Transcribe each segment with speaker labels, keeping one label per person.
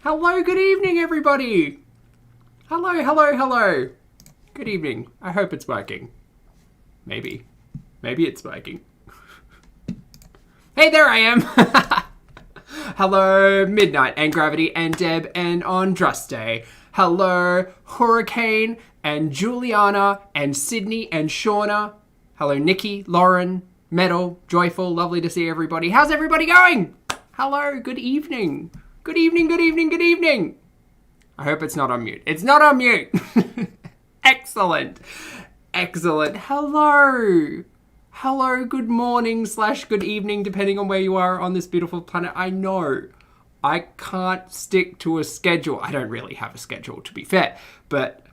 Speaker 1: Hello, good evening, everybody. Hello. Good evening. I hope it's working. Maybe it's working. Hey, there I am. Hello, Midnight and Gravity and Deb and Andraste. Hello, Hurricane and Juliana and Sydney and Shauna. Hello, Nikki, Lauren, Metal, Joyful. Lovely to see everybody. How's everybody going? Hello, good evening. Good evening. I hope it's not on mute. It's not on mute. Excellent. Hello, good morning / good evening, depending on where you are on this beautiful planet. I know I can't stick to a schedule. I don't really have a schedule, to be fair, but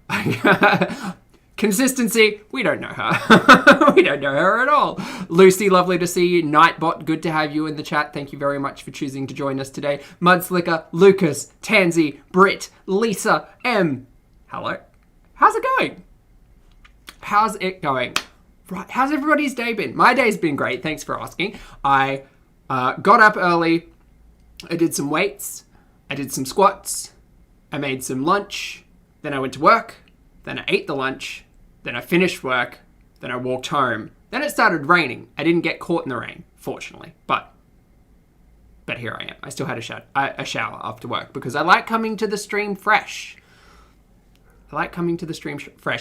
Speaker 1: consistency, we don't know her. We don't know her at all. Lucy, lovely to see you. Nightbot, good to have you in the chat. Thank you very much for choosing to join us today. Mudslicker, Lucas, Tansy, Britt, Lisa, M. Hello. How's it going? Right, how's everybody's day been? My day's been great, thanks for asking. I got up early, I did some weights, I did some squats, I made some lunch, then I went to work, then I ate the lunch, then I finished work, then I walked home, then it started raining. I didn't get caught in the rain, fortunately, but here I am. I still had a shower after work because I like coming to the stream fresh.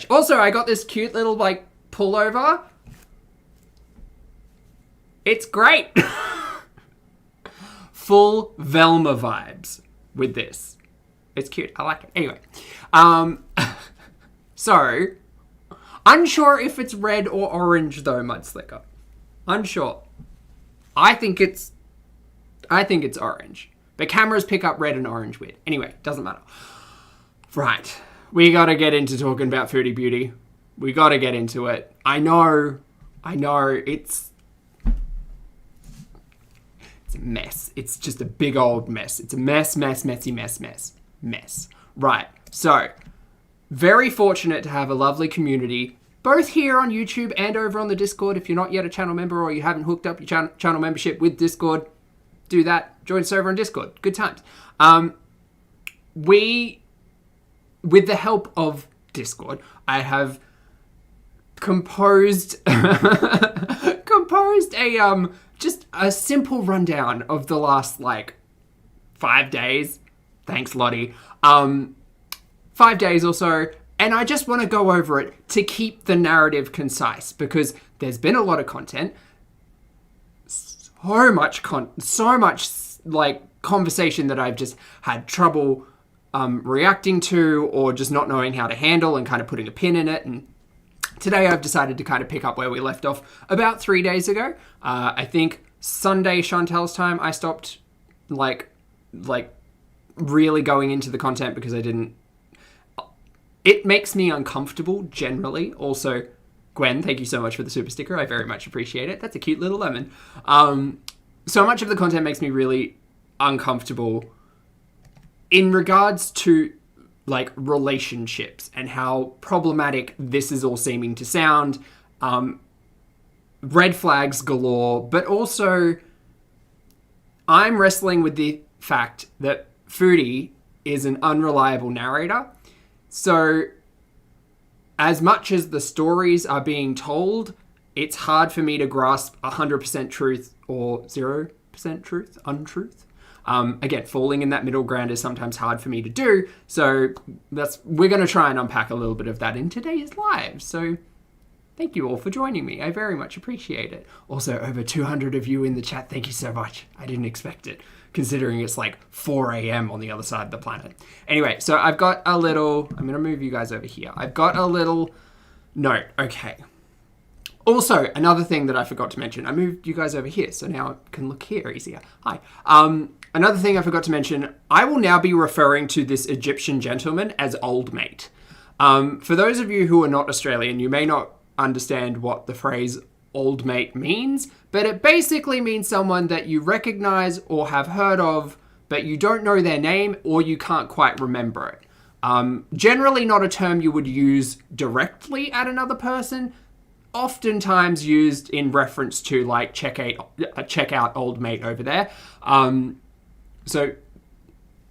Speaker 1: Also, I got this cute little, pullover. It's great. Full Velma vibes with this. It's cute. I like it. Anyway. So, unsure if it's red or orange though, Mudslicker. Unsure. I think it's orange. But cameras pick up red and orange weird. Anyway, doesn't matter. Right. We gotta get into talking about Foodie Beauty. We gotta get into it. I know, it's a mess. It's just a big old mess. It's a mess. Right, so, very fortunate to have a lovely community, both here on YouTube and over on the Discord. If you're not yet a channel member or you haven't hooked up your channel membership with Discord, do that. Join the server on Discord. Good times. With the help of Discord, I have composed a just a simple rundown of the last 5 days. Thanks, Lottie. 5 days or so, and I just want to go over it to keep the narrative concise because there's been a lot of content, so much conversation that I've just had trouble reacting to or just not knowing how to handle and kind of putting a pin in it. And today I've decided to kind of pick up where we left off about 3 days ago. I think Sunday Chantel's time I stopped really going into the content because it makes me uncomfortable generally. Also, Gwen, thank you so much for the super sticker. I very much appreciate it. That's a cute little lemon. So much of the content makes me really uncomfortable in regards to relationships and how problematic this is all seeming to sound. Red flags galore, but also I'm wrestling with the fact that Foodie is an unreliable narrator. So as much as the stories are being told, it's hard for me to grasp 100% truth or 0% truth, untruth. Again, falling in that middle ground is sometimes hard for me to do. So we're going to try and unpack a little bit of that in today's live. So thank you all for joining me. I very much appreciate it. Also, over 200 of you in the chat. Thank you so much. I didn't expect it, considering it's 4 a.m. on the other side of the planet. Anyway, so I've got I'm going to move you guys over here. I've got a little note. Okay. Also, another thing that I forgot to mention, I moved you guys over here, so now I can look here easier. Hi. Another thing I forgot to mention, I will now be referring to this Egyptian gentleman as Old Mate. For those of you who are not Australian, you may not understand what the phrase Old Mate means, but it basically means someone that you recognize or have heard of, but you don't know their name or you can't quite remember it. Generally not a term you would use directly at another person, oftentimes used in reference to check out Old Mate over there. So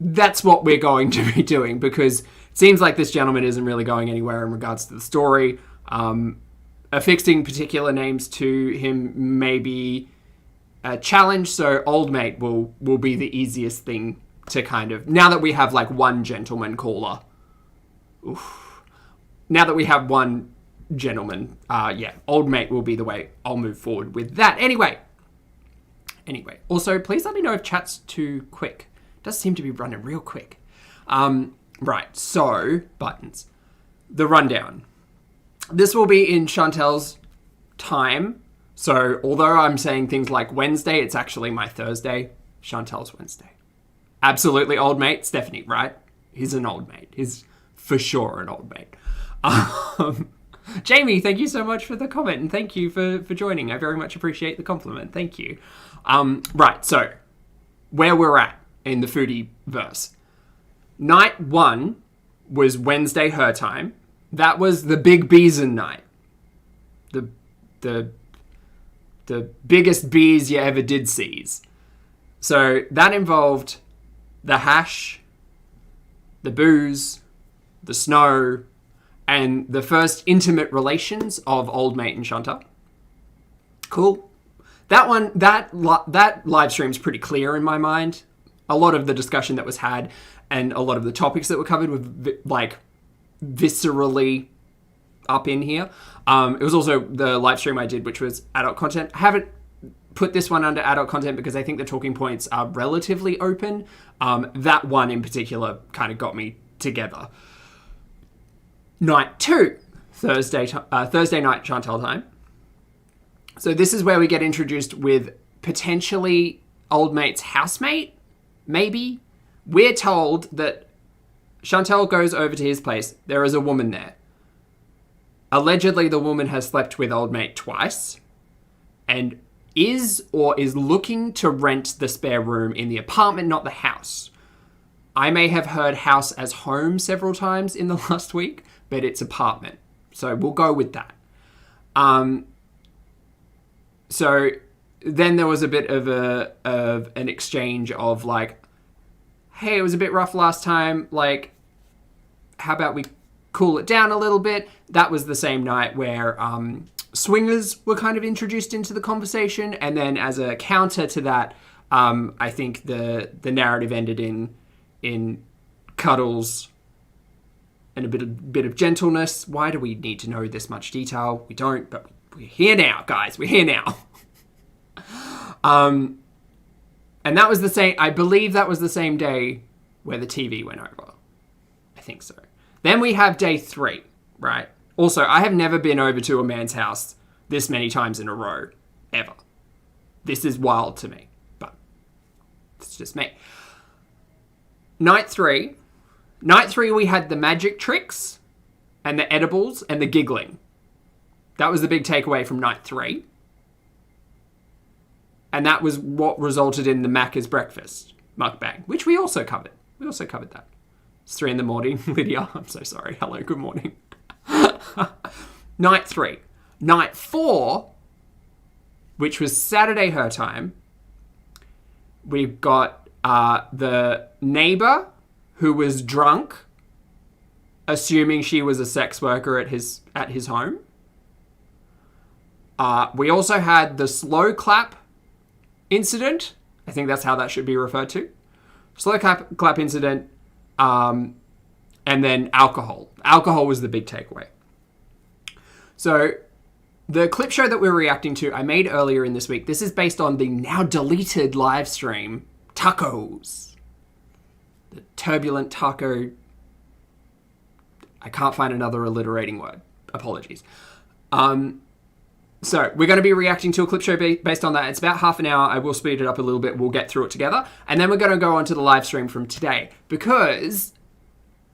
Speaker 1: that's what we're going to be doing, because it seems like this gentleman isn't really going anywhere in regards to the story. Affixing particular names to him may be a challenge, so old mate will be the easiest thing to kind of, now that we have like one gentleman caller. Oof. Now that we have one gentleman, old mate will be the way I'll move forward with that. Anyway, also please let me know if chat's too quick. It does seem to be running real quick. Right, so buttons. The rundown. This will be in Chantel's time. So although I'm saying things like Wednesday, it's actually my Thursday. Chantel's Wednesday. Absolutely old mate. Stephanie, right? He's an old mate. He's for sure an old mate. Jamie, thank you so much for the comment, and thank you for joining. I very much appreciate the compliment. Thank you. Right, so where we're at in the Foodie verse. Night 1 was Wednesday her time. That was the big Beeson night. The biggest bees you ever did seize. So that involved the hash, the booze, the snow, and the first intimate relations of old mate and Shanta. Cool. That live stream's pretty clear in my mind. A lot of the discussion that was had and a lot of the topics that were covered were like viscerally up in here. It was also the live stream I did, which was adult content. I haven't put this one under adult content because I think the talking points are relatively open. That one in particular kind of got me together. Night 2, Thursday night Chantel time. So this is where we get introduced with potentially old mate's housemate, maybe. We're told that Chantel goes over to his place. There is a woman there. Allegedly, the woman has slept with old mate twice and is looking to rent the spare room in the apartment, not the house. I may have heard house as home several times in the last week, but it's apartment. So we'll go with that. So then there was a bit of an exchange of like, hey, it was a bit rough last time. Like, how about we cool it down a little bit? That was the same night where swingers were kind of introduced into the conversation. And then as a counter to that, I think the narrative ended in cuddles and a bit of gentleness. Why do we need to know this much detail? We don't, but we're here now, guys. We're here now. And that was the same, I believe that was the same day where the TV went over. I think so. Then we have day 3, right? Also, I have never been over to a man's house this many times in a row, ever. This is wild to me, but it's just me. Night 3, we had the magic tricks and the edibles and the giggling. That was the big takeaway from night 3. And that was what resulted in the Macca's breakfast mukbang, which we also covered. We also covered that. It's 3 a.m, Lydia. I'm so sorry. Hello, good morning. Night 3. Night 4, which was Saturday her time, we've got the neighbor who was drunk, assuming she was a sex worker at his home. We also had the slow clap incident. I think that's how that should be referred to. Slow clap incident, and then alcohol. Alcohol was the big takeaway. So the clip show that we're reacting to, I made earlier in this week. This is based on the now deleted live stream, Tacos. The turbulent taco. I can't find another alliterating word. Apologies. So we're going to be reacting to a clip show based on that. It's about half an hour. I will speed it up a little bit. We'll get through it together. And then we're going to go on to the live stream from today because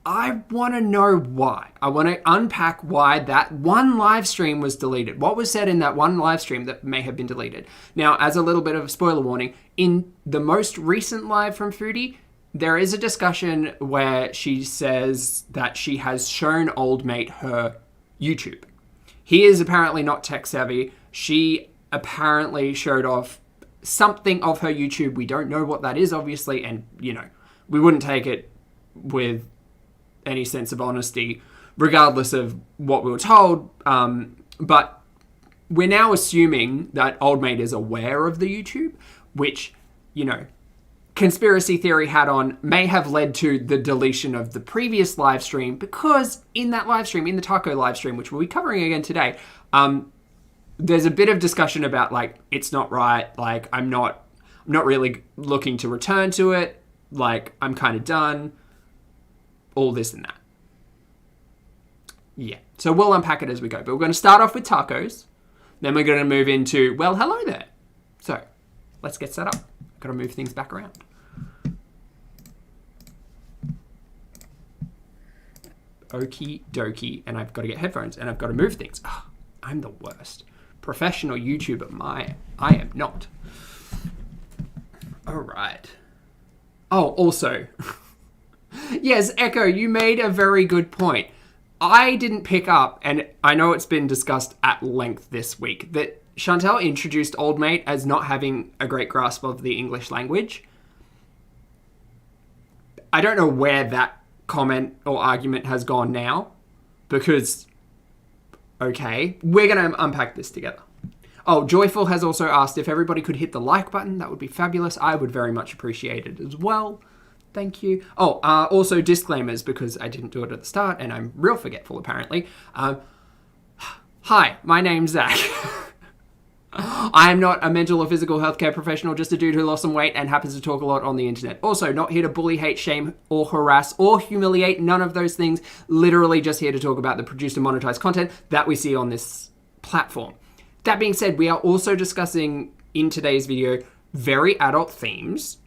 Speaker 1: I want to know why. I want to unpack why that one live stream was deleted. What was said in that one live stream that may have been deleted. Now, as a little bit of a spoiler warning, in the most recent live from Foodie, there is a discussion where she says that she has shown old mate her YouTube. He is apparently not tech savvy. She apparently showed off something of her YouTube. We don't know what that is, obviously. And, we wouldn't take it with any sense of honesty, regardless of what we were told. But we're now assuming that Old Mate is aware of the YouTube, which, you know, conspiracy theory hat on, may have led to the deletion of the previous live stream, because in that live stream, in the taco live stream, which we'll be covering again today, there's a bit of discussion about, like, it's not right, like, I'm not really looking to return to it, like, I'm kind of done, all this and that. Yeah, so we'll unpack it as we go, but we're going to start off with tacos, then we're going to move into, well, hello there. So, let's get set up. I've got to move things back around. Okie dokie, and I've got to get headphones, and I've got to move things. Oh, I'm the worst. Professional YouTuber, I am not. All right. Oh, also, yes, Echo, you made a very good point. I didn't pick up, and I know it's been discussed at length this week, that Chantal introduced Old Mate as not having a great grasp of the English language. I don't know where that comment or argument has gone now, because, okay, we're going to unpack this together. Oh, Joyful has also asked if everybody could hit the like button. That would be fabulous. I would very much appreciate it as well. Thank you. Oh, also disclaimers, because I didn't do it at the start, and I'm real forgetful, apparently. Hi, my name's Zach. I am not a mental or physical healthcare professional, just a dude who lost some weight and happens to talk a lot on the internet. Also, not here to bully, hate, shame, or harass, or humiliate, none of those things. Literally just here to talk about the produced and monetized content that we see on this platform. That being said, we are also discussing in today's video very adult themes.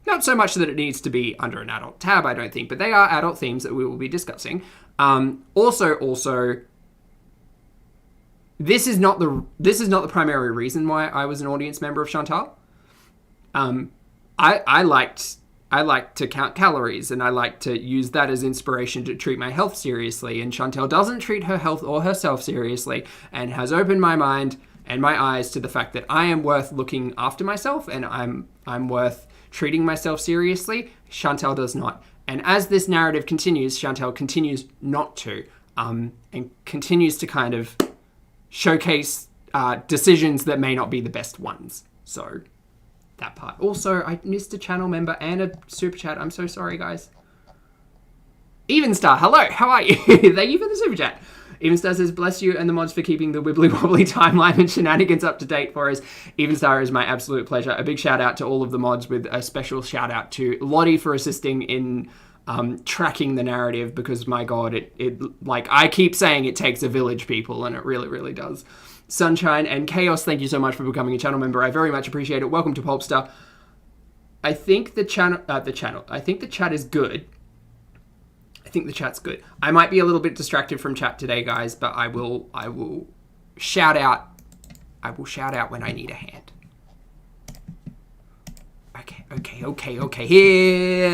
Speaker 1: Not so much that it needs to be under an adult tab, I don't think, but they are adult themes that we will be discussing. Also, this is not the primary reason why I was an audience member of Chantal. I like to count calories, and I like to use that as inspiration to treat my health seriously. And Chantal doesn't treat her health or herself seriously, and has opened my mind and my eyes to the fact that I am worth looking after myself, and I'm worth treating myself seriously. Chantal does not. And as this narrative continues, Chantal continues not to, and continues to kind of showcase decisions that may not be the best ones. So, that part. Also, I missed a channel member and a super chat. I'm so sorry, guys. Evenstar, hello, how are you? Thank you for the super chat. Evenstar says, bless you and the mods for keeping the wibbly wobbly timeline and shenanigans up to date for us. Evenstar is my absolute pleasure. A big shout out to all of the mods, with a special shout out to Lottie for assisting in tracking the narrative, because my god, it like I keep saying, it takes a village, people, and it really, really does. Sunshine and Chaos, thank you so much for becoming a channel member. I very much appreciate it. Welcome to Pulpster. I think the chat is good. I think the chat's good. I might be a little bit distracted from chat today, guys, but I will shout out. I will shout out when I need a hand. Okay.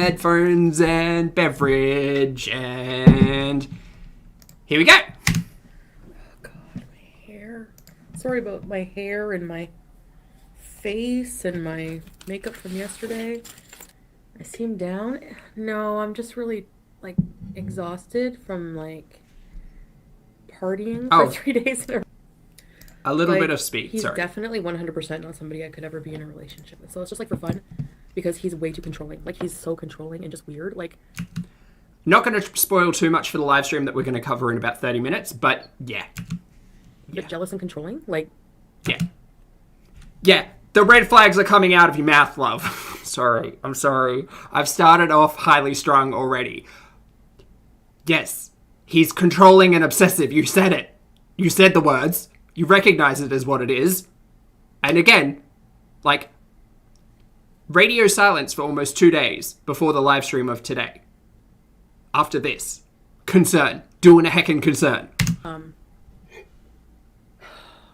Speaker 1: Headphones and beverage, and here we go.
Speaker 2: Oh God, my hair. Sorry about my hair and my face and my makeup from yesterday. I seem down. No, I'm just really like exhausted from like partying for 3 days in a row.
Speaker 1: A little bit of speed.
Speaker 2: He's
Speaker 1: sorry.
Speaker 2: Definitely 100% not somebody I could ever be in a relationship with. So it's just like for fun, because he's way too controlling. Like, he's so controlling and just weird. Like,
Speaker 1: not going to spoil too much for the live stream that we're going to cover in about 30 minutes, but yeah.
Speaker 2: Jealous and controlling? Like,
Speaker 1: yeah. The red flags are coming out of your mouth, love. I'm sorry. I've started off highly strung already. Yes, he's controlling and obsessive. You said it. You said the words. You recognize it as what it is. And again, like, radio silence for almost 2 days before the live stream of today. After this. Concern. Doing a heckin' concern.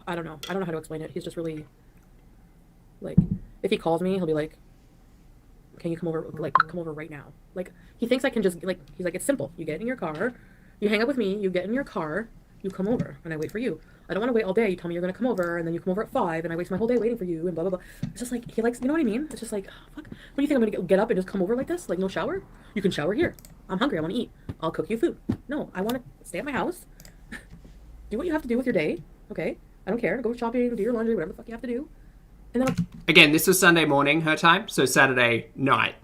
Speaker 2: I don't know. I don't know how to explain it. He's just really, like, if he calls me, he'll be like, can you come over, like, come over right now? Like, he thinks I can just, like, he's like, it's simple. You get in your car, you hang out with me, you get in your car, you come over and I wait for you. I don't want to wait all day. You tell me you're going to come over and then you come over at 5 and I waste my whole day waiting for you and blah, blah, blah. It's just like, he likes, you know what I mean? It's just like, oh, fuck. What do you think, I'm going to get up and just come over like this? Like, no shower? You can shower here. I'm hungry. I want to eat. I'll cook you food. No, I want to stay at my house. Do what you have to do with your day. Okay? I don't care. Go shopping, do your laundry, whatever the fuck you have to do. And then
Speaker 1: Again, this was Sunday morning, her time, so Saturday night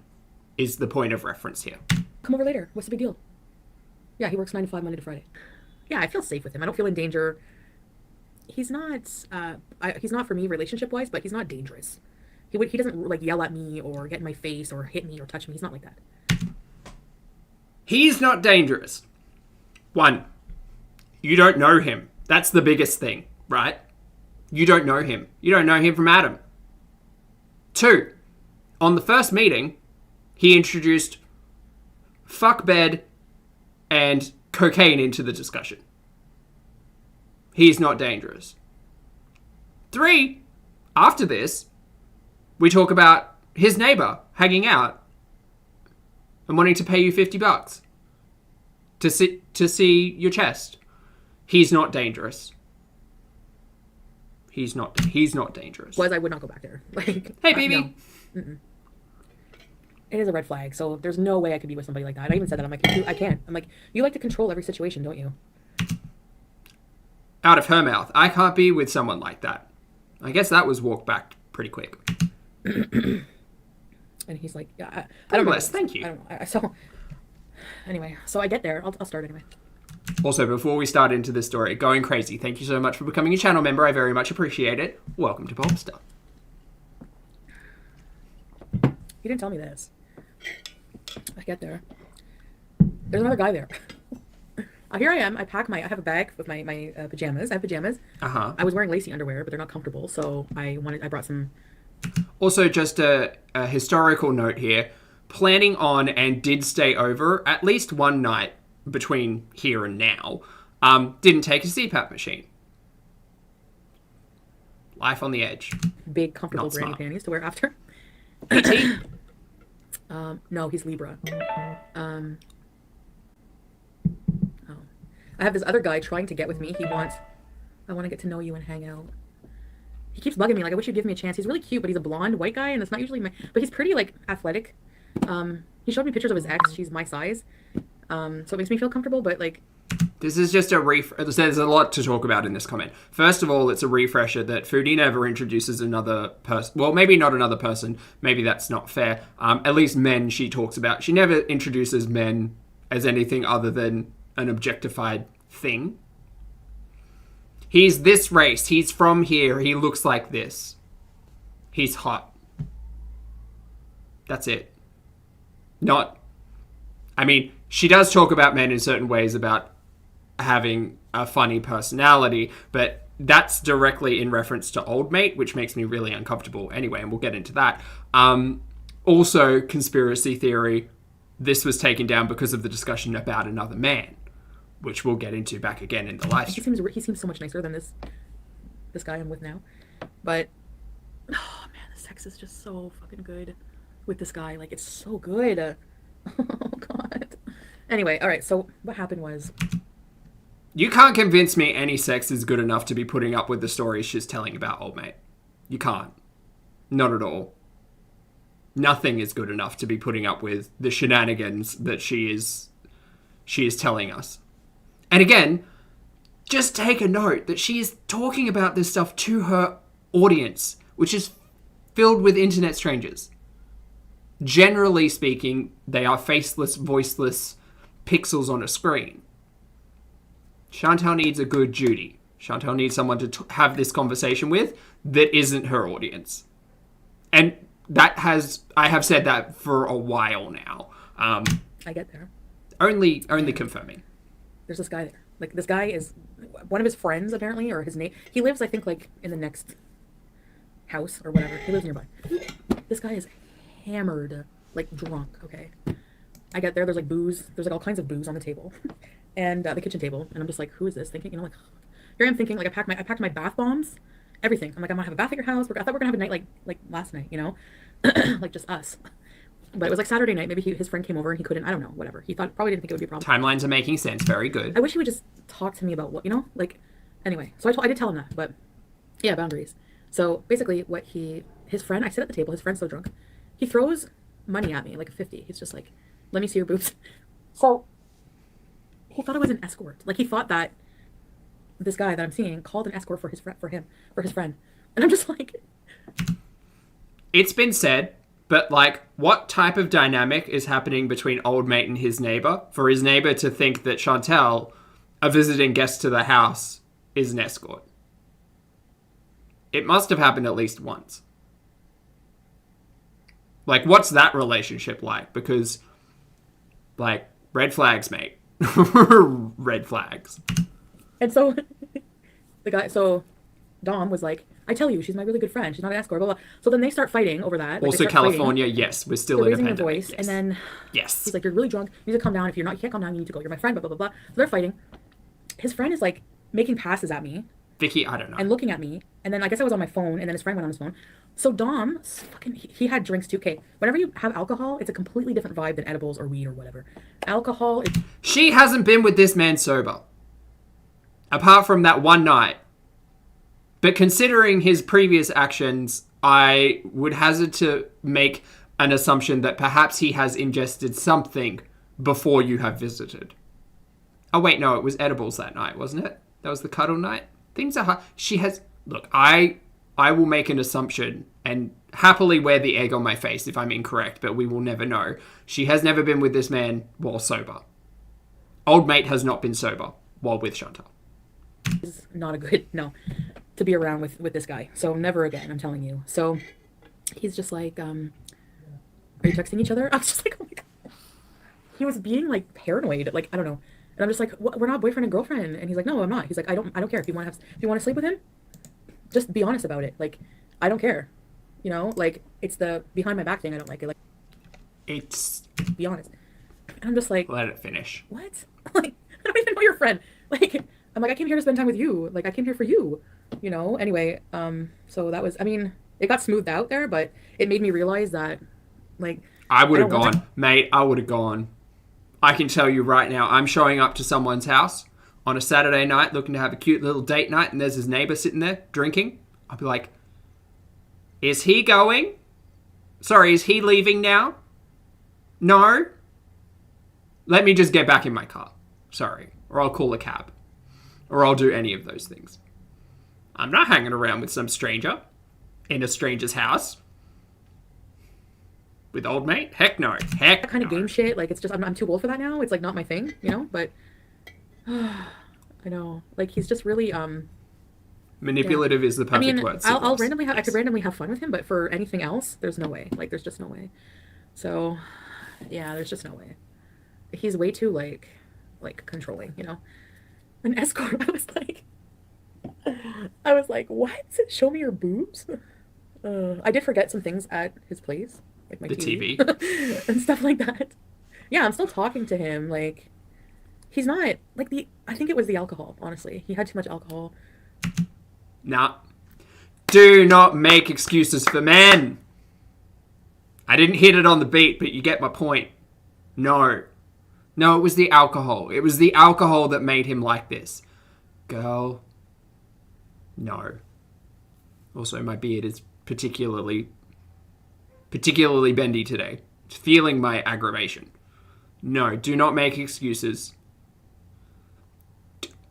Speaker 1: is the point of reference here.
Speaker 2: come over later. What's the big deal? Yeah, he works 9 to 5, Monday to Friday. Yeah, I feel safe with him. I don't feel in danger. He's not for me relationship-wise, but he's not dangerous. He doesn't like yell at me or get in my face or hit me or touch me. He's not like that.
Speaker 1: He's not dangerous. 1, you don't know him. That's the biggest thing, right? You don't know him. You don't know him from Adam. 2, on the first meeting, he introduced fuck bed and cocaine into the discussion. He's not dangerous. 3, after this, we talk about his neighbor hanging out and wanting to pay you $50 to see your chest. He's not dangerous. He's not dangerous.
Speaker 2: Otherwise, I would not go back there. Like,
Speaker 1: hey, baby.
Speaker 2: No. It is a red flag. So there's no way I could be with somebody like that. I even said that. I'm like, I can't. I'm like, you like to control every situation, don't you?
Speaker 1: Out of her mouth, I can't be with someone like that. I guess that was walked back pretty quick.
Speaker 2: And he's like, yeah, I don't know.
Speaker 1: Thank you.
Speaker 2: I don't know. So anyway, so I get there. I'll start anyway.
Speaker 1: Also, before we start into this story, Going Crazy, thank you so much for becoming a channel member. I very much appreciate it. Welcome to Popstar.
Speaker 2: You didn't tell me this. I get there. There's another guy there. Here I am. I have a bag with my pajamas. I have pajamas.
Speaker 1: Uh-huh.
Speaker 2: I was wearing lacy underwear, but they're not comfortable, so I brought some.
Speaker 1: Also, just a historical note here. Planning on and did stay over at least one night between here and now. Didn't take a CPAP machine. Life on the edge.
Speaker 2: Big, comfortable granny panties to wear after.
Speaker 1: PT?
Speaker 2: No, he's Libra. I have this other guy trying to get with me. I want to get to know you and hang out. He keeps bugging me, like, I wish you'd give me a chance. He's really cute, but he's a blonde white guy, and it's not usually but he's pretty, like, athletic. He showed me pictures of his ex. She's my size. So it makes me feel comfortable, but, like...
Speaker 1: This is just there's a lot to talk about in this comment. First of all, it's a refresher that Foodie never introduces another person. Well, maybe not another person. Maybe that's not fair. At least men she talks about. She never introduces men as anything other than an objectified thing. He's this race. He's from here. He looks like this. He's hot. That's it. She does talk about men in certain ways about having a funny personality, but that's directly in reference to old mate, which makes me really uncomfortable anyway, and we'll get into that. Also, conspiracy theory, this was taken down because of the discussion about another man, which we'll get into back again in the live stream.
Speaker 2: He seems so much nicer than this guy I'm with now. But, oh man, the sex is just so fucking good with this guy. Like, it's so good. Oh god. Anyway, all right, so what happened was...
Speaker 1: You can't convince me any sex is good enough to be putting up with the stories she's telling about old mate. You can't. Not at all. Nothing is good enough to be putting up with the shenanigans that she is telling us. And again, just take a note that she is talking about this stuff to her audience, which is filled with internet strangers. Generally speaking, they are faceless, voiceless pixels on a screen. Chantal needs a good Judy. Chantal needs someone to have this conversation with that isn't her audience. And I have said that for a while now.
Speaker 2: I get there.
Speaker 1: Only confirming.
Speaker 2: There's this guy there. Like, this guy is one of his friends, apparently, or his name. He lives, I think, like, in the next house or whatever. He lives nearby. This guy is hammered, like, drunk, okay? I get there, there's, like, booze. There's, like, all kinds of booze on the table. And the kitchen table. And I'm just like, who is this? Thinking, you know, like, here I am thinking, like, I packed my bath bombs. Everything. I'm like, I'm gonna have a bath at your house. I thought we were gonna have a night like last night, you know? Like, just us. But it was like Saturday night. Maybe his friend came over and he couldn't. I don't know. Whatever. He probably didn't think it would be a problem.
Speaker 1: Timelines are making sense. Very good.
Speaker 2: I wish he would just talk to me about what, like, anyway. So I did tell him that, but yeah, boundaries. So basically his friend, I sit at the table, his friend's so drunk. He throws money at me, like a 50. He's just like, let me see your boobs. So he thought I was an escort. Like he thought that this guy that I'm seeing called an escort for his friend. And I'm just like,
Speaker 1: it's been said, but like, what type of dynamic is happening between old mate and his neighbor for his neighbor to think that Chantel, a visiting guest to the house, is an escort? It must have happened at least once. Like, what's that relationship like? Because, like, red flags, mate. Red flags.
Speaker 2: and so Dom was like, I tell you, she's my really good friend. She's not an escort, blah, blah. So then they start fighting over that. Like,
Speaker 1: Also, California, yes, we're still in a pandemic. Their voice,
Speaker 2: yes. And then
Speaker 1: yes,
Speaker 2: he's like, you're really drunk. You need to calm down. If you're not, you can't calm down. You need to go. You're my friend, blah, blah, blah, blah. So they're fighting. His friend is like making passes at me.
Speaker 1: Vicky, I don't know.
Speaker 2: And looking at me. And then I guess I was on my phone, and then his friend went on his phone. So Dom, he had drinks too. Okay, whenever you have alcohol, it's a completely different vibe than edibles or weed or whatever. Alcohol is...
Speaker 1: She hasn't been with this man sober. Apart from that one night. But considering his previous actions, I would hazard to make an assumption that perhaps he has ingested something before you have visited. Oh, wait, no, it was edibles that night, wasn't it? That was the cuddle night? Things are hard. She has... Look, I will make an assumption and happily wear the egg on my face if I'm incorrect, but we will never know. She has never been with this man while sober. Old mate has not been sober while with Chantal.
Speaker 2: Is not a good... No. To be around with this guy. So never again, I'm telling you. So he's just like, are you texting each other? I was just like, oh my God. He was being like paranoid. Like, I don't know. And I'm just like, we're not boyfriend and girlfriend. And he's like, no, I'm not. He's like, I don't care. If you want to sleep with him, just be honest about it. Like, I don't care. You know, like, it's the behind my back thing. I don't like it. Like,
Speaker 1: it's...
Speaker 2: Be honest. And I'm just like...
Speaker 1: Let it finish.
Speaker 2: What? Like, I don't even know your friend. Like, I'm like, I came here to spend time with you. Like, I came here for you. You know? Anyway, so that was... I mean, it got smoothed out there, but it made me realize that, like...
Speaker 1: I would have gone. Mate, I would have gone. I can tell you right now, I'm showing up to someone's house on a Saturday night looking to have a cute little date night, and there's his neighbor sitting there drinking. I'll be like, is he going? Sorry, is he leaving now? No? Let me just get back in my car. Sorry. Or I'll call a cab. Or I'll do any of those things. I'm not hanging around with some stranger in a stranger's house. With old mate? Heck no. Heck
Speaker 2: that kind of game shit, like, it's just, I'm too old for that now. It's, like, not my thing, you know? But, I know. Like, he's just really,
Speaker 1: manipulative is the perfect word.
Speaker 2: I could randomly have fun with him, but for anything else, there's no way. Like, there's just no way. So, yeah, there's just no way. He's way too, like controlling, you know? An escort, I was like, what? Show me your boobs? I did forget some things at his place. Like my TV. And stuff like that. Yeah, I'm still talking to him. Like, he's not, like, I think it was the alcohol, honestly. He had too much alcohol.
Speaker 1: Nah. Do not make excuses for men. I didn't hit it on the beat, but you get my point. No, it was the alcohol. It was the alcohol that made him like this. Girl. No. Also, my beard is particularly bendy today. It's feeling my aggravation. No, do not make excuses.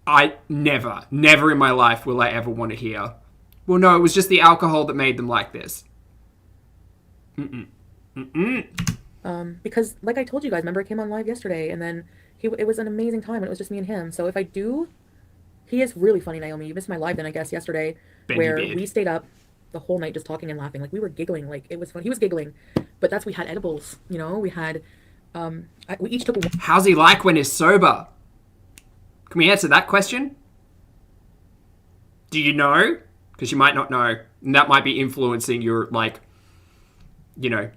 Speaker 1: I never in my life will I ever want to hear, well, no, it was just the alcohol that made them like this.
Speaker 2: Because, like I told you guys, remember I came on live yesterday, and then it was an amazing time, and it was just me and him. So if I do, he is really funny, Naomi. You missed my live then, I guess, yesterday, where we stayed up the whole night just talking and laughing. Like, we were giggling. Like, it was fun. He was giggling, but we had edibles, you know? We had, we each took a...
Speaker 1: How's he like when he's sober? Can we answer that question? Do you know? Because you might not know. And that might be influencing your, like, you know,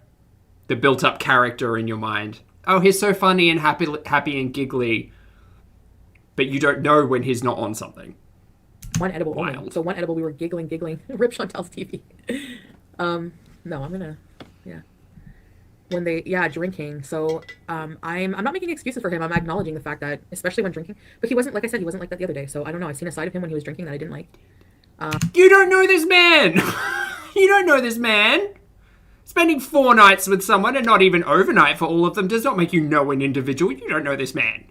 Speaker 1: the built-up character in your mind. Oh, he's so funny and happy and giggly. But you don't know when he's not on something.
Speaker 2: One edible only. So one edible, we were giggling. Rip Chantel's TV. No, I'm gonna, yeah. when they drinking. So I'm not making excuses for him. I'm acknowledging the fact that, especially when drinking, but he wasn't, like I said, he wasn't like that the other day. So I don't know, I've seen a side of him when he was drinking that I didn't like.
Speaker 1: You don't know this man. You don't know this man. Spending 4 nights with someone, and not even overnight for all of them, does not make you know an individual. You don't know this man.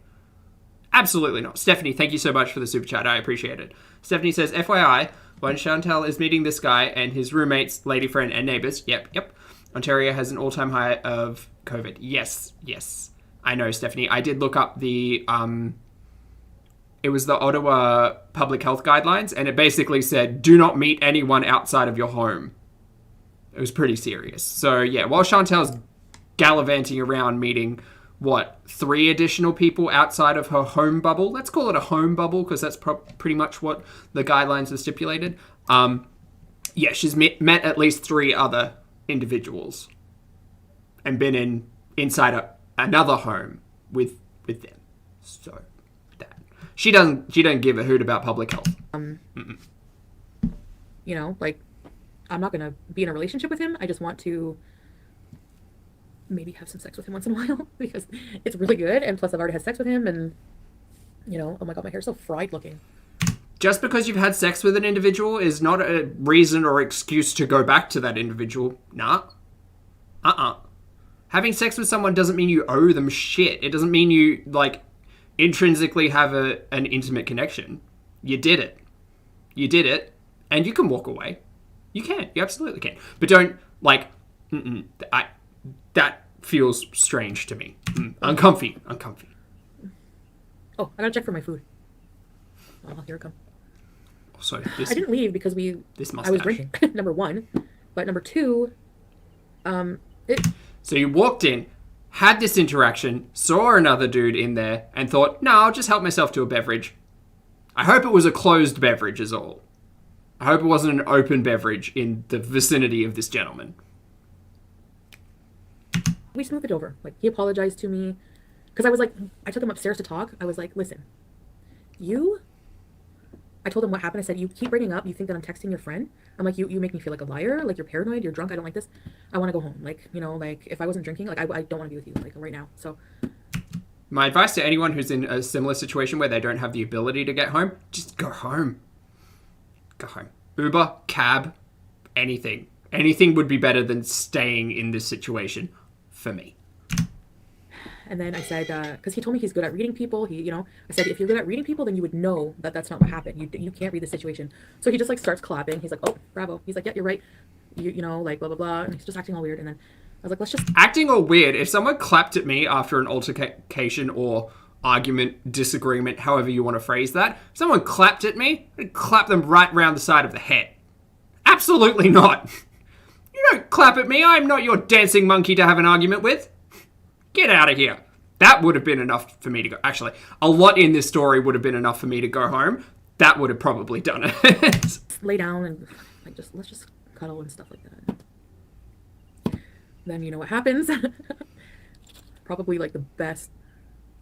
Speaker 1: Absolutely not. Stephanie, thank you so much for the super chat. I appreciate it. Stephanie says, FYI, when Chantal is meeting this guy and his roommates, lady friend, and neighbours, yep, Ontario has an all-time high of COVID. Yes. I know, Stephanie. I did look up the, it was the Ottawa public health guidelines, and it basically said, do not meet anyone outside of your home. It was pretty serious. So, yeah, while Chantal's gallivanting around meeting, 3 additional people outside of her home bubble. Let's call it a home bubble because that's pretty much what the guidelines have stipulated. She's met at least 3 other individuals and been inside another home with them. So that she doesn't give a hoot about public health.
Speaker 2: You know, like, I'm not gonna be in a relationship with him. I just want to maybe have some sex with him once in a while because it's really good, and plus I've already had sex with him, and you know, oh my god, my hair's so fried looking.
Speaker 1: Just because you've had sex with an individual is not a reason or excuse to go back to that individual. Nah. Having sex with someone doesn't mean you owe them shit. It doesn't mean you, like, intrinsically have an intimate connection. You did it. And you can walk away. You can. You absolutely can. But don't, like, that feels strange to me. Uncomfy.
Speaker 2: Oh, I gotta check for my food. Oh, here it comes.
Speaker 1: So
Speaker 2: I didn't leave because I was drinking. Number 1, but number 2,
Speaker 1: So you walked in, had this interaction, saw another dude in there, and thought, no, I'll just help myself to a beverage. I hope it was a closed beverage is all. I hope it wasn't an open beverage in the vicinity of this gentleman.
Speaker 2: We smoothed it over. Like, he apologized to me because I took him upstairs to talk. I was like, listen, I told him what happened. I said, you keep bringing up, you think that I'm texting your friend. I'm like, you make me feel like a liar. Like, you're paranoid. You're drunk. I don't like this. I want to go home. Like, you know, like, if I wasn't drinking, like, I don't want to be with you, like, right now. So
Speaker 1: my advice to anyone who's in a similar situation where they don't have the ability to get home, just go home. Go home. Uber, cab, anything. Anything would be better than staying in this situation for me.
Speaker 2: And then I said, because he told me he's good at reading people. I said, if you're good at reading people, then you would know that that's not what happened. You can't read the situation. So he just, like, starts clapping. He's like, oh, bravo. He's like, yeah, you're right. You know, like, blah, blah, blah. And he's just acting all weird. And then I was like, let's just...
Speaker 1: Acting all weird. If someone clapped at me after an altercation or argument, disagreement, however you want to phrase that, if someone clapped at me, I'd clap them right round the side of the head. Absolutely not. You don't clap at me. I'm not your dancing monkey to have an argument with. Get out of here. That would have been enough for me to go. Actually, a lot in this story would have been enough for me to go home. That would have probably done it.
Speaker 2: Lay down and, like, let's just cuddle and stuff like that. Then you know what happens. Probably, like, the best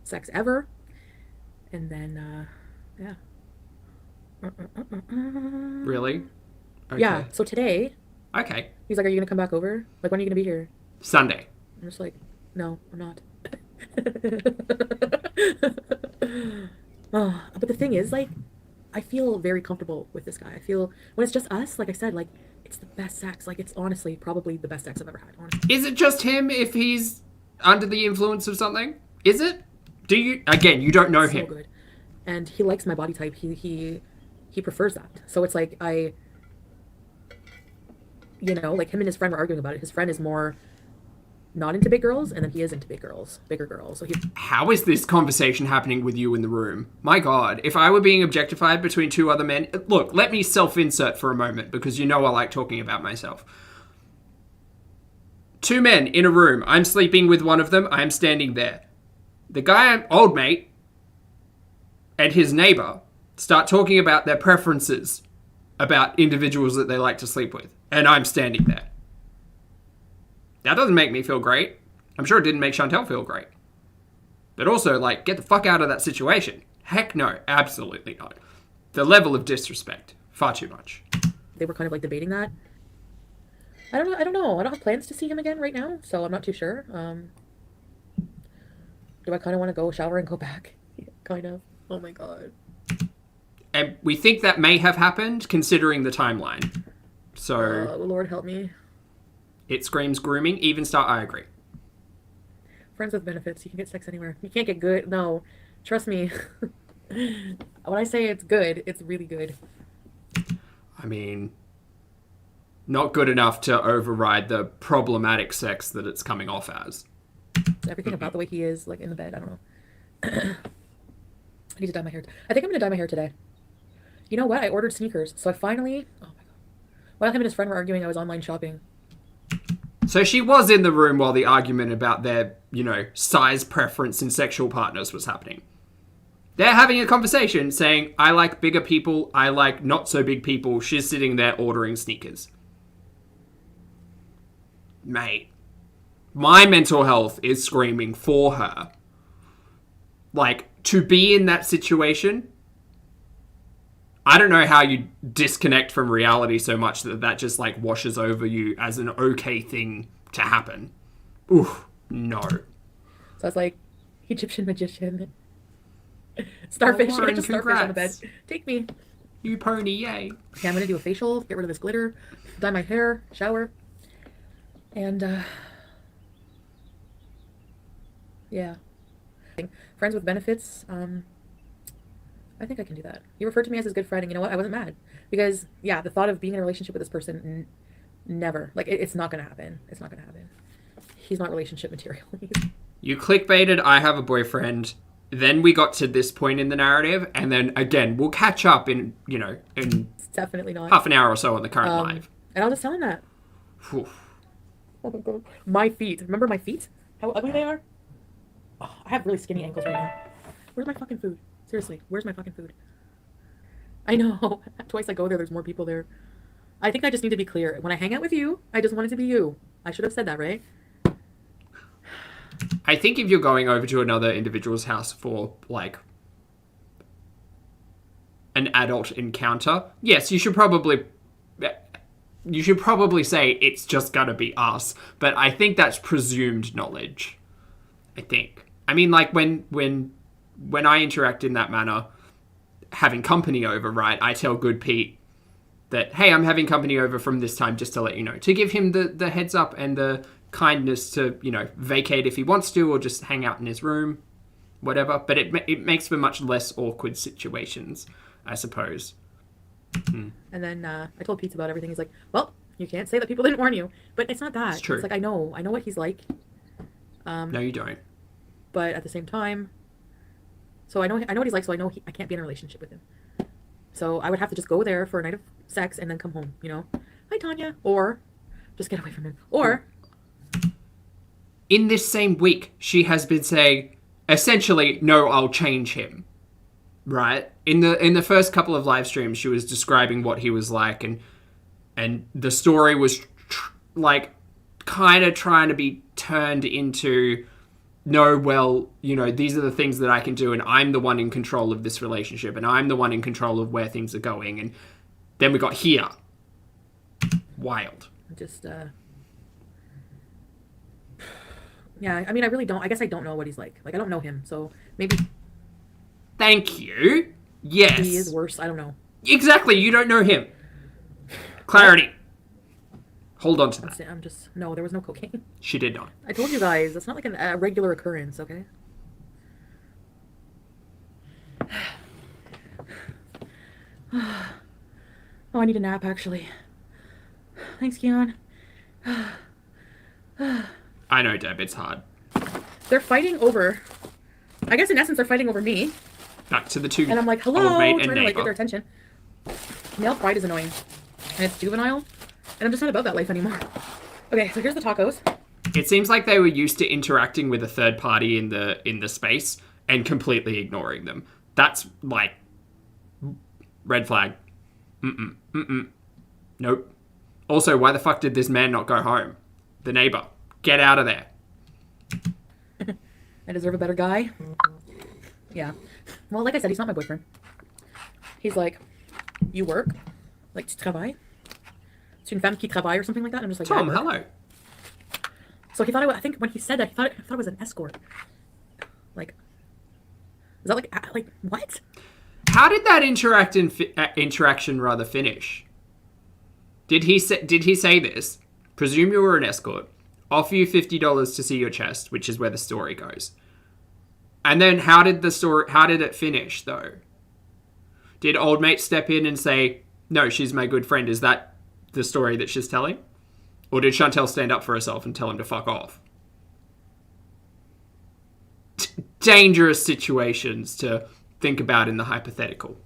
Speaker 2: sex ever. And then, yeah.
Speaker 1: Really? Okay.
Speaker 2: Yeah. So today.
Speaker 1: Okay.
Speaker 2: He's like, are you going to come back over? Like, when are you going to be here?
Speaker 1: Sunday.
Speaker 2: I'm just like, no, I'm not. But the thing is, like, I feel very comfortable with this guy. I feel when it's just us, like I said, like, it's the best sex. Like, it's honestly probably the best sex I've ever had. Honestly.
Speaker 1: Is it just him if he's under the influence of something? Is it? Do you? Again, you don't know him.
Speaker 2: So good. And he likes my body type. He prefers that. So it's like you know, like, him and his friend were arguing about it. His friend is more not into big girls, and then he is into bigger girls. So
Speaker 1: How is this conversation happening with you in the room? My God, if I were being objectified between 2 other men... Look, let me self-insert for a moment, because you know I like talking about myself. 2 men in a room. I'm sleeping with one of them. I'm standing there. The guy, old mate, and his neighbor start talking about their preferences about individuals that they like to sleep with. And I'm standing there. That doesn't make me feel great. I'm sure it didn't make Chantal feel great. But also, like, get the fuck out of that situation. Heck no, absolutely not. The level of disrespect, far too much.
Speaker 2: They were kind of, like, debating that. I don't know. I don't know. I don't have plans to see him again right now, so I'm not too sure. Do I kind of want to go shower and go back? Yeah, kind of. Oh my god.
Speaker 1: And we think that may have happened considering the timeline. So
Speaker 2: Lord help me.
Speaker 1: it screams grooming. Even start, I agree.
Speaker 2: Friends with benefits. You can get sex anywhere. You can't get good. No. Trust me. When I say it's good, it's really good.
Speaker 1: I mean, not good enough to override the problematic sex that it's coming off as.
Speaker 2: Everything about the way he is, like in the bed, I don't know. I need to dye my hair. I think I'm gonna dye my hair today. You know what? I ordered sneakers, so I finally. Oh my god! While him and his friend were arguing, I was online shopping.
Speaker 1: So she was in the room while the argument about their, size preference in sexual partners was happening. They're having a conversation saying, I like bigger people, I like not so big people. She's sitting there ordering sneakers. Mate, my mental health is screaming for her. Like, to be in that situation, I don't know how you disconnect from reality so much that just, like, washes over you as an okay thing to happen. Oof, no.
Speaker 2: So I was like, Egyptian magician. Starfish.
Speaker 1: Oh, Lauren,
Speaker 2: Just starfish on the bed. Take me.
Speaker 1: You pony, yay.
Speaker 2: Okay, I'm gonna do a facial, get rid of this glitter, dye my hair, shower. And, yeah. Friends with benefits, I think I can do that. He referred to me as his good friend, and you know what? I wasn't mad. Because, yeah, the thought of being in a relationship with this person, never. Like, it's not gonna happen. It's not gonna happen. He's not relationship material.
Speaker 1: You clickbaited, I have a boyfriend. Then we got to this point in the narrative, and then, again, we'll catch up in
Speaker 2: It's definitely not.
Speaker 1: half an hour or so on the current live.
Speaker 2: And I'll just tell him that.
Speaker 1: Whew.
Speaker 2: Oh my god. My feet. Remember my feet? How ugly they are? Oh, I have really skinny ankles right now. Where's my fucking food? Seriously, where's my fucking food? I know. Twice I go there, there's more people there. I think I just need to be clear. When I hang out with you, I just want it to be you. I should have said that, right?
Speaker 1: I think if you're going over to another individual's house for, like, an adult encounter, yes, you should probably say it's just gonna be us. But I think that's presumed knowledge. I think. I mean, like, when I interact in that manner, having company over, right, I tell Good Pete that, hey, I'm having company over from this time, just to let you know. To give him the heads up and the kindness to, vacate if he wants to, or just hang out in his room, whatever. But it makes for much less awkward situations, I suppose.
Speaker 2: And then I told Pete about everything. He's like, well, you can't say that people didn't warn you. But it's not that.
Speaker 1: It's true.
Speaker 2: It's like, I know what he's like.
Speaker 1: No, you don't.
Speaker 2: But at the same time, so I know what he's like, so I know I can't be in a relationship with him. So I would have to just go there for a night of sex and then come home, Hi, Tanya. Or just get away from him. Or...
Speaker 1: In this same week, she has been saying, essentially, no, I'll change him. Right? In the first couple of live streams, she was describing what he was like, and the story was kind of trying to be turned into, no, well, these are the things that I can do, and I'm the one in control of this relationship, and I'm the one in control of where things are going. And then we got here. Wild.
Speaker 2: Just, yeah, I mean, I guess I don't know what he's like. Like, I don't know him, so maybe...
Speaker 1: Thank you. Yes.
Speaker 2: He is worse, I don't know.
Speaker 1: Exactly, you don't know him. Clarity. Hold on to that.
Speaker 2: No, there was no cocaine.
Speaker 1: She did not.
Speaker 2: I told you guys, it's not like a regular occurrence, okay? Oh, I need a nap, actually. Thanks, Keon.
Speaker 1: I know, Deb, it's hard.
Speaker 2: They're fighting over... I guess in essence they're fighting over me.
Speaker 1: Back to the two.
Speaker 2: And I'm like, hello,
Speaker 1: old mate and
Speaker 2: trying to
Speaker 1: neighbor.
Speaker 2: get their attention. Male pride is annoying. And it's juvenile. And I'm just not about that life anymore. Okay, so here's the tacos.
Speaker 1: It seems like they were used to interacting with a third party in the space and completely ignoring them. That's like red flag. Nope. Also, why the fuck did this man not go home? The neighbor. Get out of there.
Speaker 2: I deserve a better guy. Yeah. Well, like I said, he's not my boyfriend. He's like, you work? Like, tu travailles? C'est une femme qui travaille or something like that. And I'm just like,
Speaker 1: Tom,
Speaker 2: yeah,
Speaker 1: hello.
Speaker 2: So he thought I think when he said that, I thought it was an escort. Like, is that like what?
Speaker 1: How did that interaction rather finish? Did he say this? Presume you were an escort. Offer you $50 to see your chest, which is where the story goes. And then how did it finish though? Did old mate step in and say, "No, she's my good friend"? Is that the story that she's telling? Or did Chantel stand up for herself and tell him to fuck off? Dangerous situations to think about in the hypothetical.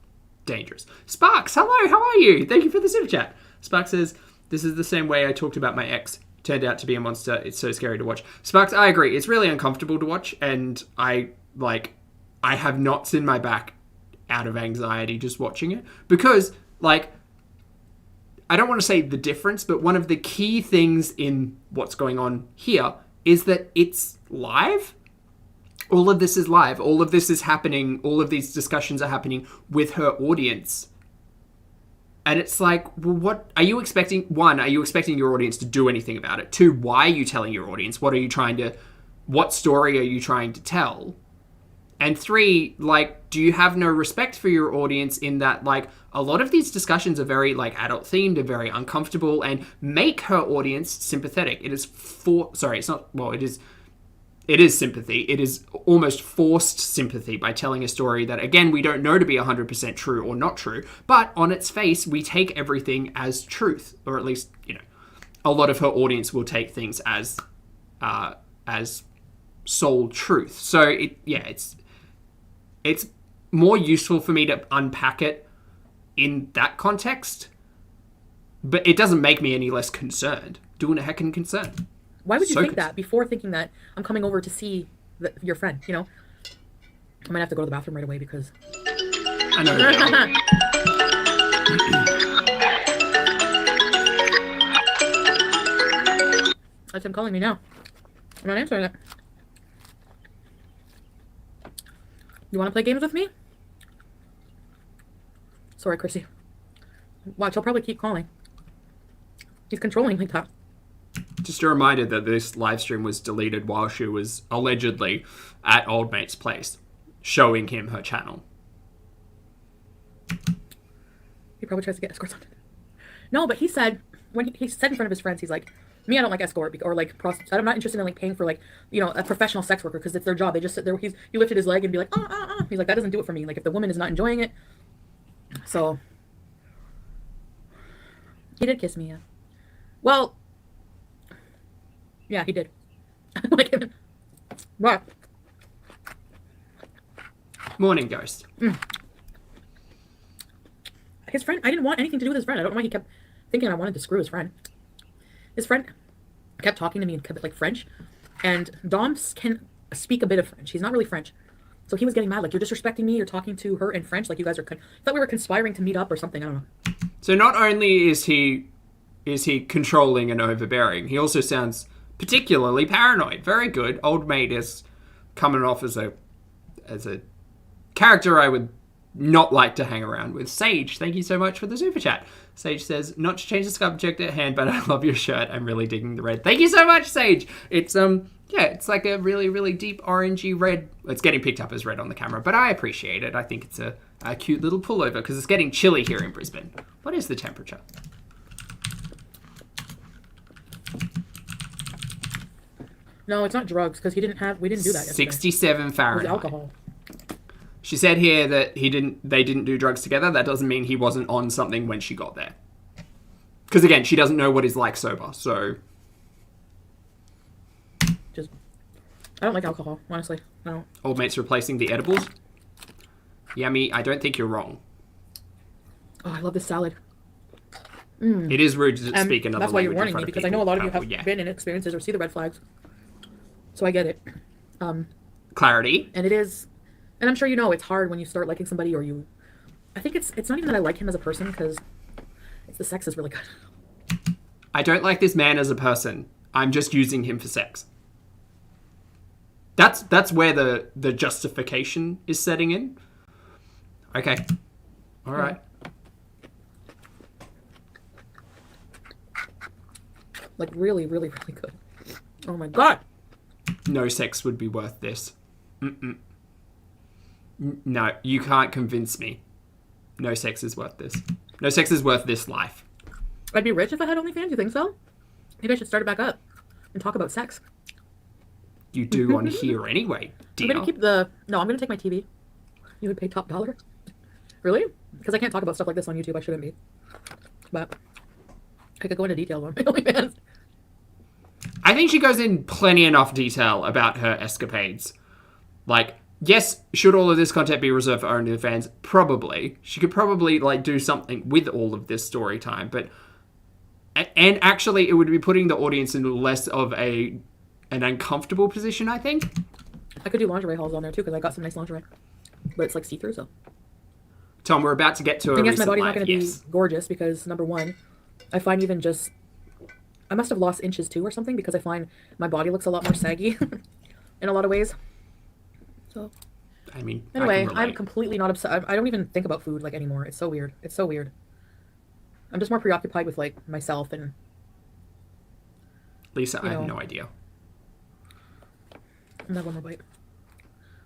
Speaker 1: Dangerous. Sparks, hello, how are you? Thank you for the super chat. Sparks says, "This is the same way I talked about my ex. Turned out to be a monster. It's so scary to watch." Sparks, I agree. It's really uncomfortable to watch, and I have knots in my back out of anxiety just watching it. Because, like, I don't want to say the difference, but one of the key things in what's going on here is that it's live. All of this is live. All of this is happening. All of these discussions are happening with her audience. And it's like, well, what are you expecting? One, are you expecting your audience to do anything about it? Two, why are you telling your audience? What story are you trying to tell? And three, like, do you have no respect for your audience in that, like, a lot of these discussions are very, like, adult themed and very uncomfortable and make her audience sympathetic. It is sympathy. It is almost forced sympathy by telling a story that, again, we don't know to be 100% true or not true, but on its face, we take everything as truth, or at least, a lot of her audience will take things as sole truth. So it's more useful for me to unpack it in that context, but it doesn't make me any less concerned. Doing a heckin' concerned.
Speaker 2: Why would you think that before thinking that I'm coming over to see your friend, I might have to go to the bathroom right away because...
Speaker 1: I know.
Speaker 2: That's him calling me now. I'm not answering it. You want to play games with me? Sorry, Chrissy. Watch, he'll probably keep calling. He's controlling like that.
Speaker 1: Just a reminder that this live stream was deleted while she was allegedly at old mate's place, showing him her channel.
Speaker 2: He probably tries to get escorts on it. No, but he said, when he said in front of his friends, he's like, "Me, I don't like escort or like prostitutes. I'm not interested in like paying for like, a professional sex worker because it's their job. They just sit there. He lifted his leg and be like, He's like, that doesn't do it for me. Like if the woman is not enjoying it." So he did kiss me, yeah. Well, yeah, he did. Like, what?
Speaker 1: Morning, Ghost.
Speaker 2: His friend, I didn't want anything to do with his friend. I don't know why he kept thinking I wanted to screw his friend. His friend kept talking to me in like French, and Dom can speak a bit of French. He's not really French. So he was getting mad, like, "You're disrespecting me, you're talking to her in French, like you guys are, thought we were conspiring to meet up or something, I don't know."
Speaker 1: So not only is he controlling and overbearing, he also sounds particularly paranoid. Very good. Old mate is coming off as a character I would not like to hang around with. Sage, thank you so much for the super chat. Sage says, "Not to change the subject at hand, but I love your shirt. I'm really digging the red." Thank you so much, Sage. It's it's like a really, really deep orangey red. It's getting picked up as red on the camera, but I appreciate it. I think it's a cute little pullover because it's getting chilly here in Brisbane. What is the temperature?
Speaker 2: No, it's not drugs because we didn't do that yesterday.
Speaker 1: 67 Fahrenheit.
Speaker 2: It was alcohol.
Speaker 1: She said here that they didn't do drugs together. That doesn't mean he wasn't on something when she got there. Because again, she doesn't know what he's like sober, so...
Speaker 2: I don't like alcohol, honestly. No.
Speaker 1: Old mate's replacing the edibles. Yummy, I don't think you're wrong.
Speaker 2: Oh, I love this salad.
Speaker 1: It is rude to speak another language.
Speaker 2: That's why you're warning me, because I know a lot of you have
Speaker 1: Yeah.
Speaker 2: been in experiences or see the red flags. So I get it.
Speaker 1: Clarity.
Speaker 2: And it is, and I'm sure you know, it's hard when you start liking somebody or you... I think it's not even that I like him as a person, because the sex is really good.
Speaker 1: I don't like this man as a person. I'm just using him for sex. That's where the justification is setting in. Okay. All right.
Speaker 2: Like, really, really, really good. Oh, my God.
Speaker 1: No sex would be worth this. No, you can't convince me. No sex is worth this. No sex is worth this life.
Speaker 2: I'd be rich if I had OnlyFans. You think so? Maybe I should start it back up and talk about sex.
Speaker 1: You do on here anyway, dear.
Speaker 2: I'm going to keep the... No, I'm going to take my TV. You would pay top dollar? Really? Because I can't talk about stuff like this on YouTube. I shouldn't be. But I could go into detail on my OnlyFans.
Speaker 1: I think she goes in plenty enough detail about her escapades. Like, yes, should all of this content be reserved for OnlyFans? Probably. She could probably, like, do something with all of this story time, but... And actually, it would be putting the audience into less of an uncomfortable position, I think.
Speaker 2: I could do lingerie hauls on there, too, because I got some nice lingerie. But it's, like, see-through, so...
Speaker 1: Tom, we're about to get to a
Speaker 2: And yes,
Speaker 1: recent
Speaker 2: my body's
Speaker 1: life.
Speaker 2: not going to be gorgeous, because, number one, I find even just... I must have lost inches, too, or something, because I find my body looks a lot more saggy in a lot of ways. So...
Speaker 1: I mean,
Speaker 2: anyway, I'm completely not obsessed. I don't even think about food, like, anymore. It's so weird. It's so weird. I'm just more preoccupied with, like, myself and...
Speaker 1: Lisa, I have no idea.
Speaker 2: I'm gonna have one more bite.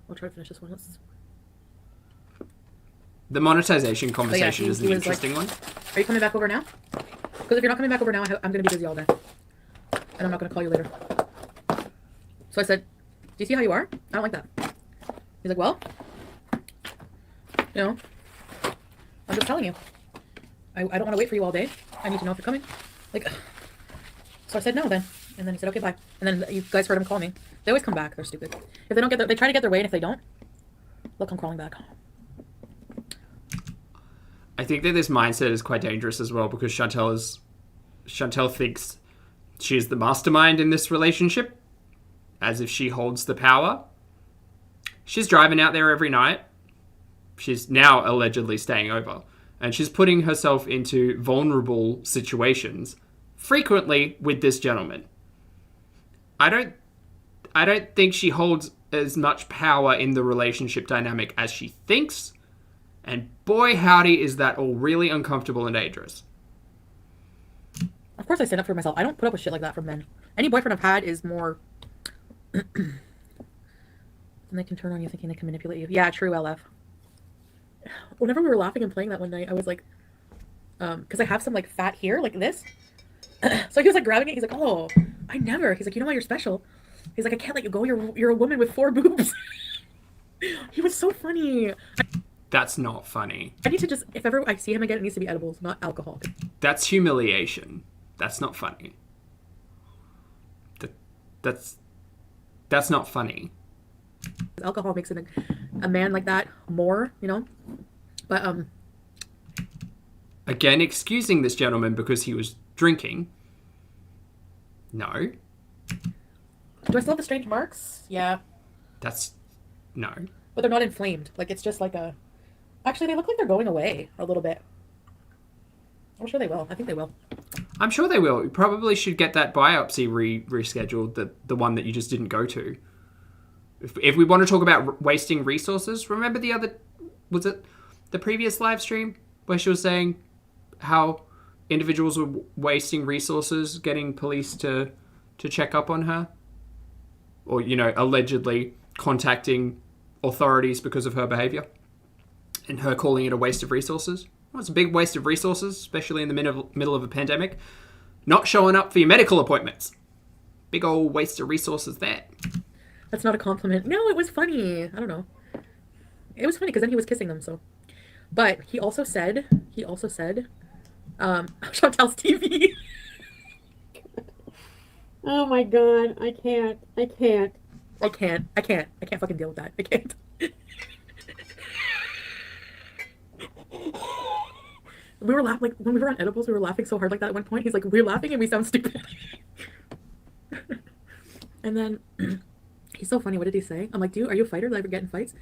Speaker 2: I'll try to finish this one.
Speaker 1: The monetization conversation is an interesting one.
Speaker 2: Are you coming back over now? Because if you're not coming back over now, I'm going to be busy all day. And I'm not going to call you later. So I said, do you see how you are? I don't like that. He's like, well, you know, I'm just telling you. I don't want to wait for you all day. I need to know if you're coming. Like, so I said no then. And then he said, okay, bye. And then you guys heard him call me. They always come back. They're stupid. If they don't get they try to get their way, and if they don't, they'll come crawling back.
Speaker 1: I think that this mindset is quite dangerous as well, because Chantel thinks she's the mastermind in this relationship, as if she holds the power. She's driving out there every night. She's now allegedly staying over. And she's putting herself into vulnerable situations, frequently with this gentleman. I don't think she holds as much power in the relationship dynamic as she thinks. And boy, howdy, is that all really uncomfortable and dangerous.
Speaker 2: Of course I stand up for myself. I don't put up with shit like that from men. Any boyfriend I've had is more... And they can turn on you thinking they can manipulate you. Yeah, true, LF. Whenever we were laughing and playing that one night, I was like... Because I have some, like, fat here, like this. So he was, like, grabbing it. He's like, oh, I never. He's like, you know why you're special? He's like, I can't let you go. You're a woman with 4 boobs. He was so funny.
Speaker 1: That's not funny.
Speaker 2: I need to just... If ever I see him again, it needs to be edibles, not alcohol.
Speaker 1: That's humiliation. That's not funny. That's not funny.
Speaker 2: Alcohol makes it a man like that more, you know? But,
Speaker 1: Again, excusing this gentleman because he was drinking. No.
Speaker 2: do I still have the strange marks? Yeah.
Speaker 1: No.
Speaker 2: But they're not inflamed. Like, it's just like a... Actually, they look like they're going away a little bit. I'm sure they will. I think they will.
Speaker 1: I'm sure they will. You probably should get that biopsy rescheduled, the one that you just didn't go to. If we want to talk about wasting resources, remember was it the previous live stream where she was saying how individuals were wasting resources getting police to check up on her? Or, you know, allegedly contacting authorities because of her behaviour? And her calling it a waste of resources? Well, it's a big waste of resources, especially in the middle of a pandemic. Not showing up for your medical appointments. Big old waste of resources there.
Speaker 2: That's not a compliment. No, it was funny. I don't know. It was funny because then he was kissing them, so. But he also said, Chantel's TV. Oh my God. I can't fucking deal with that. I can't. We were laughing, like, when we were on edibles, we were laughing so hard like that at one point. He's like, we're laughing and we sound stupid. And then, he's so funny. What did he say? I'm like, dude, are you a fighter? Did I ever get in fights?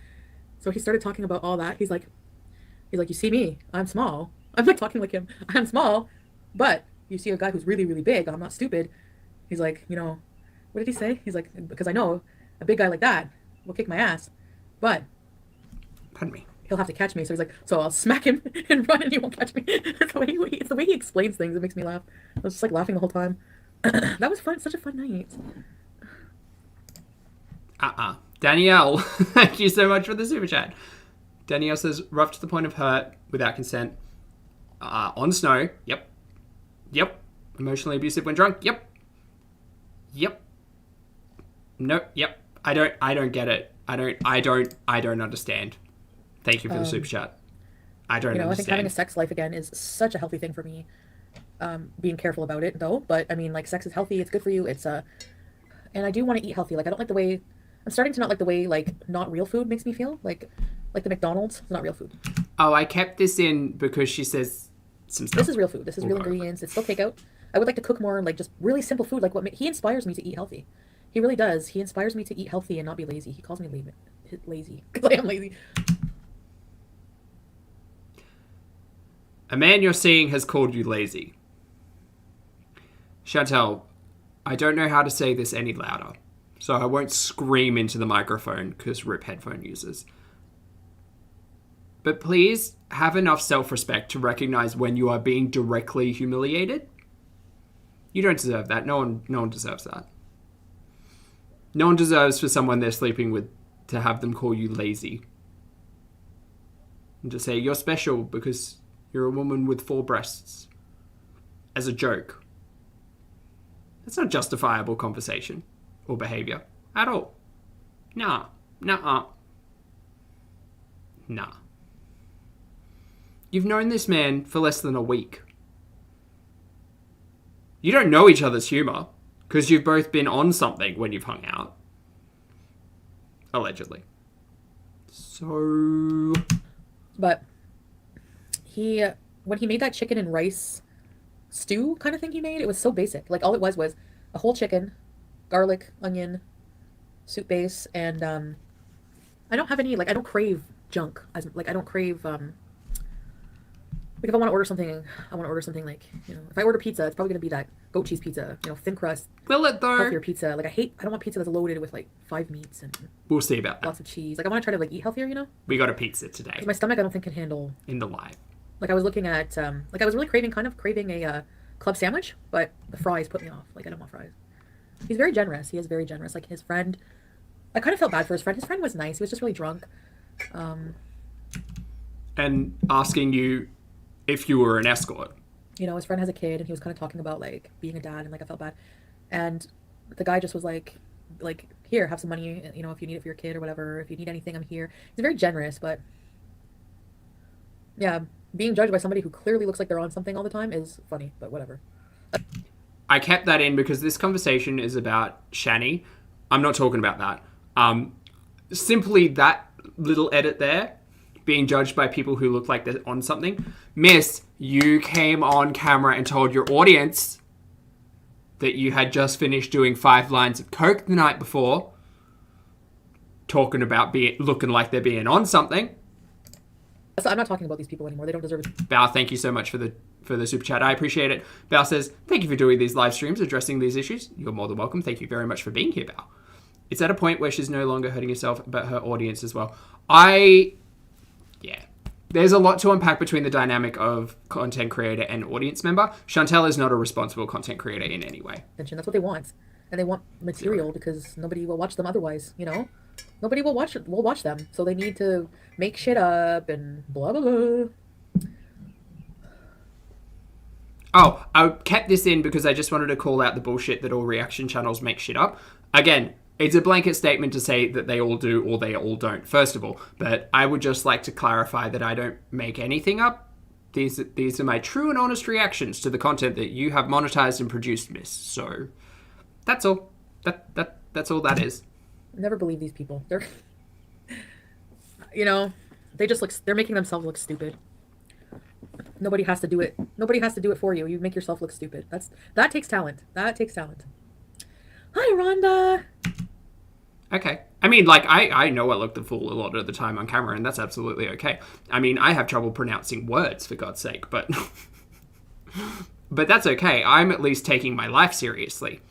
Speaker 2: So he started talking about all that. He's like, you see me, I'm small. I'm like talking like him. I'm small, but you see a guy who's really, really big. I'm not stupid. He's like, you know, what did he say? He's like, because I know a big guy like that will kick my ass, but
Speaker 1: Pardon me.
Speaker 2: he'll have to catch me. So he's like, so I'll smack him and run and he won't catch me. It's the way he explains things. It makes me laugh. I was just like laughing the whole time. That was fun. Such a fun night.
Speaker 1: Danielle, thank you so much for the super chat. Danielle says, rough to the point of hurt without consent. On snow. Yep. Yep. Emotionally abusive when drunk. Yep. Yep. No. Yep. I don't get it. I don't understand. Thank you for the super chat. I don't understand.
Speaker 2: I think having a sex life again is such a healthy thing for me. Being careful about it though, but I mean, like, sex is healthy. It's good for you. And I do want to eat healthy. Like, I don't like the way, I'm starting to not like the way, like, not real food makes me feel. Like the McDonald's is not real food.
Speaker 1: Oh, I kept this in because she says some stuff.
Speaker 2: This is real food. This is real ingredients. It's still takeout. I would like to cook more, like, just really simple food. Like, he inspires me to eat healthy. He really does. He inspires me to eat healthy and not be lazy. He calls me lazy because I am lazy.
Speaker 1: A man you're seeing has called you lazy. Chantel, I don't know how to say this any louder, so I won't scream into the microphone because rip headphone users. But please have enough self-respect to recognize when you are being directly humiliated. You don't deserve that. No one deserves that. No one deserves for someone they're sleeping with to have them call you lazy. And to say you're special because you're a woman with 4 breasts. As a joke. That's not justifiable conversation or behaviour at all. Nah. Nuh-uh. Nah. You've known this man for less than a week. You don't know each other's humour because you've both been on something when you've hung out. Allegedly. So...
Speaker 2: But when he made that chicken and rice stew kind of thing he made, it was so basic. Like, all it was a whole chicken, garlic, onion, soup base, and I don't have any, like, I don't crave junk. I don't crave, like, if I want to order something, I want to order something like, if I order pizza, it's probably going to be that goat cheese pizza, thin crust.
Speaker 1: Will it though?
Speaker 2: Healthier pizza. Like, I don't want pizza that's loaded with, like, 5 meats and
Speaker 1: we'll see about that.
Speaker 2: Lots of cheese. Like, I want to try to, like, eat healthier,
Speaker 1: We got a pizza today.
Speaker 2: 'Cause my stomach, I don't think, can handle.
Speaker 1: In the live.
Speaker 2: Like, I was looking at, like, I was really craving a club sandwich, but the fries put me off. Like, I don't want fries. He's very generous. He is very generous. Like, his friend, I kind of felt bad for his friend. His friend was nice. He was just really drunk.
Speaker 1: And asking you if you were an escort.
Speaker 2: His friend has a kid, and he was kind of talking about, like, being a dad, and, like, I felt bad. And the guy just was like, here, have some money, if you need it for your kid or whatever. If you need anything, I'm here. He's very generous, but yeah, being judged by somebody who clearly looks like they're on something all the time is funny, but whatever.
Speaker 1: I kept that in because this conversation is about Shani. I'm not talking about that. Simply that little edit there, being judged by people who look like they're on something. Miss, you came on camera and told your audience that you had just finished doing 5 lines of coke the night before, talking about looking like they're being on something.
Speaker 2: So I'm not talking about these people anymore. They don't deserve it.
Speaker 1: Bao, thank you so much for the super chat. I appreciate it. Bao says, thank you for doing these live streams, addressing these issues. You're more than welcome. Thank you very much for being here, Bao. It's at a point where she's no longer hurting herself, but her audience as well. Yeah. There's a lot to unpack between the dynamic of content creator and audience member. Chantel is not a responsible content creator in any way.
Speaker 2: That's what they want. And they want material because nobody will watch them otherwise, Nobody will watch them. So they need to make shit up and blah, blah, blah.
Speaker 1: Oh, I kept this in because I just wanted to call out the bullshit that all reaction channels make shit up. Again, it's a blanket statement to say that they all do or they all don't, first of all. But I would just like to clarify that I don't make anything up. These are my true and honest reactions to the content that you have monetized and produced, miss. So that's all. That's all that is.
Speaker 2: Never believe these people. They're, they just they're making themselves look stupid. Nobody has to do it. Nobody has to do it for you. You make yourself look stupid. That takes talent. That takes talent. Hi, Rhonda.
Speaker 1: Okay. I mean, like, I know I look the fool a lot of the time on camera, and that's absolutely okay. I mean, I have trouble pronouncing words, for God's sake, but but that's okay. I'm at least taking my life seriously.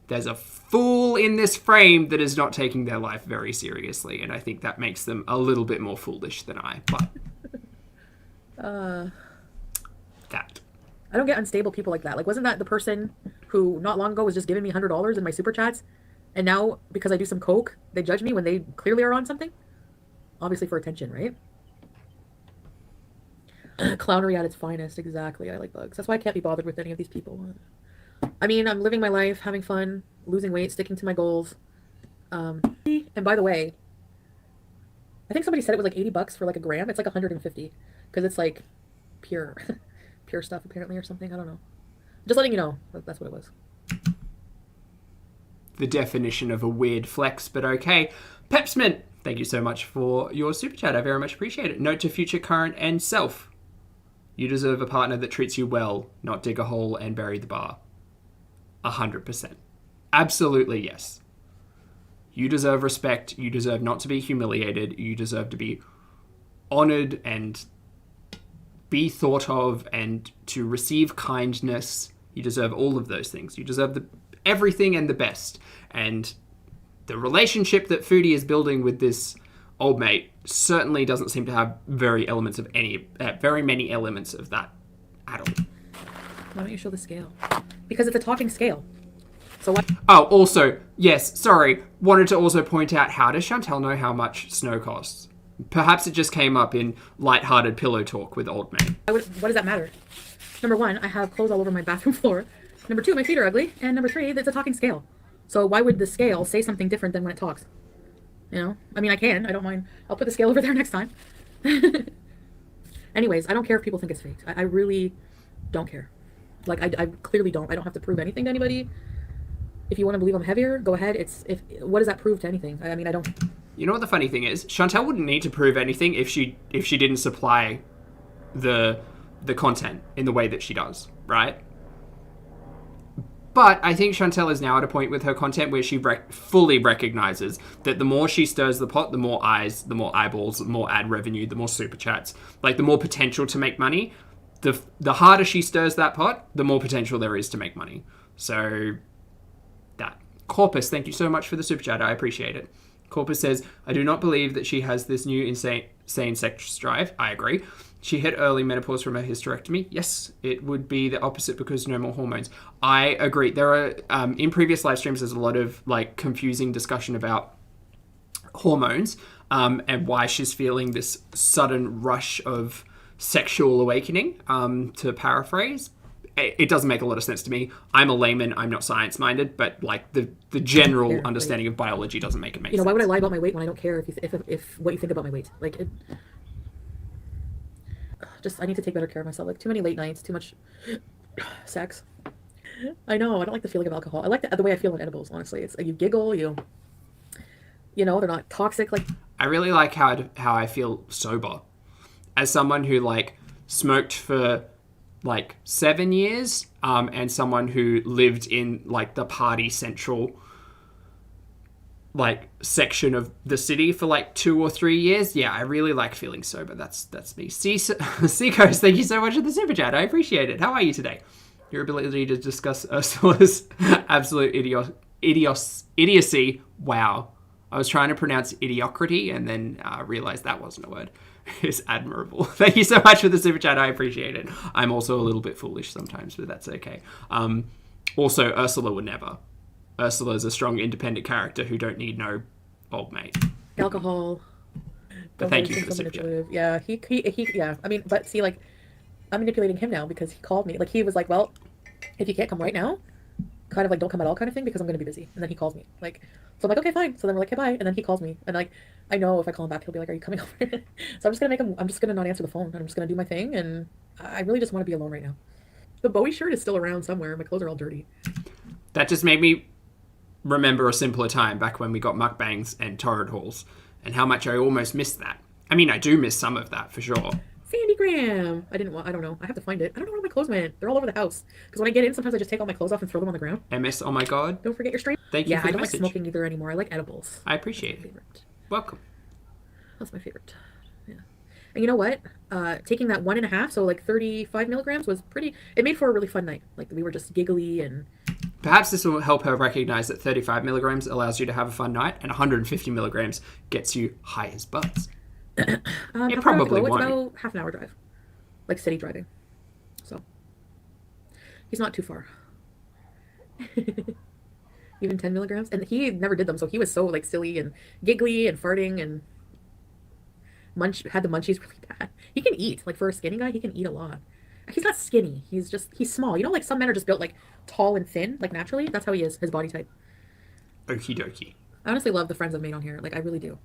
Speaker 1: There's a fool in this frame that is not taking their life very seriously, and I think that makes them a little bit more foolish than I, but... that.
Speaker 2: I don't get unstable people like that. Like, wasn't that the person who not long ago was just giving me $100 in my super chats, and now because I do some coke, they judge me when they clearly are on something? Obviously for attention, right? Clownery at its finest, exactly. I like bugs. That's why I can't be bothered with any of these people. I mean, I'm living my life, having fun, losing weight, sticking to my goals. And by the way, I think somebody said it was like $80 for like a gram. It's like 150 because it's like pure, pure stuff apparently or something. I don't know. Just letting you know that's what it was.
Speaker 1: The definition of a weird flex, but okay. Pepsmint, thank you so much for your super chat. I very much appreciate it. Note to future, current, and self. You deserve a partner that treats you well, not dig a hole and bury the bar. 100%. Absolutely yes. You deserve respect. You deserve not to be humiliated. You deserve to be honored and be thought of and to receive kindness. You deserve all of those things. You deserve everything and the best. And the relationship that Foodie is building with this old mate certainly doesn't seem to have very many elements of that at all.
Speaker 2: Why don't you show the scale? Because it's a talking scale. So what?
Speaker 1: Oh, also, yes, sorry. Wanted to also point out, how does Chantel know how much snow costs? Perhaps it just came up in lighthearted pillow talk with old mate.
Speaker 2: What does that matter? Number one, I have clothes all over my bathroom floor. Number two, my feet are ugly. And number three, it's a talking scale. So why would the scale say something different than when it talks? You know? I mean, I don't mind. I'll put the scale over there next time. Anyways, I don't care if people think it's fake. I really don't care. Like, I clearly don't. I don't have to prove anything to anybody. If you want to believe I'm heavier, go ahead. What does that prove to anything? I mean, I don't.
Speaker 1: You know what the funny thing is? Chantel wouldn't need to prove anything if she didn't supply the content in the way that she does, right? But I think Chantel is now at a point with her content where she fully recognizes that the more she stirs the pot, the more eyes, the more eyeballs, the more ad revenue, the more super chats, like the more potential to make money. The harder she stirs that pot, the more potential there is to make money. So that. Corpus, thank you so much for the super chat. I appreciate it. Corpus says, I do not believe that she has this new insane sex drive. I agree. She hit early menopause from her hysterectomy. Yes, it would be the opposite because no more hormones. I agree. There are, in previous live streams, there's a lot of like confusing discussion about hormones and why she's feeling this sudden rush of sexual awakening, to paraphrase. It doesn't make a lot of sense to me. I'm a layman. I'm not science-minded, but like the general understanding of biology doesn't make it make sense.
Speaker 2: Why would I lie about my weight when I don't care if what you think about my weight? Like, I need to take better care of myself. Like, too many late nights, too much sex. I know. I don't like the feeling of alcohol. I like the way I feel on edibles. Honestly, it's you giggle, you know, they're not toxic. Like,
Speaker 1: I really like how I feel sober, as someone who like smoked for like 7 years, and someone who lived in like the party central like section of the city for like 2 or 3 years. Yeah, I really like feeling sober. That's me. Seacoast, thank you so much for the super chat. I appreciate it. How are you today? Your ability to discuss Ursula's absolute idiocy. Wow. I was trying to pronounce idiocracy and then realized that wasn't a word. Is admirable. Thank you so much for the super chat. I appreciate it. I'm also a little bit foolish sometimes, but that's okay. Also, Ursula would never. Ursula is a strong, independent character who don't need no old mate.
Speaker 2: Alcohol.
Speaker 1: But thank you for the super chat.
Speaker 2: Yeah, he yeah. I mean, but see, like, I'm manipulating him now because he called me. Like, he was like, well, if you can't come right now, kind of like don't come at all kind of thing because I'm going to be busy. And then he calls me. Like, so I'm like, okay, fine. So then we're like, okay, bye. And then he calls me. And like, I know if I call him back, he'll be like, are you coming over? So I'm just going to not answer the phone. And I'm just going to do my thing. And I really just want to be alone right now. The Bowie shirt is still around somewhere. My clothes are all dirty.
Speaker 1: That just made me remember a simpler time back when we got mukbangs and torrent hauls and how much I almost missed that. I mean, I do miss some of that for sure.
Speaker 2: Sandy Graham. I don't know. I have to find it. I don't know where my clothes went. They're all over the house. Because when I get in, sometimes I just take all my clothes off and throw them on the ground.
Speaker 1: MS, oh my god.
Speaker 2: Don't forget your strain.
Speaker 1: Thank you for the
Speaker 2: I don't
Speaker 1: message.
Speaker 2: like smoking either anymore. I like edibles.
Speaker 1: I appreciate it. Welcome.
Speaker 2: That's my favorite. Yeah. And you know what? Taking that 1.5, so like 35 milligrams was pretty... It made for a really fun night. Like, we were just giggly and...
Speaker 1: Perhaps this will help her recognize that 35 milligrams allows you to have a fun night and 150 milligrams gets you high as butts. It probably won't.
Speaker 2: It's about half an hour drive. Like city driving. So. He's not too far. Even 10 milligrams. And he never did them, so he was so like silly and giggly and farting and had the munchies really bad. He can eat. Like for a skinny guy, he can eat a lot. He's not skinny. He's small. You know, like some men are just built like tall and thin, like naturally. That's how he is, his body type.
Speaker 1: Okie dokie.
Speaker 2: I honestly love the friends I've made on here. Like I really do.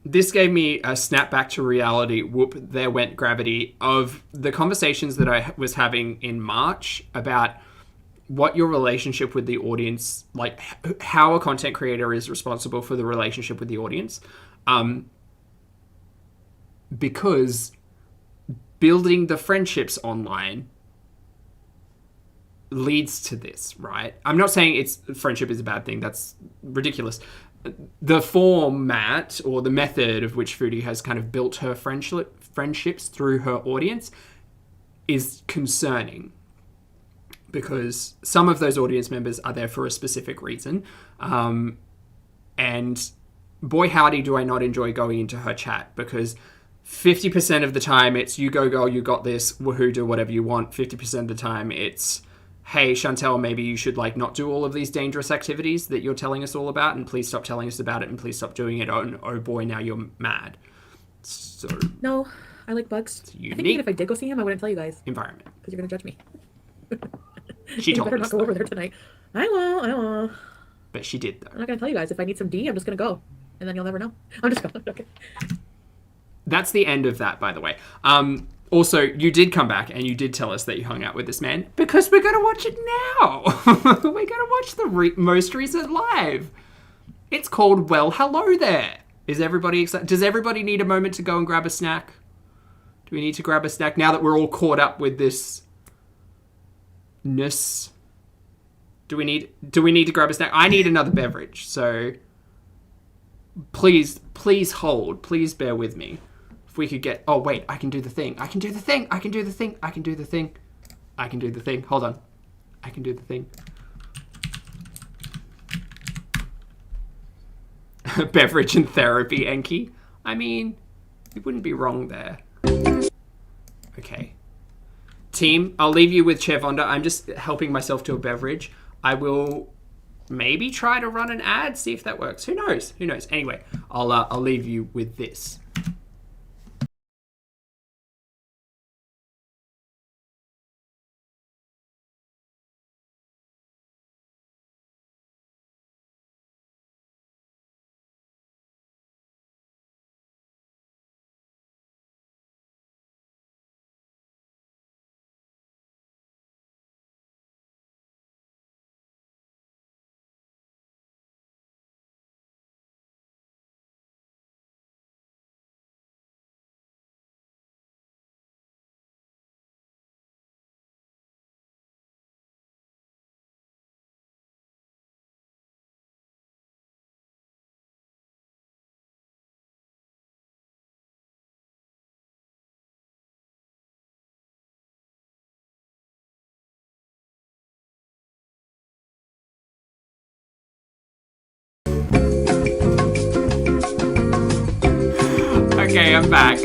Speaker 1: This gave me a snap back to reality. Whoop, there went gravity of the conversations that I was having in March about what your relationship with the audience, like how a content creator is responsible for the relationship with the audience. Because building the friendships online leads to this, right? I'm not saying friendship is a bad thing. That's ridiculous. The format or the method of which Foodie has kind of built her friendships through her audience is concerning, because some of those audience members are there for a specific reason. And boy, howdy, do I not enjoy going into her chat, because 50% of the time it's you go girl, you got this, woohoo, do whatever you want. 50% of the time it's, hey, Chantel, maybe you should like not do all of these dangerous activities that you're telling us all about, and please stop telling us about it, and please stop doing it. Oh boy, now you're mad. So
Speaker 2: no, I like bugs. I think even if I did go see him, I wouldn't tell you guys.
Speaker 1: Environment.
Speaker 2: Because you're gonna judge me.
Speaker 1: She told
Speaker 2: better
Speaker 1: us.
Speaker 2: Not go over there tonight. I will.
Speaker 1: But she did though.
Speaker 2: I'm not gonna tell you guys. If I need some D, I'm just gonna go, and then you'll never know. I'm just going. Okay.
Speaker 1: That's the end of that, by the way. Also, you did come back and you did tell us that you hung out with this man, because we're going to watch it now. We're going to watch the most recent live. It's called Well, Hello There. Is everybody excited? Does everybody need a moment to go and grab a snack? Do we need to grab a snack now that we're all caught up with this ness? Do we need to grab a snack? I need another beverage, so please hold. Please bear with me. We could get, oh wait, I can do the thing. Hold on. I can do the thing. Beverage and therapy, Enki. I mean, you wouldn't be wrong there. Okay. Team, I'll leave you with Chevonda. I'm just helping myself to a beverage. I will maybe try to run an ad, see if that works. Who knows? Anyway, I'll leave you with this. Okay, I'm back.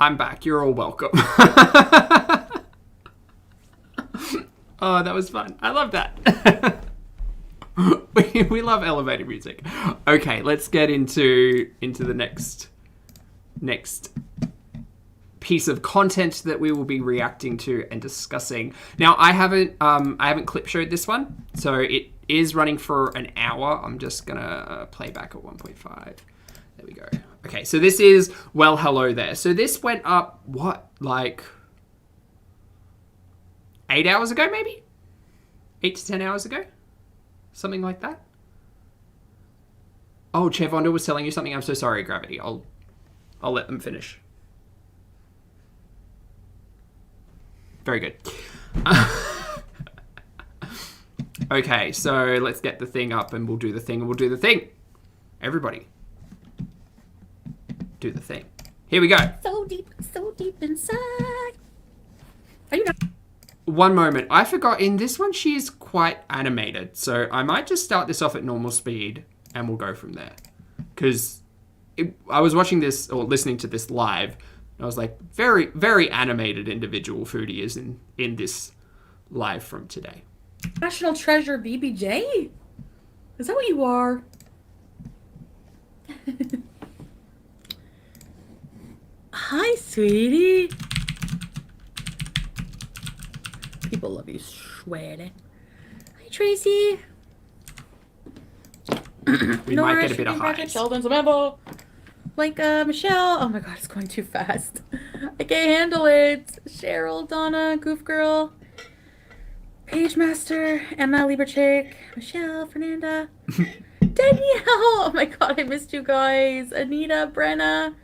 Speaker 1: I'm back. You're all welcome. Oh, that was fun. I love that. we love elevator music. Okay, let's get into the next piece of content that we will be reacting to and discussing. Now, I haven't clip showed this one, so it is running for an hour. I'm just gonna play back at 1.5. There we go. Okay, so this is Well, Hello There. So this went up, what, like 8 hours ago, maybe? 8 to 10 hours ago? Something like that? Oh, Chevonda was telling you something. I'm so sorry, Gravity. I'll let them finish. Very good. Okay, so let's get the thing up and we'll do the thing. Everybody. Do the thing. Here we go.
Speaker 2: So deep inside. Are you not?
Speaker 1: One moment. I forgot, in this one she is quite animated. So I might just start this off at normal speed and we'll go from there. Because I was watching this or listening to this live I was like, very, very animated individual Foodie is in this live from today.
Speaker 2: National Treasure BBJ? Is that what you are? Hi, sweetie. People love you, sweetie. Hi, Tracy.
Speaker 1: We might get a bit of highs.
Speaker 2: Sheldon, Samantha. Like, Michelle. Oh my god, it's going too fast. I can't handle it. Cheryl, Donna, Goof Girl, Page Master, Emma, Lieberchick, Michelle, Fernanda, Danielle. Oh my god, I missed you guys. Anita, Brenna,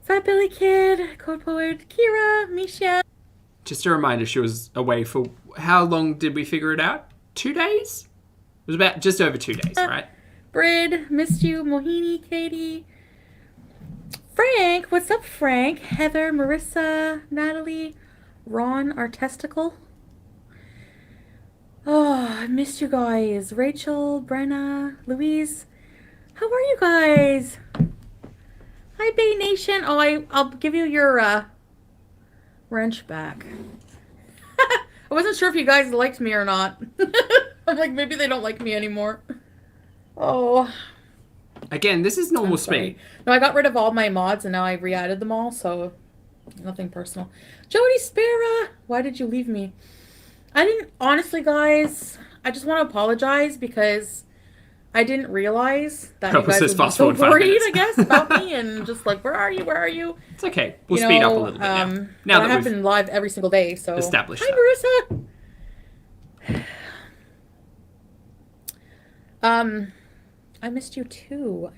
Speaker 2: Fat Billy Kid, Code Poet, Kira, Misha.
Speaker 1: Just a reminder, she was away for... How long did we figure it out? 2 days? It was about just over 2 days, right?
Speaker 2: Brid, missed you, Mohini, Katie, Frank, what's up, Frank? Heather, Marissa, Natalie, Ron, our testicle. Oh, I missed you guys. Rachel, Brenna, Louise. How are you guys? Hi, Bay Nation. Oh, I'll give you your wrench back. I wasn't sure if you guys liked me or not. I'm like, maybe they don't like me anymore. Oh.
Speaker 1: Again, this is normal speed.
Speaker 2: No, I got rid of all my mods and now I re-added them all, so nothing personal. Jody Spera, why did you leave me? I didn't, honestly, guys, I just want to apologize because I didn't realize that you guys would be so worried, I guess, about me and just like, where are you? Where are you?
Speaker 1: It's okay. We'll speed up a little bit now. Now that
Speaker 2: I have been live every single day, so.
Speaker 1: Established
Speaker 2: Hi, Marissa. I missed you too.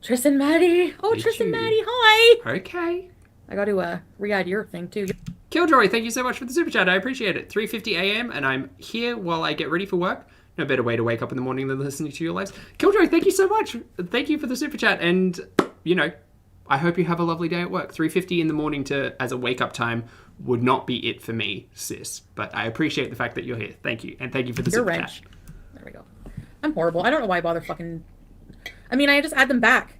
Speaker 2: Tristan Maddie. Oh, Tristan Maddie, hi.
Speaker 1: Okay.
Speaker 2: I got to re-add your thing too.
Speaker 1: Killjoy, thank you so much for the super chat. I appreciate it. 3:50 a.m. and I'm here while I get ready for work. No better way to wake up in the morning than listening to your lives. Killjoy, thank you so much. Thank you for the super chat. And, you know, I hope you have a lovely day at work. 3:50 in the morning as a wake up time would not be it for me, sis. But I appreciate the fact that you're here. Thank you. And thank you for the super chat.
Speaker 2: There we go. I'm horrible. I don't know why I bother fucking... I mean, I just add them back.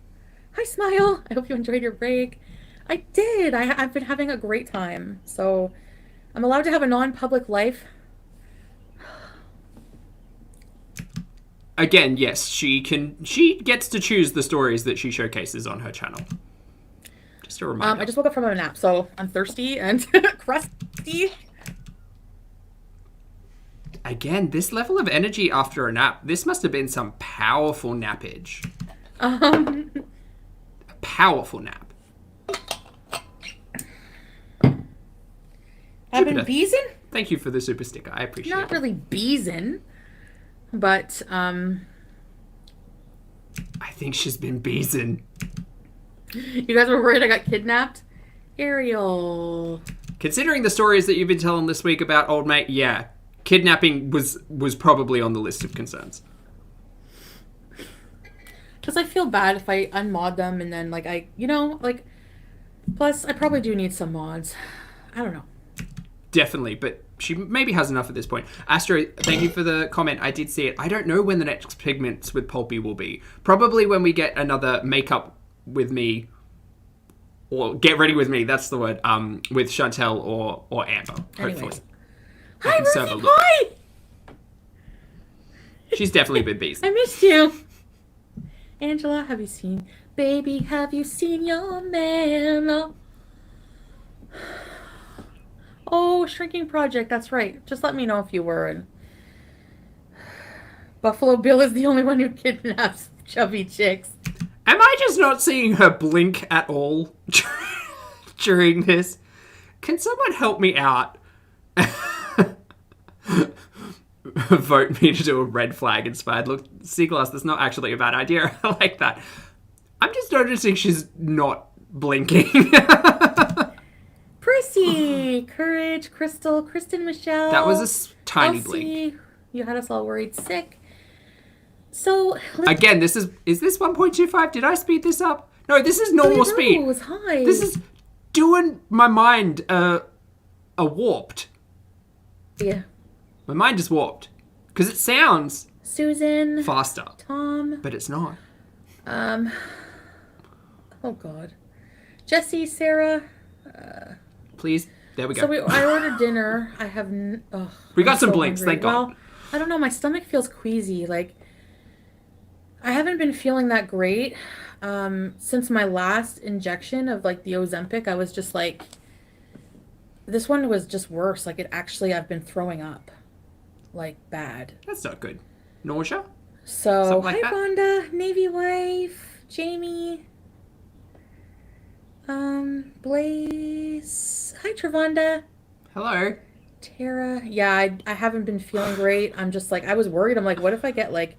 Speaker 2: Hi, Smile. I hope you enjoyed your break. I did. I've been having a great time. So I'm allowed to have a non-public life.
Speaker 1: Again, yes, she gets to choose the stories that she showcases on her channel. Just a reminder.
Speaker 2: I just woke up from a nap, so I'm thirsty and crusty.
Speaker 1: Again, this level of energy after a nap, this must have been some powerful nappage. A powerful nap.
Speaker 2: I've been beezing?
Speaker 1: Thank you for the super sticker. I appreciate it.
Speaker 2: Not really beezing, but
Speaker 1: I think she's been beezing.
Speaker 2: You guys were worried I got kidnapped? Ariel.
Speaker 1: Considering the stories that you've been telling this week about old mate, yeah. Kidnapping was probably on the list of concerns.
Speaker 2: Because I feel bad if I unmod them and then, like, plus I probably do need some mods. I don't know.
Speaker 1: Definitely, but she maybe has enough at this point. Astro, thank you for the comment. I did see it. I don't know when the next Pigments with Pulpy will be. Probably when we get another Makeup with Me, or Get Ready with Me, that's the word, with Chantel or Amber, hopefully.
Speaker 2: Anyways. Hi, Ruthie, hi!
Speaker 1: She's definitely been busy.
Speaker 2: I missed you. Angela, have you seen... Baby, have you seen your man? Oh, Shrinking Project, that's right. Just let me know if you were. And Buffalo Bill is the only one who kidnaps chubby chicks.
Speaker 1: Am I just not seeing her blink at all during this? Can someone help me out? Vote me to do a red flag inspired look. Seaglass, that's not actually a bad idea. I like that. I'm just noticing she's not blinking.
Speaker 2: Prissy, Courage, Crystal, Kristen, Michelle.
Speaker 1: That was a tiny
Speaker 2: Elsie,
Speaker 1: blink.
Speaker 2: You had us all worried sick. So
Speaker 1: again, is this 1.25? Did I speed this up? No, this is normal speed.
Speaker 2: Hi.
Speaker 1: This is doing my mind a warped.
Speaker 2: Yeah.
Speaker 1: My mind is warped because it sounds
Speaker 2: Susan,
Speaker 1: faster.
Speaker 2: Tom,
Speaker 1: but it's not.
Speaker 2: Oh, God. Jesse, Sarah.
Speaker 1: Please. There we go.
Speaker 2: I ordered dinner.
Speaker 1: We got
Speaker 2: I'm
Speaker 1: some
Speaker 2: so
Speaker 1: blinks,
Speaker 2: hungry.
Speaker 1: thank God.
Speaker 2: Well, I don't know. My stomach feels queasy. Like, I haven't been feeling that great. Since my last injection of like the Ozempic, I was just like, this one was just worse. Like I've been throwing up, like bad.
Speaker 1: That's not good. Nausea?
Speaker 2: So,
Speaker 1: Something like
Speaker 2: hi
Speaker 1: that?
Speaker 2: Rhonda, Navy wife, Jamie, Blaze, hi Travonda,
Speaker 1: Hello.
Speaker 2: Tara. Yeah, I haven't been feeling great. I'm just like, I was worried. I'm like, what if I get like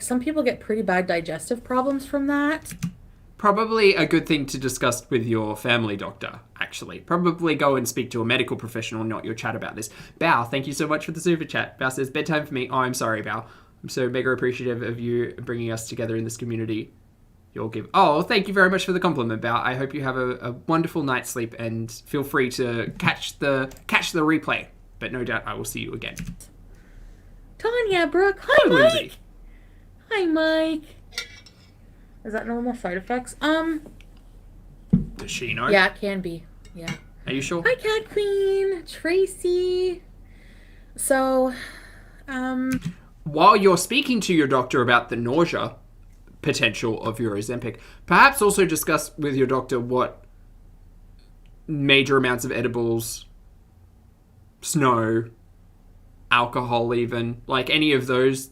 Speaker 2: some people get pretty bad digestive problems from that.
Speaker 1: Probably a good thing to discuss with your family doctor, actually. Probably go and speak to a medical professional, not your chat about this. Bao, thank you so much for the super chat. Bao says, bedtime for me. Oh, I'm sorry, Bao. I'm so mega appreciative of you bringing us together in this community. You'll give... Oh, thank you very much for the compliment, Bao. I hope you have a wonderful night's sleep and feel free to catch the replay. But no doubt I will see you again.
Speaker 2: Tanya, Brooke, hi
Speaker 1: Hello,
Speaker 2: Mike.
Speaker 1: Lindsay.
Speaker 2: Hi Mike. Is that normal side effects?
Speaker 1: Does she know?
Speaker 2: Yeah, it can be. Yeah.
Speaker 1: Are you sure?
Speaker 2: Hi, Cat Queen. Tracy. So,
Speaker 1: While you're speaking to your doctor about the nausea potential of your Ozempic, perhaps also discuss with your doctor what major amounts of edibles, snow, alcohol even, like any of those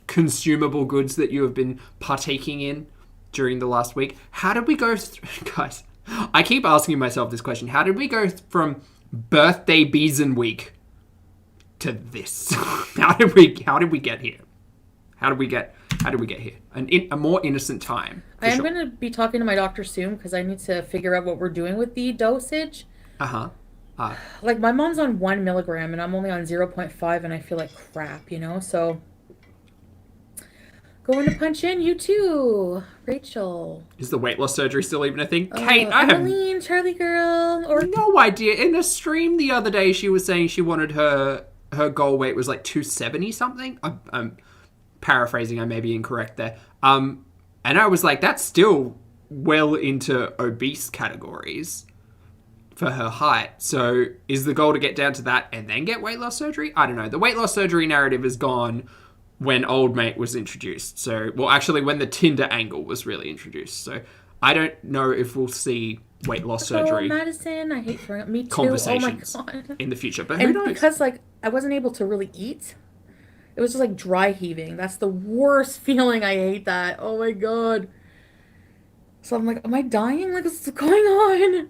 Speaker 1: consumable goods that you have been partaking in during the last week. How did we go through, guys? I keep asking myself this question. How did we go from birthday Beeson week to this? How did we get here? How did we get here? A more innocent time.
Speaker 2: I am going to be talking to my doctor soon because I need to figure out what we're doing with the dosage. Like my mom's on 1 milligram and I'm only on 0.5 and I feel like crap, so going to punch in, you too, Rachel.
Speaker 1: Is the weight loss surgery still even a thing? Kate, I
Speaker 2: have Charlie girl, or
Speaker 1: no idea. In a stream the other day, she was saying she wanted her goal weight was like 270 something. I'm paraphrasing. I may be incorrect there. And I was like, that's still well into obese categories for her height. So is the goal to get down to that and then get weight loss surgery? I don't know. The weight loss surgery narrative is gone when Old Mate was introduced. So, well, actually, when the Tinder angle was really introduced. So, I don't know if we'll see weight loss surgery.
Speaker 2: Madison, I hate throwing up. Me too.
Speaker 1: Conversations
Speaker 2: oh my God.
Speaker 1: in the future. But who knows?
Speaker 2: Because, I wasn't able to really eat. It was just, dry heaving. That's the worst feeling. I hate that. Oh, my God. So, I'm like, am I dying? What's going on?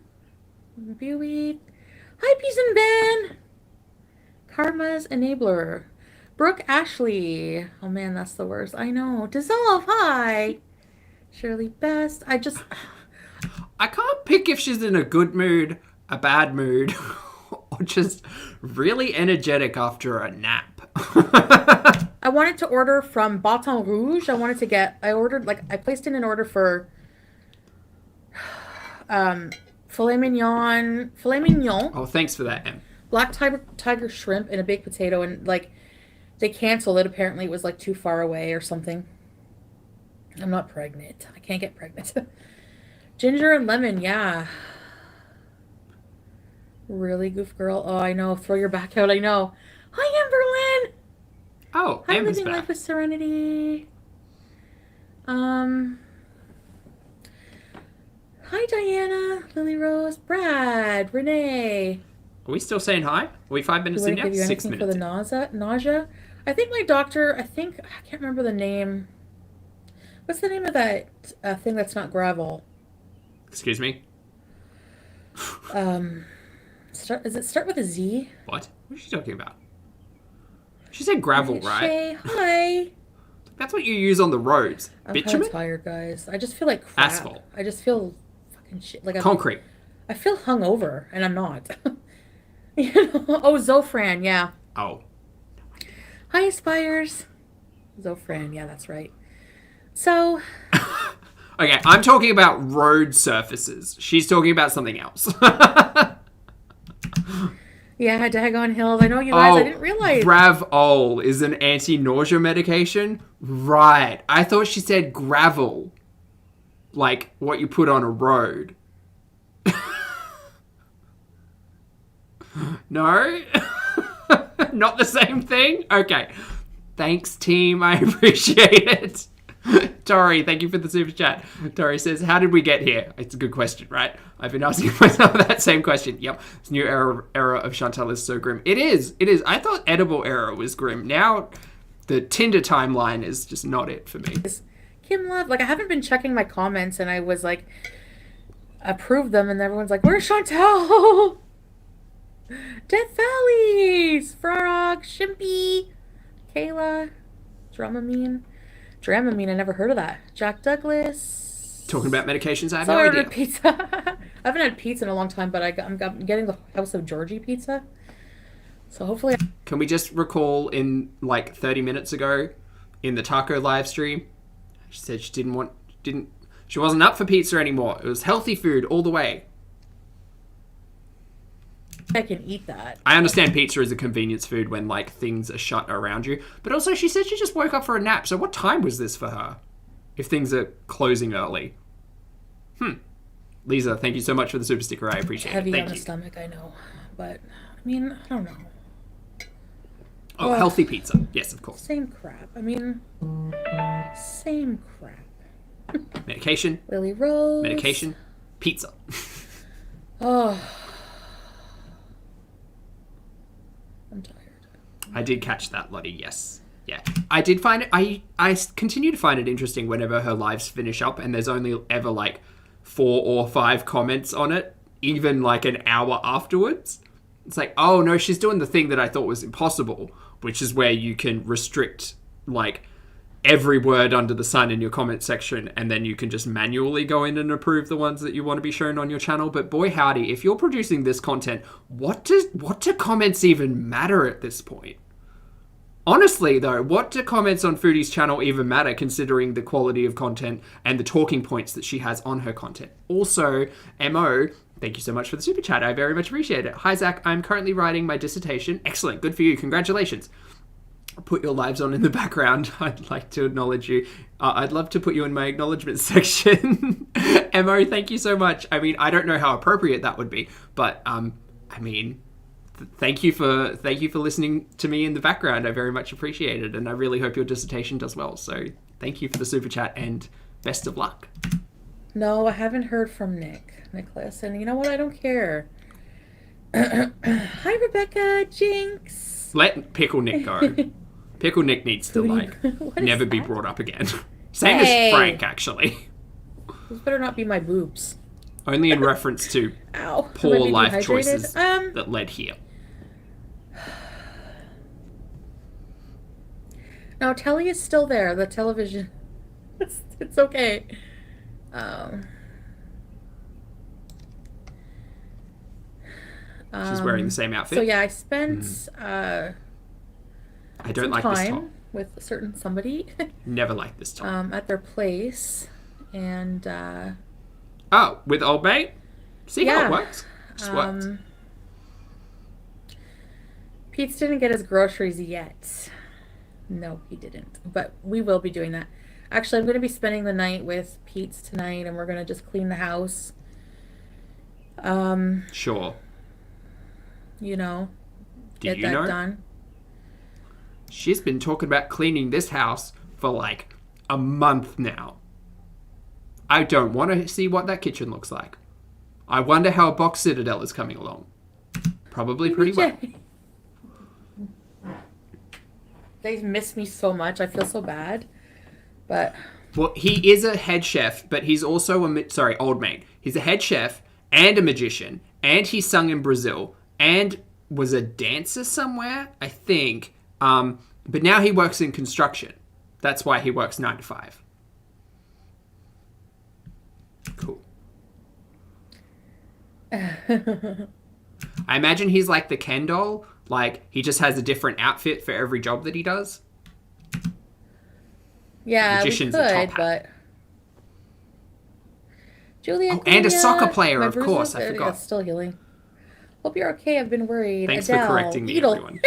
Speaker 2: Buey. Hi, Peace and Ben. Karma's Enabler. Brooke Ashley. Oh man, that's the worst. I know. Dissolve. Hi. Shirley Best. I
Speaker 1: can't pick if she's in a good mood, a bad mood, or just really energetic after a nap.
Speaker 2: I wanted to order from Baton Rouge. I placed in an order for filet mignon.
Speaker 1: Oh, thanks for that, Em.
Speaker 2: Black tiger shrimp and a baked potato, and they canceled it. Apparently it was too far away or something. I'm not pregnant. I can't get pregnant. Ginger and lemon, yeah. Really, goof girl? Oh, I know. Throw your back out, I know. Hi, Amberlynn!
Speaker 1: Oh,
Speaker 2: I'm
Speaker 1: Amber's
Speaker 2: living
Speaker 1: back.
Speaker 2: life with serenity. Hi, Diana, Lily Rose, Brad, Renee.
Speaker 1: Are we still saying hi? Are we 5 minutes in now?
Speaker 2: Give you
Speaker 1: 6
Speaker 2: anything
Speaker 1: minutes.
Speaker 2: for the nausea? I think my doctor, I can't remember the name. What's the name of that thing that's not gravel?
Speaker 1: Excuse me?
Speaker 2: Does it start with a Z?
Speaker 1: What? What is she talking about? She said gravel, right?
Speaker 2: Shay, hi.
Speaker 1: That's what you use on the roads.
Speaker 2: I'm
Speaker 1: Bitumen?
Speaker 2: kind of tired, guys. I just feel like crap.
Speaker 1: Asphalt.
Speaker 2: I just feel fucking shit.
Speaker 1: Concrete.
Speaker 2: I feel hungover, and I'm not. Oh, Zofran, yeah.
Speaker 1: Oh.
Speaker 2: Hi, Aspires. Zofran, yeah, that's right. So...
Speaker 1: Okay, I'm talking about road surfaces. She's talking about something else.
Speaker 2: Yeah, Dagon Hills. I know you guys. I didn't realize.
Speaker 1: Gravol is an anti-nausea medication? Right. I thought she said gravel. like what you put on a road. No? Not the same thing? Okay. Thanks, team. I appreciate it. Tori, thank you for the super chat. Tori says, how did we get here? It's a good question, right? I've been asking myself that same question. Yep. This new era of Chantal is so grim. It is. I thought edible era was grim. Now, the Tinder timeline is just not it for me.
Speaker 2: Kim Love, like, I haven't been checking my comments, and I was like, approve them, and everyone's like, where's Chantal? Death Valleys, Frog, Shimpy, Kayla, Dramamine, I never heard of that. Jack Douglas.
Speaker 1: Talking about medications, I have
Speaker 2: So
Speaker 1: no
Speaker 2: I
Speaker 1: idea.
Speaker 2: ordered pizza. I haven't had pizza in a long time, but I'm getting the House of Georgie pizza. So hopefully.
Speaker 1: Can we just recall in like 30 minutes ago in the taco live stream, she said she she wasn't up for pizza anymore. It was healthy food all the way.
Speaker 2: I can eat that.
Speaker 1: I understand pizza is a convenience food when like things are shut around you, but also she said she just woke up for a nap. So what time was this for her? If things are closing early. Lisa, thank you so much for the super sticker. I appreciate
Speaker 2: Heavy
Speaker 1: it. Thank
Speaker 2: on
Speaker 1: you.
Speaker 2: the stomach, I know, but I mean, I don't know.
Speaker 1: Oh, healthy pizza. Yes, of course.
Speaker 2: Same crap. I mean, same crap.
Speaker 1: Medication.
Speaker 2: Lily Rose.
Speaker 1: Medication. Pizza.
Speaker 2: Oh. I'm tired.
Speaker 1: I did catch that, Lottie, yes. Yeah. I did find it, I continue to find it interesting whenever her lives finish up and there's only ever like 4 or 5 comments on it, even like an hour afterwards. It's like, oh no, she's doing the thing that I thought was impossible, which is where you can restrict like every word under the sun in your comment section, and then you can just manually go in and approve the ones that you want to be shown on your channel. But boy howdy, if you're producing this content, what do comments even matter at this point? Honestly though, what do comments on Foodie's channel even matter, considering the quality of content and the talking points that she has on her content? Also, Mo, thank you so much for the super chat. I very much appreciate it. Hi Zach, I'm currently writing my dissertation. Excellent, good for you, congratulations. Put your lives on in the background. I'd like to acknowledge you. I'd love to put you in my acknowledgement section. Mo, thank you so much. I mean, I don't know how appropriate that would be, but I mean, thank you for listening to me in the background. I very much appreciate it, and I really hope your dissertation does well. So thank you for the super chat and best of luck.
Speaker 2: No, I haven't heard from Nicholas, and you know what? I don't care. Hi, Rebecca, Jinx.
Speaker 1: Let Pickle Nick go. Pickle Nick needs to never be brought up again. Same as Frank, actually.
Speaker 2: This better not be my boobs.
Speaker 1: Only in reference to
Speaker 2: Ow.
Speaker 1: poor life choices that led here.
Speaker 2: No, Telly is still there. The television. It's okay.
Speaker 1: She's wearing the same outfit.
Speaker 2: So yeah, I spent
Speaker 1: I don't like this top.
Speaker 2: time with a certain somebody.
Speaker 1: Never liked this top.
Speaker 2: At their place, and
Speaker 1: oh, with old mate? See how
Speaker 2: yeah.
Speaker 1: it works? Just works.
Speaker 2: Pete's didn't get his groceries yet. No, he didn't. But we will be doing that. Actually, I'm going to be spending the night with Pete's tonight, and we're going to just clean the house.
Speaker 1: Sure.
Speaker 2: You know,
Speaker 1: Did
Speaker 2: get
Speaker 1: you
Speaker 2: that
Speaker 1: know?
Speaker 2: done.
Speaker 1: She's been talking about cleaning this house for like a month now. I don't want to see what that kitchen looks like. I wonder how a box Citadel is coming along. Probably pretty well.
Speaker 2: They miss me so much. I feel so bad. But
Speaker 1: well, he is a head chef, but he's also old mate. He's a head chef and a magician, and he sung in Brazil and was a dancer somewhere, I think. But now he works in construction. That's why he works 9 to 5. Cool. I imagine he's like the Ken doll. Like, he just has a different outfit for every job that he does.
Speaker 2: yeah,
Speaker 1: Magician's
Speaker 2: we
Speaker 1: a
Speaker 2: could,
Speaker 1: top hat.
Speaker 2: but Julia.
Speaker 1: Oh, and a
Speaker 2: Julia,
Speaker 1: soccer player,
Speaker 2: my
Speaker 1: of course. I
Speaker 2: bruises-
Speaker 1: forgot.
Speaker 2: Yeah, still healing. Hope you're okay. I've been worried.
Speaker 1: Thanks
Speaker 2: Adele,
Speaker 1: for correcting me,
Speaker 2: Edel.
Speaker 1: everyone.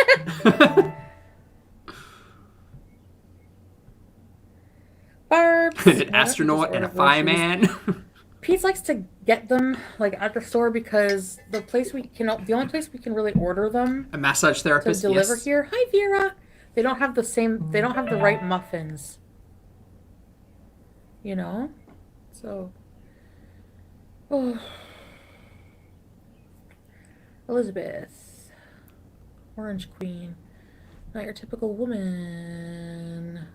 Speaker 2: Barb.
Speaker 1: An astronaut and a fireman.
Speaker 2: Pete likes to get them like at the store because the only place we can really order them
Speaker 1: A massage
Speaker 2: to
Speaker 1: therapist.
Speaker 2: deliver
Speaker 1: Yes.
Speaker 2: here. Hi, Vera. They don't have the right muffins. You know? So. Oh. Elizabeth. Orange Queen. Not your typical woman.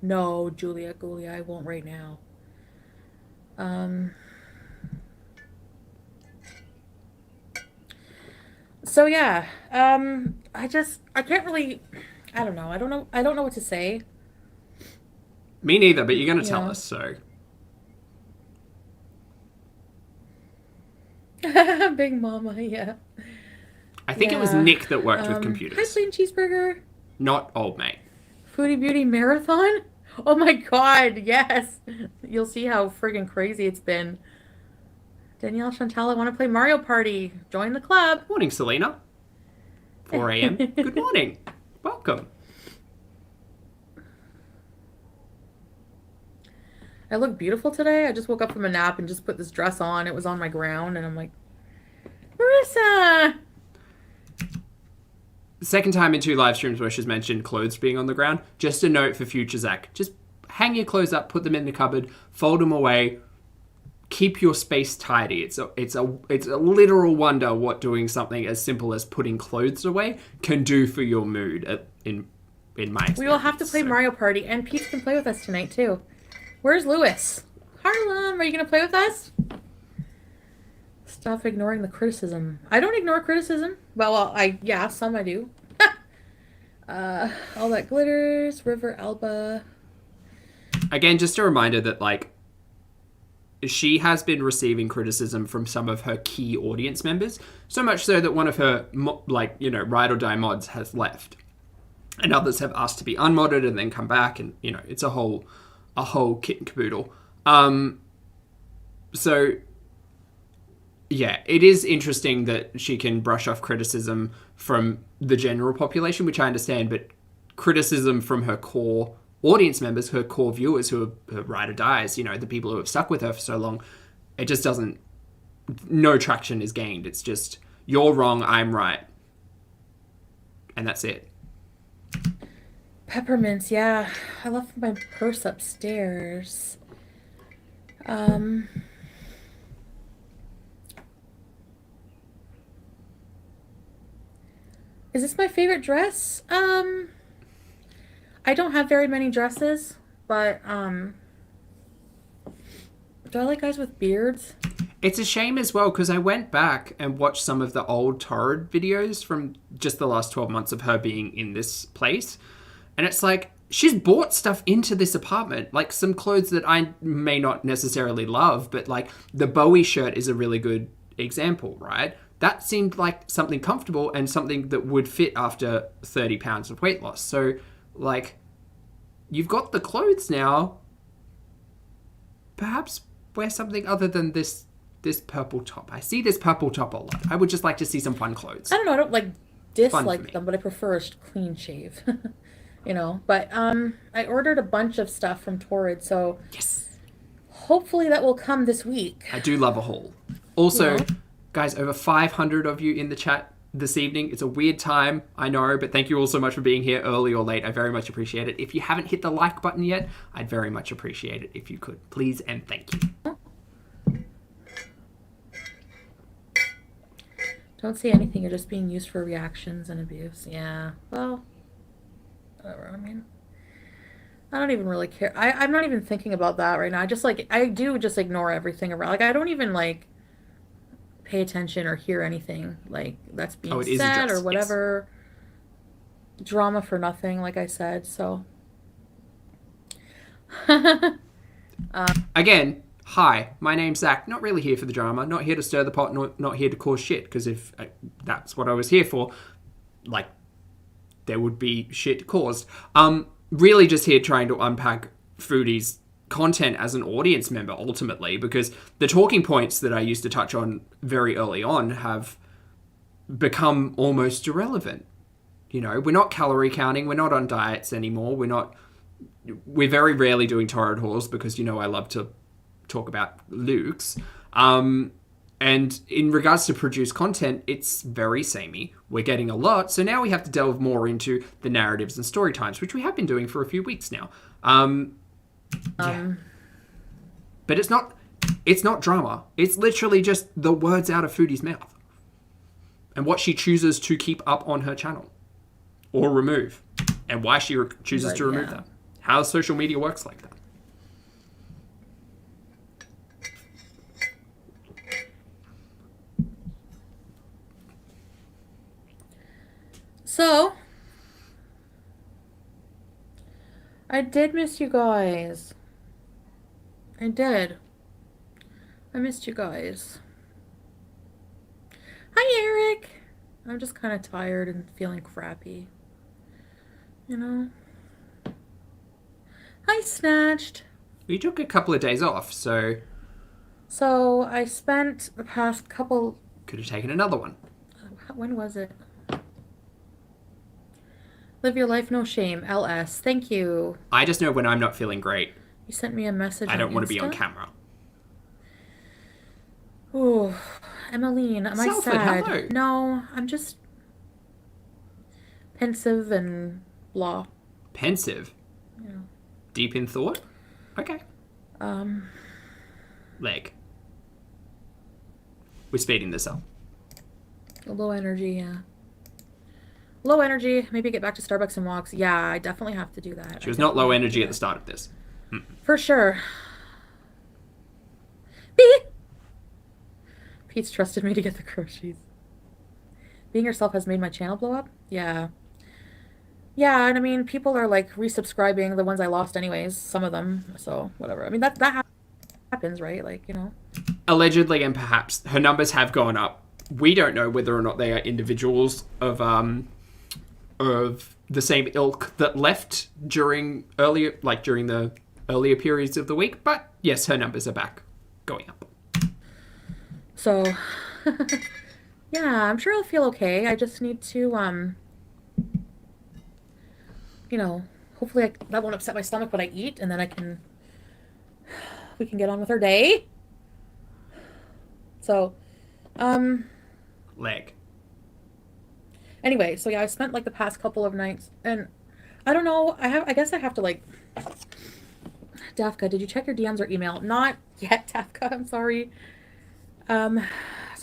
Speaker 2: No, Julia, I won't right now. So yeah, I can't really, I don't know what to say.
Speaker 1: Me neither, but you're going to tell
Speaker 2: Yeah.
Speaker 1: us, so.
Speaker 2: Big Mama, yeah.
Speaker 1: I think it was
Speaker 2: Yeah.
Speaker 1: Nick that worked with
Speaker 2: Hi,
Speaker 1: computers,
Speaker 2: plain cheeseburger.
Speaker 1: not old mate.
Speaker 2: Foodie Beauty Marathon? Oh my god, yes. You'll see how friggin' crazy it's been. Danielle Chantal, I want to play Mario Party. Join the club.
Speaker 1: Morning, Selena. 4 a.m. Good morning. Welcome.
Speaker 2: I look beautiful today. I just woke up from a nap and just put this dress on. It was on my ground, and I'm like, Marissa!
Speaker 1: Second time in 2 live streams where she's mentioned clothes being on the ground. Just a note for future Zach. Just hang your clothes up, put them in the cupboard, fold them away. Keep your space tidy. It's a literal wonder what doing something as simple as putting clothes away can do for your mood. In my experience.
Speaker 2: We will have to play Mario Party, and Pete can play with us tonight, too. Where's Lewis? Harlem, are you going to play with us? Stop ignoring the criticism. I don't ignore criticism. Well, some I do. All that glitters, River Alba.
Speaker 1: Again, just a reminder that like she has been receiving criticism from some of her key audience members, so much so that one of her ride or die mods has left, and others have asked to be unmodded and then come back, and it's a whole kit and caboodle. So yeah, it is interesting that she can brush off criticism from the general population, which I understand, but criticism from her core audience members, her core viewers who are her ride or dies, the people who have stuck with her for so long, it just doesn't, no traction is gained. It's just, you're wrong, I'm right. And that's it.
Speaker 2: Peppermints, yeah. I left my purse upstairs. Is this my favorite dress? I don't have very many dresses, but do I like guys with beards?
Speaker 1: It's a shame as well, because I went back and watched some of the old Torrid videos from just the last 12 months of her being in this place. And it's like, she's bought stuff into this apartment, like some clothes that I may not necessarily love, but like the Bowie shirt is a really good example, right? That seemed like something comfortable and something that would fit after 30 pounds of weight loss. So, like, you've got the clothes now. Perhaps wear something other than this purple top. I see this purple top a lot. I would just like to see some fun clothes.
Speaker 2: I don't know. I don't dislike them, but I prefer a clean shave. But I ordered a bunch of stuff from Torrid, so
Speaker 1: yes,
Speaker 2: hopefully that will come this week.
Speaker 1: I do love a haul. Also, guys, over 500 of you in the chat this evening. It's a weird time, I know, but thank you all so much for being here early or late. I very much appreciate it. If you haven't hit the like button yet, I'd very much appreciate it if you could. Please and thank you.
Speaker 2: Don't say anything. You're just being used for reactions and abuse. Yeah. Well, whatever. I mean, I don't even really care. I'm not even thinking about that right now. I do just ignore everything around. Like, I don't even, pay attention or hear anything, that's being said or whatever. Yes. Drama for nothing, like I said, so.
Speaker 1: Again, hi, my name's Zach. Not really here for the drama. Not here to stir the pot. Not here to cause shit. Because if that's what I was here for, there would be shit caused. Really just here trying to unpack Foodie's content as an audience member, ultimately. Because the talking points that I used to touch on very early on have become almost irrelevant. We're not calorie counting. We're not on diets anymore. We're not we're very rarely doing torrid hauls because, I love to talk about Luke's. And in regards to produced content, it's very samey. We're getting a lot, so now we have to delve more into the narratives and story times, which we have been doing for a few weeks now. But it's not drama. It's literally just the words out of Foodie's mouth. And what she chooses to keep up on her channel. Or remove. And why she chooses to remove them. How social media works like that.
Speaker 2: So, I did miss you guys. I did. I missed you guys. Hi, Eric. I'm just kind of tired and feeling crappy. Hi, Snatched.
Speaker 1: We took a couple of days off, so...
Speaker 2: So, I spent the past couple...
Speaker 1: Could have taken another one.
Speaker 2: When was it? Live your life, no shame. LS. Thank you.
Speaker 1: I just know when I'm not feeling great.
Speaker 2: You sent me a message.
Speaker 1: I don't want to be on
Speaker 2: Insta?
Speaker 1: camera.
Speaker 2: Oh, Emmeline, am I
Speaker 1: Salford,
Speaker 2: sad?
Speaker 1: hello.
Speaker 2: No, I'm just pensive and blah.
Speaker 1: Pensive?
Speaker 2: Yeah.
Speaker 1: Deep in thought? Okay. Leg. We're speeding this up.
Speaker 2: Low energy, yeah. Low energy. Maybe get back to Starbucks and walks. Yeah, I definitely have to do that.
Speaker 1: She was not low energy at the start of this.
Speaker 2: For sure. Beep. Pete's trusted me to get the groceries. Being yourself has made my channel blow up? Yeah. Yeah, and I mean, people are like resubscribing the ones I lost anyways, some of them, so whatever. I mean, that happens, right? Like,
Speaker 1: Allegedly, and perhaps, her numbers have gone up. We don't know whether or not they are individuals of the same ilk that left during the earlier periods of the week, but yes, her numbers are back going up.
Speaker 2: So, yeah, I'm sure I'll feel okay. I just need to, hopefully that won't upset my stomach when I eat, and then we can get on with our day. So,
Speaker 1: Leg.
Speaker 2: Anyway, so yeah, I spent like the past couple of nights, and I don't know, I guess I have to like, Dafka, did you check your DMs or email? Not yet, Dafka, I'm sorry. So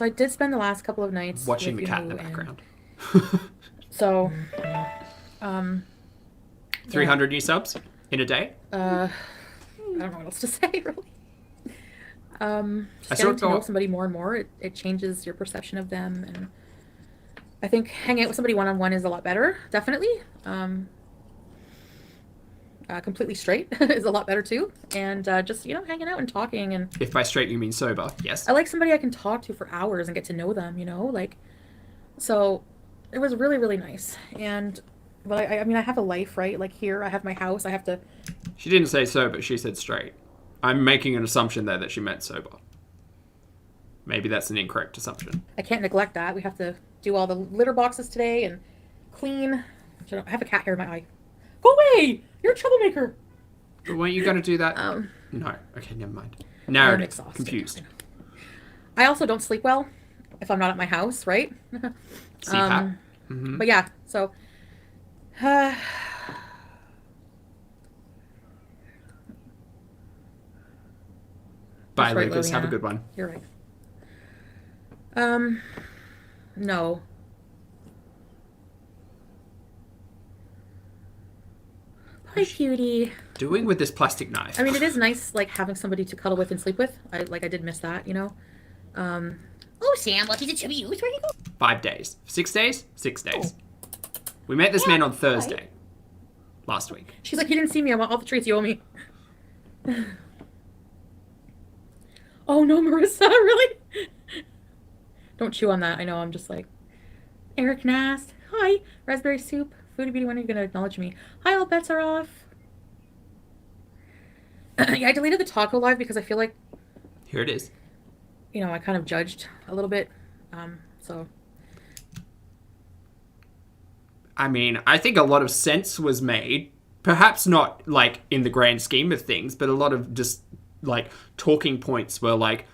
Speaker 2: I did spend the last couple of nights
Speaker 1: watching
Speaker 2: with
Speaker 1: the cat in the
Speaker 2: and
Speaker 1: background.
Speaker 2: So,
Speaker 1: 300 new subs in a day?
Speaker 2: I don't know what else to say, really. Just
Speaker 1: I
Speaker 2: getting to know somebody more and more, it changes your perception of them, and I think hanging out with somebody one-on-one is a lot better, definitely. Completely straight is a lot better too, and just hanging out and talking, and
Speaker 1: If by straight you mean sober, yes.
Speaker 2: I like somebody I can talk to for hours and get to know them, so it was really, really nice. But I mean, I have a life, right? Like here, I have my house, I have to...
Speaker 1: She didn't say sober, she said straight. I'm making an assumption there that she meant sober. Maybe that's an incorrect assumption.
Speaker 2: I can't neglect that. We have to do all the litter boxes today and clean. I have a cat hair in my eye. Go away! You're a troublemaker!
Speaker 1: But weren't you going to do that? No. Okay, never mind. Narrative.
Speaker 2: I'm exhausted.
Speaker 1: Confused.
Speaker 2: I also don't sleep well if I'm not at my house, right?
Speaker 1: CPAP. Mm-hmm.
Speaker 2: But yeah, so... Bye, right,
Speaker 1: Lucas.
Speaker 2: Liliana.
Speaker 1: Have a good one.
Speaker 2: You're right. No. Hi, cutie.
Speaker 1: Doing with this plastic knife?
Speaker 2: I mean, it is nice, like, having somebody to cuddle with and sleep with. I did miss that, Oh, Sam, lucky to chubby youth. Where you go?
Speaker 1: 5 days. 6 days? 6 days. We met this man on Thursday. Last week.
Speaker 2: She's like, you didn't see me. I want all the treats you owe me. Oh, no, Marissa, really? Don't chew on that. I know, I'm just like... Eric Nast. Hi. Raspberry soup. Foodie Beauty, when are you going to acknowledge me? Hi, all bets are off. Yeah, I deleted the taco live because I feel like...
Speaker 1: Here it is.
Speaker 2: I kind of judged a little bit. So...
Speaker 1: I mean, I think a lot of sense was made perhaps not like in the grand scheme of things, but a lot of just like talking points were like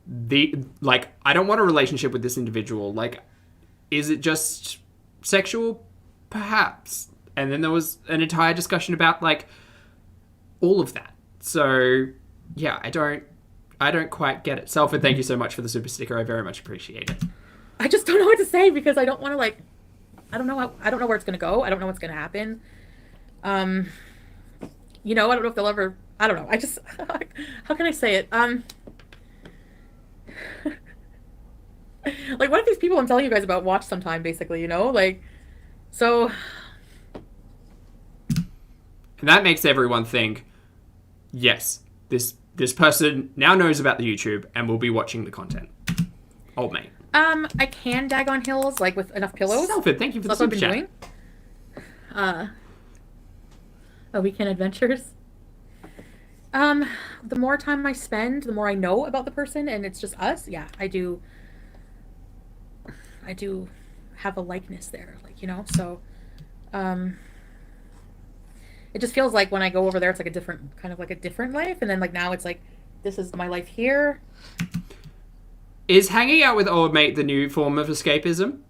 Speaker 1: I don't want a relationship with this individual. Like, is it just sexual? Perhaps. And then there was an entire discussion about like all of that. So yeah, I don't quite get it. Selford, thank you so much for the super sticker. I very much appreciate it.
Speaker 2: I just don't know what to say because I don't want to like. I don't know where it's gonna go. I don't know what's gonna happen. I don't know if they'll ever. I don't know. I just. How can I say it? Like, what if these people I'm telling you guys about watch sometime, basically, like, so.
Speaker 1: And that makes everyone think, yes, this person now knows about the YouTube and will be watching the content. Old mate.
Speaker 2: I can dag on hills, like, with enough pillows.
Speaker 1: Selford, thank you for the super chat.
Speaker 2: Weekend adventures. The more time I spend, the more I know about the person, and it's just us. Yeah, I do have a likeness there, like, so, it just feels like when I go over there, it's like a different life, and then like now it's like, this is my life here.
Speaker 1: Is hanging out with old mate the new form of escapism?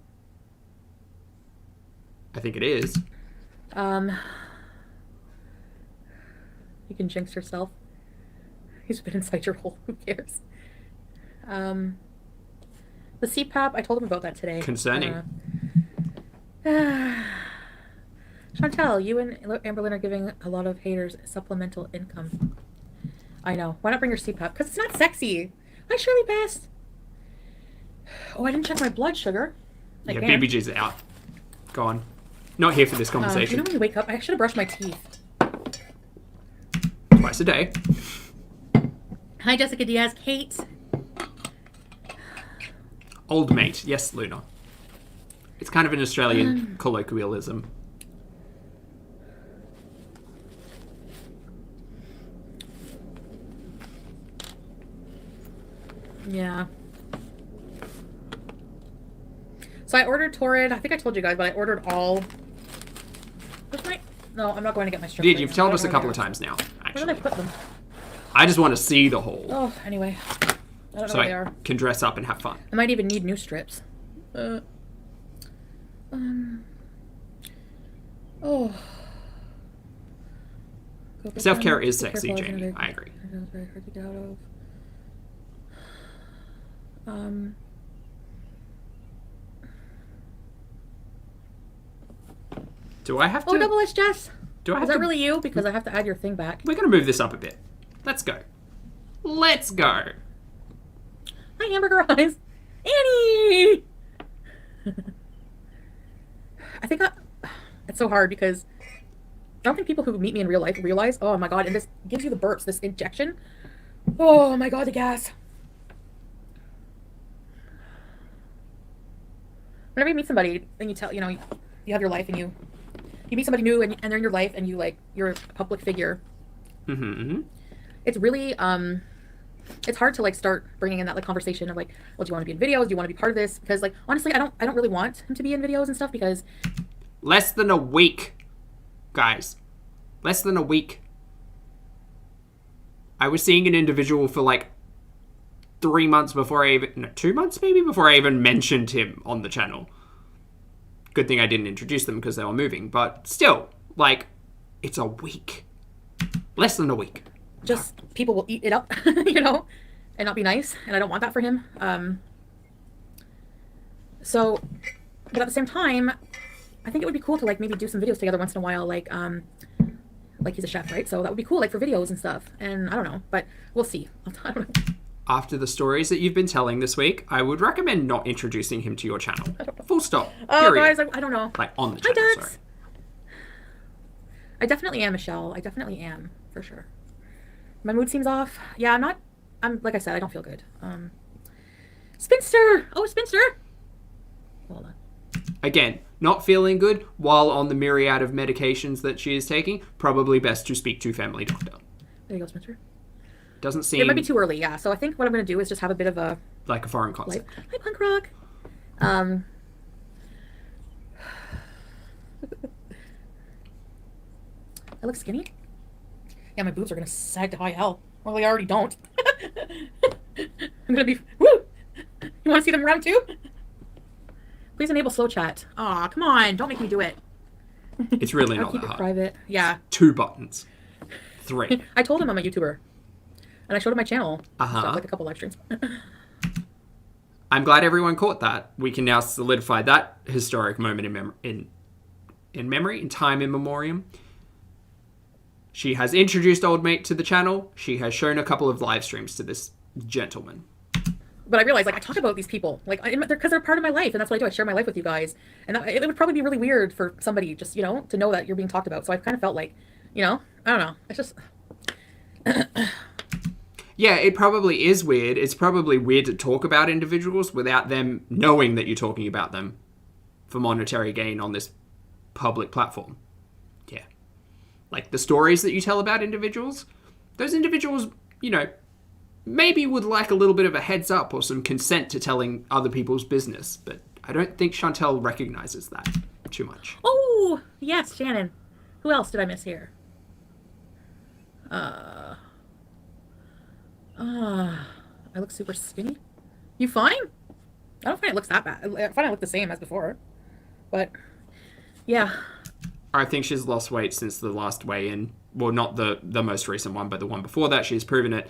Speaker 1: I think it is.
Speaker 2: You can jinx yourself. He's been inside your hole. Who cares? The CPAP, I told him about that today.
Speaker 1: Concerning.
Speaker 2: Chantel, you and Amberlynn are giving a lot of haters supplemental income. I know. Why not bring your CPAP? Because it's not sexy. Hi, Shirley Best. Oh, I didn't check my blood sugar.
Speaker 1: Yeah, BBG's out. Gone. Not here for this conversation.
Speaker 2: When you wake up, I should have brushed my teeth.
Speaker 1: Twice a day.
Speaker 2: Hi, Jessica Diaz. Kate.
Speaker 1: Old mate. Yes, Luna. It's kind of an Australian colloquialism.
Speaker 2: Yeah. So I ordered Torrid. I think I told you guys, but I ordered all. No, I'm not going to get my strips.
Speaker 1: You've told us a couple of times now, actually.
Speaker 2: Where did I put them?
Speaker 1: I just want to see the haul.
Speaker 2: Oh, anyway. I don't know
Speaker 1: so
Speaker 2: where they are.
Speaker 1: Can dress up and have fun.
Speaker 2: I might even need new strips.
Speaker 1: Self-care is sexy, Jamie. I agree. Do I have to?
Speaker 2: Oh, double-edged Jess.
Speaker 1: Is
Speaker 2: that really you? Because I have to add your thing back.
Speaker 1: We're going to move this up a bit. Let's go. Let's go.
Speaker 2: Hi, Hamburger Eyes. Annie! I think it's so hard because I don't think people who meet me in real life realize, oh my god, and this gives you the burps, this injection. Oh my god, the gas. Whenever you meet somebody and you tell, you have your life and you meet somebody new and they're in your life and you're a public figure.
Speaker 1: Mm-hmm.
Speaker 2: It's really, it's hard to like start bringing in that like conversation of like, well, do you want to be in videos? Do you want to be part of this? Because like, honestly, I don't really want him to be in videos and stuff because.
Speaker 1: Less than a week, guys. Less than a week. I was seeing an individual for like 3 months before 2 months maybe before I even mentioned him on the channel. Good thing I didn't introduce them because they were moving, but still, like, it's a week. Less than a week.
Speaker 2: Just people will eat it up, and not be nice, and I don't want that for him. So, but at the same time, I think it would be cool to like maybe do some videos together once in a while, like he's a chef, right? So that would be cool, like for videos and stuff. And I don't know, but we'll see. I don't know.
Speaker 1: After the stories that you've been telling this week, I would recommend not introducing him to your channel. Full stop.
Speaker 2: Oh,
Speaker 1: period.
Speaker 2: guys, I don't know.
Speaker 1: Like on the channel,
Speaker 2: Hi,
Speaker 1: sorry.
Speaker 2: Dax. I definitely am, Michelle. I definitely am, for sure. My mood seems off. Yeah, I'm like I said, I don't feel good. Spinster! Oh, Spinster! Hold on.
Speaker 1: Again, not feeling good while on the myriad of medications that she is taking. Probably best to speak to family doctor.
Speaker 2: There you go, Spencer.
Speaker 1: Doesn't seem...
Speaker 2: It might be too early, yeah. So I think what I'm going to do is just have a bit of a...
Speaker 1: Like a foreign concept.
Speaker 2: Hi, punk rock. I look skinny? Yeah, my boobs are gonna sag to high hell. Well, they already don't. I'm gonna be... Woo! You wanna see them round two? Please enable slow chat. Aw, come on. Don't make me do it.
Speaker 1: It's really
Speaker 2: I'll
Speaker 1: not
Speaker 2: keep
Speaker 1: that
Speaker 2: it
Speaker 1: hard.
Speaker 2: private. Yeah.
Speaker 1: 2 buttons. 3.
Speaker 2: I told him I'm a YouTuber. And I showed him my channel.
Speaker 1: Uh-huh.
Speaker 2: Stuff, like a couple live streams.
Speaker 1: I'm glad everyone caught that. We can now solidify that historic moment in memory, in time in memoriam. She has introduced Old Mate to the channel. She has shown a couple of live streams to this gentleman.
Speaker 2: But I realized, like, I talk about these people, like, because they're part of my life, and that's what I do. I share my life with you guys. And it would probably be really weird for somebody just, you know, to know that you're being talked about. So I've kind of felt like, you know, I don't know. It's just...
Speaker 1: Yeah, it probably is weird. It's probably weird to talk about individuals without them knowing that you're talking about them for monetary gain on this public platform. Yeah. Like, the stories that you tell about individuals, those individuals, you know, maybe would like a little bit of a heads up or some consent to telling other people's business, but I don't think Chantel recognizes that too much.
Speaker 2: Oh, yes, Shannon. Who else did I miss here? I look super skinny. You fine? I don't find it looks that bad. I find I look the same as before. But, yeah.
Speaker 1: I think she's lost weight since the last weigh-in. Well, not the most recent one, but the one before that. She's proven it.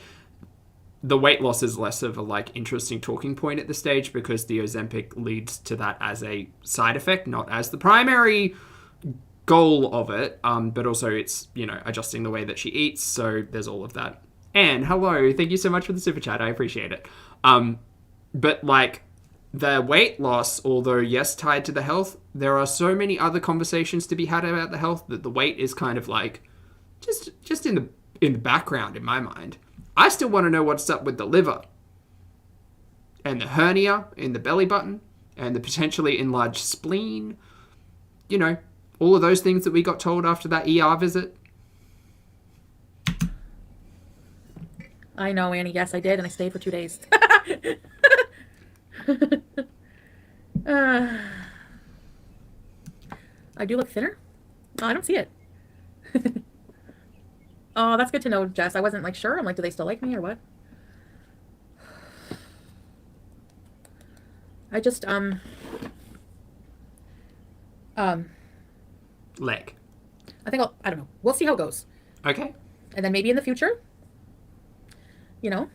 Speaker 1: The weight loss is less of a, like, interesting talking point at this stage because the Ozempic leads to that as a side effect, not as the primary goal of it. But also it's, you know, adjusting the way that she eats. So there's all of that. Anne, hello. Thank you so much for the super chat. I appreciate it. But, like, the weight loss, although, yes, tied to the health, there are so many other conversations to be had about the health that the weight is kind of, like, just in the background in my mind. I still want to know what's up with the liver and the hernia in the belly button and the potentially enlarged spleen. You know, all of those things that we got told after that ER visit.
Speaker 2: I know, Annie. Yes, I did, and I stayed for 2 days. I do look thinner? Oh, I don't see it. Oh, that's good to know, Jess. I wasn't, like, sure. I'm like, do they still like me or what? I just,
Speaker 1: Leg.
Speaker 2: I think I don't know. We'll see how it goes.
Speaker 1: Okay.
Speaker 2: And then maybe in the future, you know.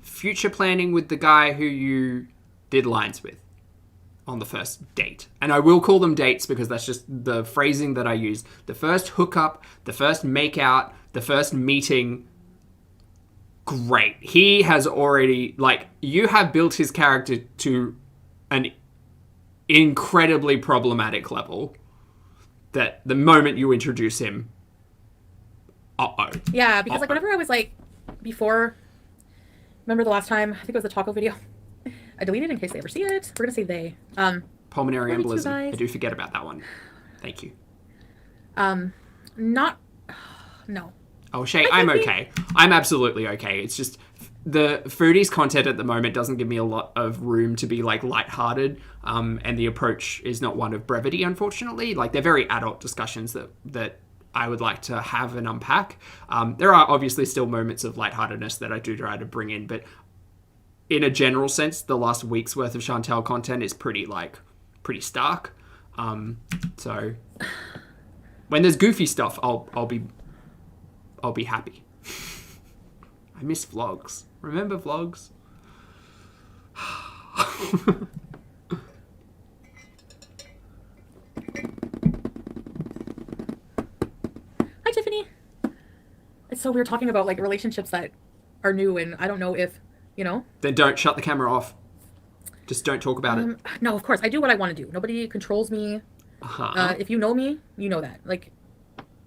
Speaker 1: Future planning with the guy who you did lines with on the first date. And I will call them dates because that's just the phrasing that I use. The first hookup, the first makeout, the first meeting. Great. He has already, like, you have built his character to an incredibly problematic level that the moment you introduce him,
Speaker 2: Yeah, because, like, whenever I was, like, before, remember the last time, I think it was the taco video, I deleted in case they ever see it. We're gonna say they.
Speaker 1: Pulmonary embolism. I do forget about that one. Thank you.
Speaker 2: No.
Speaker 1: Oh, Shay, I'm okay. I'm absolutely okay. It's just the Foodie's content at the moment doesn't give me a lot of room to be, like, lighthearted. And the approach is not one of brevity, unfortunately. Like, they're very adult discussions that I would like to have and unpack. There are obviously still moments of lightheartedness that I do try to bring in, but in a general sense, the last week's worth of Chantel content is pretty stark. So when there's goofy stuff, I'll be happy. I miss vlogs. Remember vlogs?
Speaker 2: Hi, Tiffany. It's so weird talking about, like, relationships that are new, and I don't know if, you know.
Speaker 1: Then don't shut the camera off. Just don't talk about it.
Speaker 2: No, of course. I do what I want to do. Nobody controls me. If you know me, you know that. Like,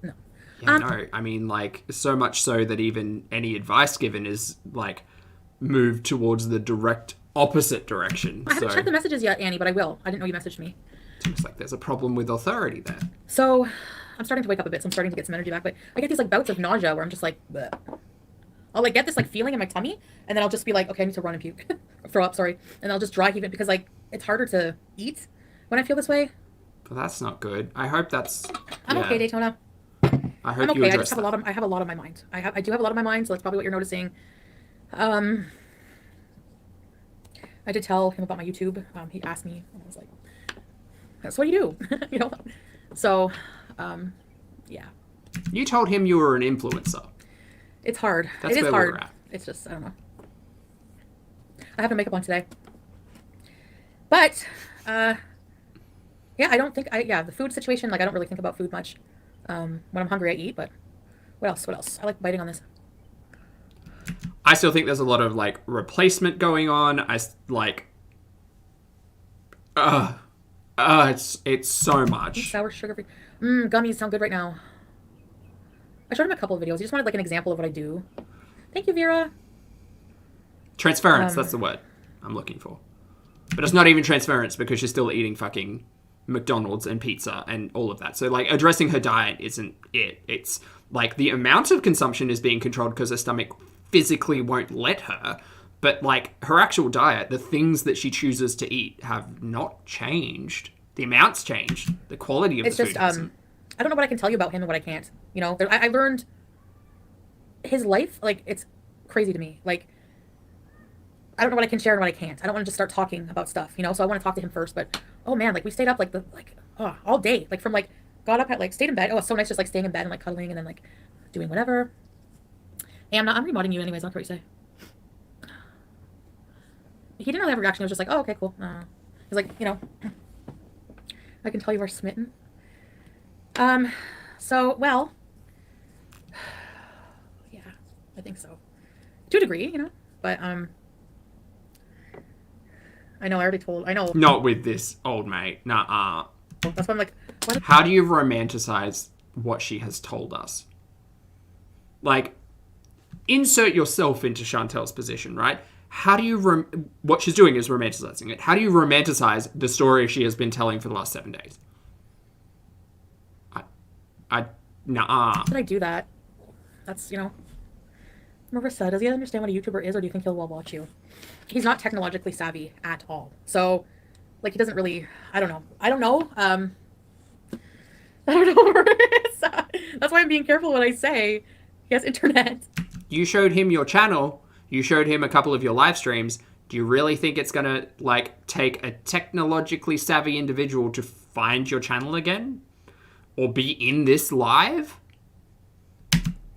Speaker 2: no.
Speaker 1: Yeah, no. I mean, like, so much so that even any advice given is, like, moved towards the direct opposite direction.
Speaker 2: I haven't checked the messages yet, Annie, but I will. I didn't know you messaged me.
Speaker 1: Seems like there's a problem with authority there.
Speaker 2: So, I'm starting to wake up a bit, so I'm starting to get some energy back. But I get these, like, bouts of nausea where I'm just like, bleh. I'll, like, get this, like, feeling in my tummy, and then I'll just be like, okay, I need to run and puke. Throw up, sorry. And I'll just dry heave it because, like, it's harder to eat when I feel this way.
Speaker 1: But that's not good. I hope that's...
Speaker 2: I'm okay, Daytona.
Speaker 1: I hope
Speaker 2: I'm
Speaker 1: you
Speaker 2: okay. I
Speaker 1: address
Speaker 2: just have
Speaker 1: that.
Speaker 2: I have a lot on my mind. I do have a lot on my mind, so that's probably what you're noticing. I did tell him about my YouTube. He asked me, and I was like, "That's what you do," you know. So, yeah,
Speaker 1: You told him you were an influencer.
Speaker 2: it's hard.
Speaker 1: That's
Speaker 2: It is
Speaker 1: where
Speaker 2: hard.
Speaker 1: we're at.
Speaker 2: It's just I don't know. I have no makeup on today, but yeah, I don't think the food situation. Like I don't really think about food much. When I'm hungry, I eat. But what else? What else? I like biting on this.
Speaker 1: I still think there's a lot of like replacement going on. It's so much.
Speaker 2: Sour sugar free. Gummies sound good right now. I showed him a couple of videos. He just wanted like an example of what I do. Thank you, Vera.
Speaker 1: Transference, that's the word I'm looking for. But it's not even transference because she's still eating fucking McDonald's and pizza and all of that. So like addressing her diet isn't it. It's like the amount of consumption is being controlled because her stomach physically won't let her. But like her actual diet, the things that she chooses to eat have not changed. The amount's changed. The quality of
Speaker 2: It's
Speaker 1: the
Speaker 2: just
Speaker 1: food hasn't.
Speaker 2: I don't know what I can tell you about him and what I can't. You know, I learned his life. Like it's crazy to me. Like I don't know what I can share and what I can't. I don't want to just start talking about stuff. You know, so I want to talk to him first. But oh man, like we stayed up all day. Like from like got up at like stayed in bed. Oh, it's so nice just like staying in bed and like cuddling and then like doing whatever. And I'm remodding you anyways. I don't care what you say. He didn't really have a reaction. He was just like, oh, okay, cool. He's like, you know, I can tell you are smitten. So, well, yeah, I think so. To a degree, you know, but, I know, I know.
Speaker 1: Not with this old mate. Nuh-uh.
Speaker 2: That's why I'm like, what?
Speaker 1: How do you romanticize what she has told us? Like, insert yourself into Chantel's position, right? How do you... what she's doing is romanticizing it. How do you romanticize the story she has been telling for the last 7 days? Nuh-uh.
Speaker 2: Did I do that? That's, you know... Marissa, does he understand what a YouTuber is, or do you think he'll well watch you? He's not technologically savvy at all. So, like, he doesn't really... I don't know. I don't know, Marissa. That's why I'm being careful what I say. He has internet.
Speaker 1: You showed him your channel. You showed him a couple of your live streams. Do you really think it's going to, like, take a technologically savvy individual to find your channel again? Or be in this live?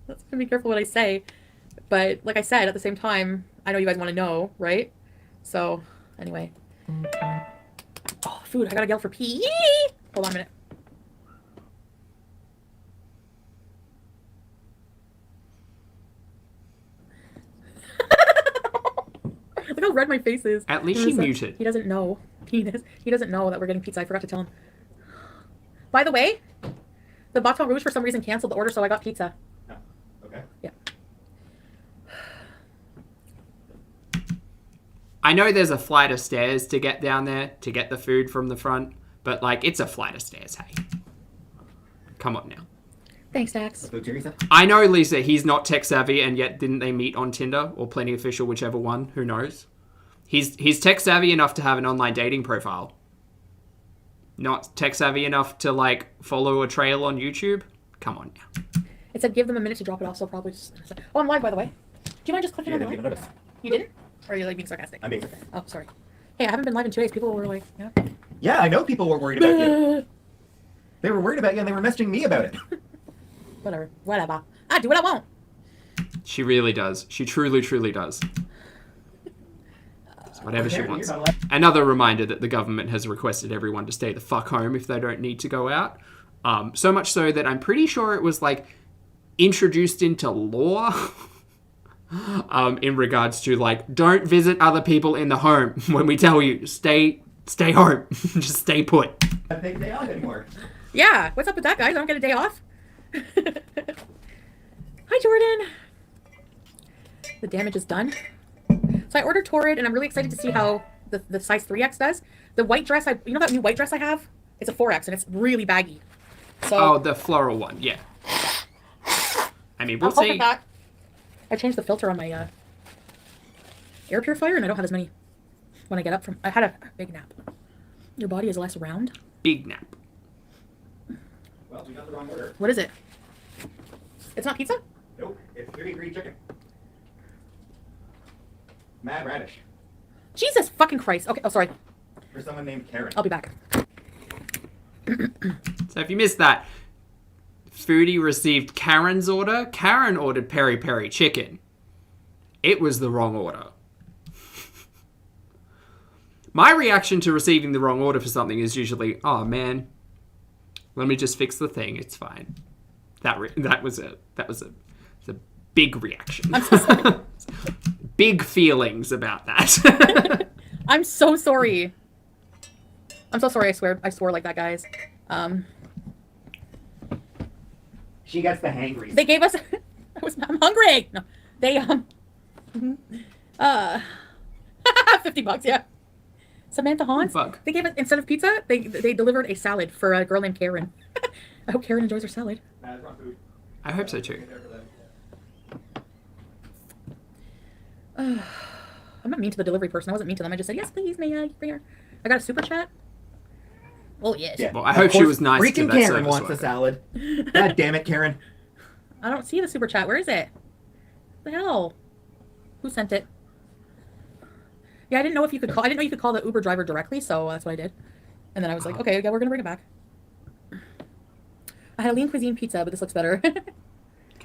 Speaker 2: Let's be careful what I say. But, like I said, at the same time, I know you guys want to know, right? So, anyway. Oh, food. I gotta yell for pee. Hold on a minute. Look how red my face is.
Speaker 1: At least she muted.
Speaker 2: He doesn't know. He doesn't know that we're getting pizza. I forgot to tell him. By the way, the Baton Rouge for some reason canceled the order, so I got pizza.
Speaker 3: Oh, okay.
Speaker 2: Yeah.
Speaker 1: I know there's a flight of stairs to get down there to get the food from the front, but, like, it's a flight of stairs, hey. Come on now.
Speaker 2: Thanks, Dax.
Speaker 1: I know, Lisa, he's not tech savvy, and yet didn't they meet on Tinder or Plenty Official, whichever one? Who knows? He's tech savvy enough to have an online dating profile. Not tech savvy enough to, like, follow a trail on YouTube? Come on now.
Speaker 2: It said give them a minute to drop it off, so probably just... Oh, I'm live, by the way. Do you mind just clicking on the
Speaker 3: didn't
Speaker 2: live?
Speaker 3: even notice.
Speaker 2: You didn't? Or are you, like, being sarcastic?
Speaker 3: I'm being
Speaker 2: Oh, sorry. Hey, I haven't been live in 2 days. People were like, yeah.
Speaker 3: Yeah, I know people were worried about you. They were worried about you and they were messaging me about it.
Speaker 2: Whatever. Whatever. I do what I want.
Speaker 1: She really does. She truly, truly does. It's whatever she wants. Another reminder that the government has requested everyone to stay the fuck home if they don't need to go out. So much so that I'm pretty sure it was, like, introduced into law in regards to, like, don't visit other people in the home when we tell you stay home. Just stay put.
Speaker 3: I don't take day off anymore.
Speaker 2: Yeah. What's up with that, guys? I don't get a day off. Hi, Jordan. The damage is done. So I ordered Torrid, and I'm really excited to see how the size 3X does. The white dress, you know that new white dress I have? It's a 4X, and it's really baggy. So
Speaker 1: Oh, the floral one, yeah. I mean, we'll
Speaker 2: I'll
Speaker 1: see.
Speaker 2: put that. I changed the filter on my air purifier, and I don't have as many when I get up from... I had a big nap. Your body is less round.
Speaker 1: Big nap.
Speaker 3: Well, we got the wrong order.
Speaker 2: What is it? It's not pizza?
Speaker 3: Nope, it's green chicken. Mad radish.
Speaker 2: Jesus fucking Christ. Okay, oh, sorry.
Speaker 3: For someone named Karen.
Speaker 2: I'll be back.
Speaker 1: So if you missed that, Foodie received Karen's order. Karen ordered peri peri chicken. It was the wrong order. My reaction to receiving the wrong order for something is usually, oh man, let me just fix the thing. It's fine. That was a big reaction.
Speaker 2: I'm so sorry.
Speaker 1: Big feelings about that.
Speaker 2: I'm so sorry. I'm so sorry. I swore like that, guys.
Speaker 3: She gets the hangries.
Speaker 2: They gave us. I'm hungry. No, they 50 bucks. Yeah. Samantha Hans.
Speaker 1: Fuck.
Speaker 2: They gave us, instead of pizza, they delivered a salad for a girl named Karen. I hope Karen enjoys her salad.
Speaker 3: Nah, it's wrong food.
Speaker 1: I hope so too.
Speaker 2: I'm not mean to the delivery person. I wasn't mean to them. I just said, yes, please, may I bring her? I got a super chat. Oh, yes.
Speaker 3: Yeah.
Speaker 1: Well, I hope she was nice to
Speaker 3: Freaking
Speaker 1: that
Speaker 3: Karen
Speaker 1: service
Speaker 3: wants a
Speaker 1: worker.
Speaker 3: salad. God damn it, Karen.
Speaker 2: I don't see the super chat. Where is it? What the hell? Who sent it? Yeah, I didn't know if you could call. I didn't know you could call the Uber driver directly, so that's what I did. And then I was like, okay, yeah, we're gonna bring it back. I had a lean cuisine pizza, but this looks better.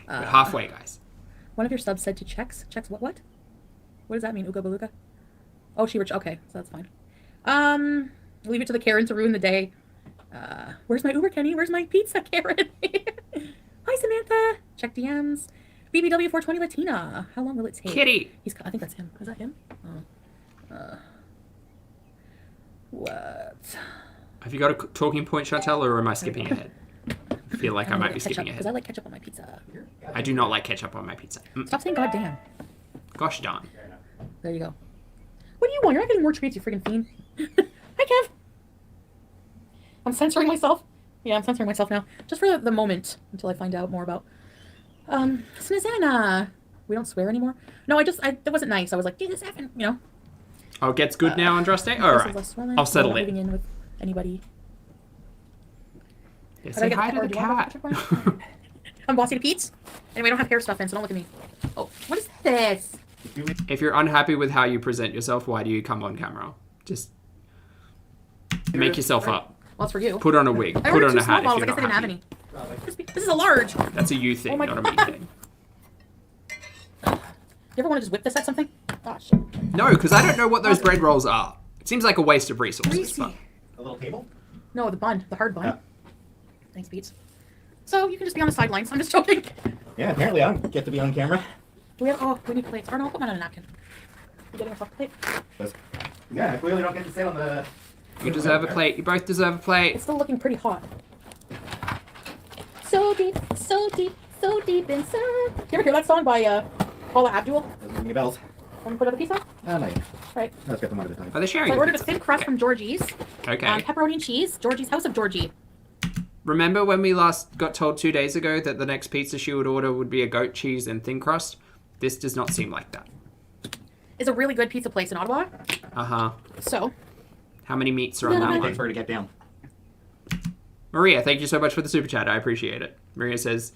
Speaker 1: We're halfway, guys.
Speaker 2: One of your subs said to checks. Checks what? What does that mean? Ooga Beluga? Oh, she okay, so that's fine. Leave it to the Karen to ruin the day. Where's my Uber, Kenny? Where's my pizza, Karen? Hi, Samantha. Check DMs. BBW 420 Latina. How long will it take?
Speaker 1: Kitty.
Speaker 2: I think that's him. Is that him? Oh. What?
Speaker 1: Have you got a talking point, Chantel, or am I skipping ahead? I feel like I might be skipping
Speaker 2: Because I
Speaker 1: ahead.
Speaker 2: like ketchup on my pizza.
Speaker 1: I do not like ketchup on my pizza.
Speaker 2: Stop saying goddamn.
Speaker 1: Gosh darn.
Speaker 2: There you go. What do you want? You're not getting more treats, you freaking fiend. Hi, Kev. I'm censoring myself. Yeah, I'm censoring myself now. Just for the moment, until I find out more about... Snazana. We don't swear anymore? No, that wasn't nice. I was like, Jesus effing, you know.
Speaker 1: Oh, it gets good now, Andraste? Alright. I'll settle
Speaker 2: I'm not
Speaker 1: it.
Speaker 2: moving in with anybody.
Speaker 1: Yeah, say hi to the cat.
Speaker 2: I'm Bossy to Pete's. Anyway, I don't have hair stuff in, so don't look at me. Oh, what is this?
Speaker 1: If you're unhappy with how you present yourself, why do you come on camera? Just make yourself up.
Speaker 2: Well, it's for you.
Speaker 1: Put on a wig.
Speaker 2: I
Speaker 1: Put
Speaker 2: ordered
Speaker 1: on
Speaker 2: two
Speaker 1: a
Speaker 2: small
Speaker 1: hat if
Speaker 2: bottles.
Speaker 1: you're
Speaker 2: I guess
Speaker 1: not
Speaker 2: I didn't have
Speaker 1: happy.
Speaker 2: any. This is a large.
Speaker 1: That's a you thing,
Speaker 2: Oh my
Speaker 1: not a me
Speaker 2: God.
Speaker 1: thing.
Speaker 2: You ever want to just whip this at something? Oh, shit.
Speaker 1: No, because I don't know what those bread rolls are. It seems like a waste of resources.
Speaker 2: Greasy.
Speaker 1: But
Speaker 3: A little table?
Speaker 2: No, the bun. The hard bun.
Speaker 3: Yeah.
Speaker 2: Thanks, Beats. So, you can just be on the sidelines. I'm just joking.
Speaker 3: Yeah, apparently I don't get to be on camera.
Speaker 2: We need plates. Or no, I'll put mine on a napkin. You getting yourself a plate?
Speaker 3: Yeah, I clearly don't get to sit on the...
Speaker 1: you deserve a plate. You both deserve a plate.
Speaker 2: It's still looking pretty hot. So deep, so deep, so deep inside. You ever hear that song by Paula Abdul?
Speaker 3: Doesn't ring any bells.
Speaker 2: Want me to put another piece on?
Speaker 3: Oh, no.
Speaker 2: Right.
Speaker 3: Let's get them one at a time.
Speaker 1: Are they sharing?
Speaker 2: So I
Speaker 1: the
Speaker 2: ordered a
Speaker 1: pizza?
Speaker 2: thin crust from Georgie's.
Speaker 1: Okay.
Speaker 2: Pepperoni and cheese. Georgie's House of Georgie.
Speaker 1: Remember when we last got told 2 days ago that the next pizza she would order would be a goat cheese and thin crust? This does not seem like that.
Speaker 2: It's a really good pizza place in Ottawa.
Speaker 1: Uh-huh.
Speaker 2: So,
Speaker 1: How many meats are on that
Speaker 3: Thanks
Speaker 1: one?
Speaker 3: for her to get down.
Speaker 1: Maria, thank you so much for the super chat. I appreciate it. Maria says,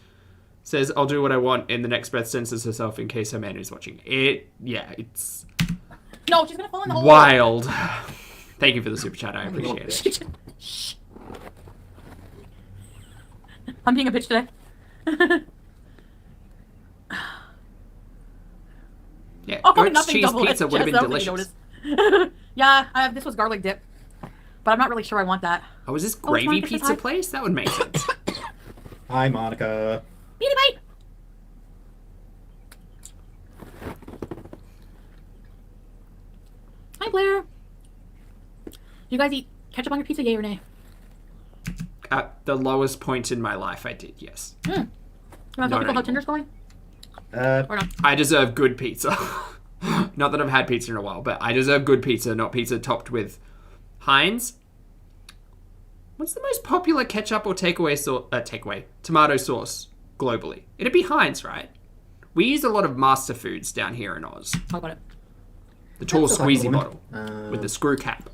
Speaker 1: I'll do what I want, in the next breath censors herself in case her man is watching. It's
Speaker 2: no, she's gonna fall in the hole.
Speaker 1: wild. Thank you for the super chat. I appreciate it.
Speaker 2: Shh. I'm being a bitch today.
Speaker 1: Yeah,
Speaker 2: Oh,
Speaker 1: goat's
Speaker 2: nothing
Speaker 1: cheese
Speaker 2: double
Speaker 1: pizza
Speaker 2: edged,
Speaker 1: would have been
Speaker 2: yes, that was
Speaker 1: delicious.
Speaker 2: Yeah, this was garlic dip. But I'm not really sure I want that.
Speaker 1: Oh, is this
Speaker 2: Oh, it's
Speaker 1: gravy
Speaker 2: Monica's
Speaker 1: pizza
Speaker 2: high.
Speaker 1: place? That would make sense.
Speaker 3: Hi, Monica.
Speaker 2: Beanie bite! Hi, Blair. You guys eat ketchup on your pizza, yay or nay?
Speaker 1: At the lowest point in my life, I did, yes.
Speaker 2: You want to tell
Speaker 1: Not
Speaker 2: people how
Speaker 1: anymore.
Speaker 2: Tinder's going?
Speaker 3: Uh,
Speaker 2: Or not?
Speaker 1: I deserve good pizza. Not that I've had pizza in a while, but I deserve good pizza, not pizza topped with Heinz. What's the most popular ketchup or tomato sauce globally? It'd be Heinz, right? We use a lot of Master Foods down here in Oz.
Speaker 2: Talk about it.
Speaker 1: The tall
Speaker 3: That's a
Speaker 1: squeezy
Speaker 3: woman.
Speaker 1: bottle with the screw cap,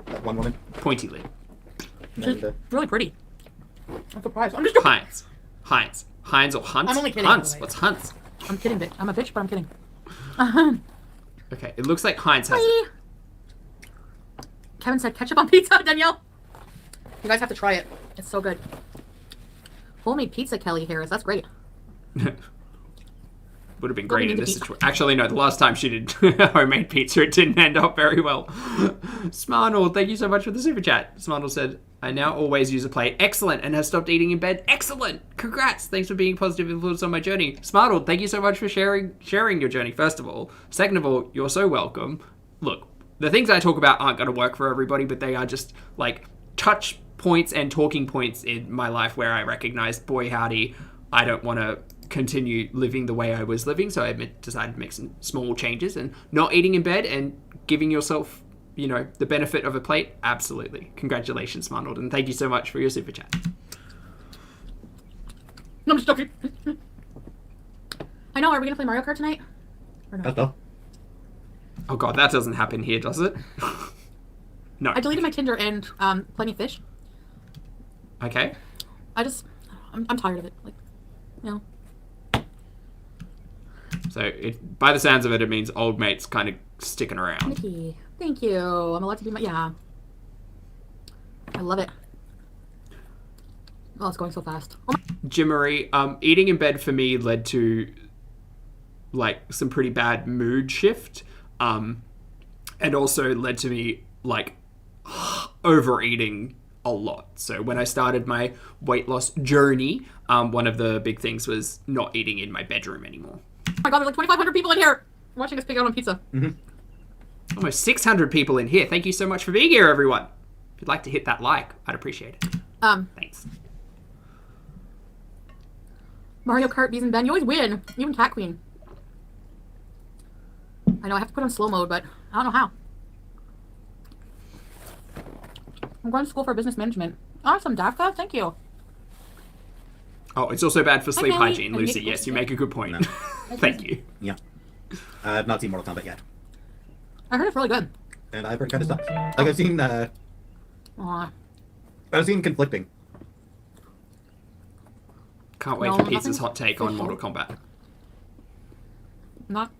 Speaker 3: that one woman.
Speaker 1: pointy lid.
Speaker 3: And,
Speaker 2: Really pretty. I'm surprised. I'm just joking.
Speaker 1: Heinz. Heinz or Hunt?
Speaker 2: I'm only kidding,
Speaker 1: Hunts.
Speaker 2: by the way.
Speaker 1: What's Hunts?
Speaker 2: I'm kidding, bitch. I'm a bitch, but I'm kidding.
Speaker 1: Okay, it looks like Heinz has it.
Speaker 2: Kevin said ketchup on pizza, Danielle. You guys have to try it. It's so good. Homemade pizza, Kelly Harris. That's great.
Speaker 1: Would have been great in this situation. Actually, no, the last time she did homemade pizza, it didn't end up very well. Smarnell, thank you so much for the super chat. Smarnell said, I now always use a plate. Excellent. And has stopped eating in bed. Excellent. Congrats. Thanks for being a positive influence on my journey. Smarnell, thank you so much for sharing your journey, first of all. Second of all, you're so welcome. Look, the things I talk about aren't going to work for everybody, but they are just like touch points and talking points in my life where I recognize, boy howdy, I don't want to continue living the way I was living, so I decided to make some small changes, and not eating in bed and giving yourself, you know, the benefit of a plate. Absolutely. Congratulations, Arnold, and thank you so much for your super chat.
Speaker 2: No, I'm just joking. I know, are we going to play Mario Kart tonight? Or no?
Speaker 3: That's all.
Speaker 1: Oh god, that doesn't happen here, does it? No.
Speaker 2: I deleted my Tinder and Plenty of Fish.
Speaker 1: Okay.
Speaker 2: I'm tired of it. Like, you know.
Speaker 1: So, by the sounds of it, it means old mate's kind of sticking around.
Speaker 2: Nikki, thank you. I'm allowed to be yeah. I love it. Oh, it's going so fast. Oh
Speaker 1: Jimmery, eating in bed for me led to, like, some pretty bad mood shift. And also led to me, like, overeating a lot. So when I started my weight loss journey, one of the big things was not eating in my bedroom anymore.
Speaker 2: my god, there's like 2,500 people in here watching us pig out on pizza.
Speaker 3: Mm-hmm.
Speaker 1: Almost 600 people in here. Thank you so much for being here, everyone. If you'd like to hit that like, I'd appreciate it. Thanks.
Speaker 2: Mario Kart, Bees and Ben, you always win. Even Cat Queen. I know I have to put on slow mode, but I don't know how. I'm going to school for business management. Awesome, Dafka. Thank you.
Speaker 1: Oh, it's also bad for sleep
Speaker 2: Kelly.
Speaker 1: hygiene, Lucy. Yes, you make a good point.
Speaker 3: No.
Speaker 1: Thank you.
Speaker 3: Yeah. I've not seen Mortal Kombat yet.
Speaker 2: I heard it's really good.
Speaker 3: And I've heard kind of sucks. Like, I've seen,
Speaker 2: Aw.
Speaker 3: I've seen conflicting.
Speaker 1: Can't wait
Speaker 2: No,
Speaker 1: for Pizza's
Speaker 2: nothing's
Speaker 1: hot take on
Speaker 2: official.
Speaker 1: Mortal Kombat.
Speaker 2: Not.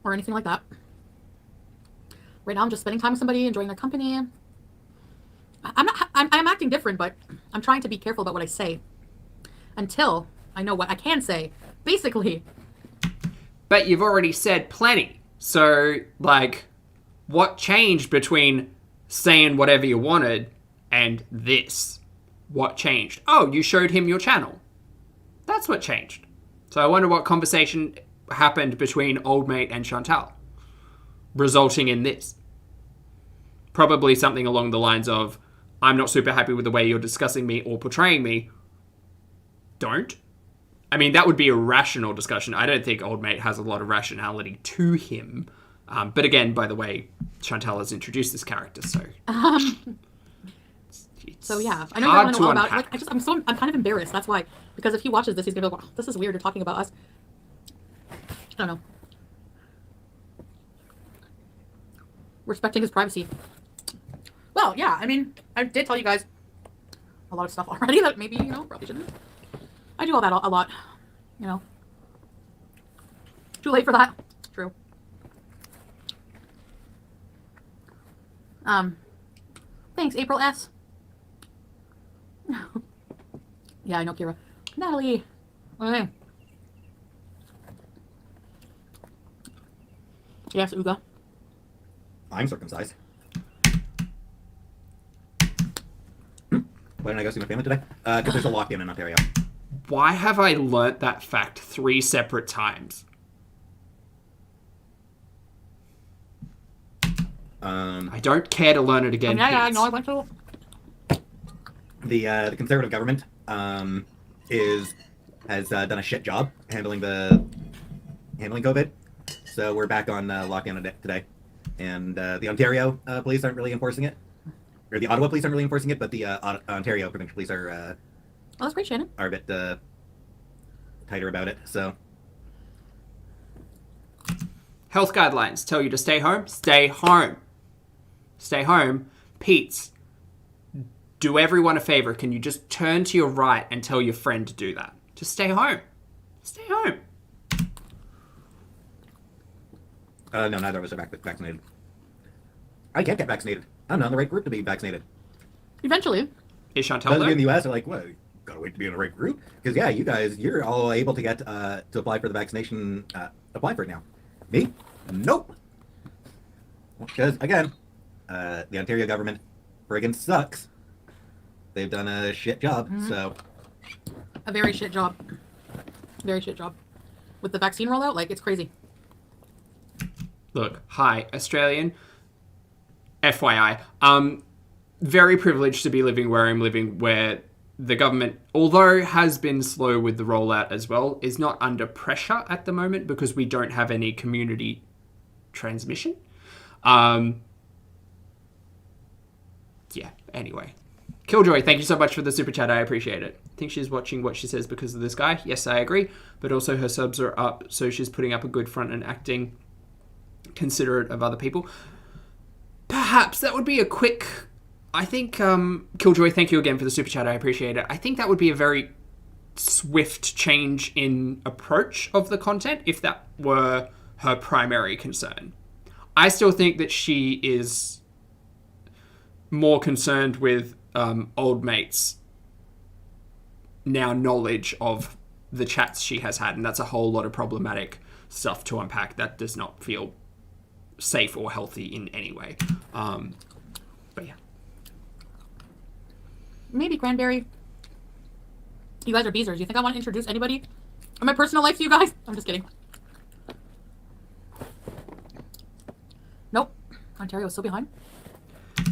Speaker 2: Or anything like that. Right now I'm just spending time with somebody, enjoying their company. I'm acting different, but I'm trying to be careful about what I say. Until I know what I can say. Basically.
Speaker 1: But you've already said plenty. So, like, what changed between saying whatever you wanted and this? What changed? Oh, you showed him your channel. That's what changed. So I wonder what conversation happened between Old Mate and Chantal, resulting in this. Probably something along the lines of, I'm not super happy with the way you're discussing me or portraying me. Don't. I mean, that would be a rational discussion. I don't think Old Mate has a lot of rationality to him. But again, by the way, Chantal has introduced this character, so...
Speaker 2: So yeah, I know you want to know all about it. Like, I'm kind of embarrassed. That's why, because if he watches this, he's gonna be like, wow, "This is weird. You're talking about us." I don't know. Respecting his privacy. Well, yeah. I mean, I did tell you guys a lot of stuff already that maybe probably shouldn't. I do all that a lot. Too late for that. True. Thanks, April S. Yeah, I know, Kira. Natalie. Okay. Yes, Uga.
Speaker 3: I'm circumcised. Why didn't I go see my family today? Because there's a lockdown in Ontario.
Speaker 1: Why have I learnt that fact 3 separate times? I don't care to learn it again.
Speaker 2: Yeah, I know. I went to.
Speaker 3: The Conservative government has done a shit job handling COVID. So we're back on lockdown today, and the Ontario police aren't really enforcing it, or the Ottawa police aren't really enforcing it, but the Ontario provincial police are.
Speaker 2: Oh, that's great, Shannon.
Speaker 3: Are a bit tighter about it. So
Speaker 1: Health guidelines tell you to stay home. Stay home. Stay home. Pete's do everyone a favor. Can you just turn to your right and tell your friend to do that? Just stay home. Stay home.
Speaker 3: No, neither of us are vaccinated. I can't get vaccinated. I'm not in the right group to be vaccinated.
Speaker 2: Eventually.
Speaker 1: Is Chantel
Speaker 3: Those
Speaker 1: there?
Speaker 3: in the U.S. are like, what? Gotta wait to be in the right group? Because, yeah, you guys, you're all able to get to apply for the vaccination, apply for it now. Me? Nope. Because, again, the Ontario government friggin' sucks. They've done a shit job, so...
Speaker 2: A very shit job. Very shit job. With the vaccine rollout, like, it's crazy.
Speaker 1: Look, hi, Australian. FYI. Very privileged to be living where I'm living, where the government, although has been slow with the rollout as well, is not under pressure at the moment because we don't have any community transmission. Yeah, anyway. Killjoy, thank you so much for the super chat. I appreciate it. I think she's watching what she says because of this guy. Yes, I agree. But also her subs are up, so she's putting up a good front and acting considerate of other people. Perhaps that would be a quick... I think, Killjoy, thank you again for the super chat. I appreciate it. I think that would be a very swift change in approach of the content if that were her primary concern. I still think that she is more concerned with old mates' now knowledge of the chats she has had, and that's a whole lot of problematic stuff to unpack that does not feel safe or healthy in any way. But yeah.
Speaker 2: Maybe Cranberry. You guys are beezers. You think I want to introduce anybody in my personal life to you guys? I'm just kidding. Nope. Ontario's so behind.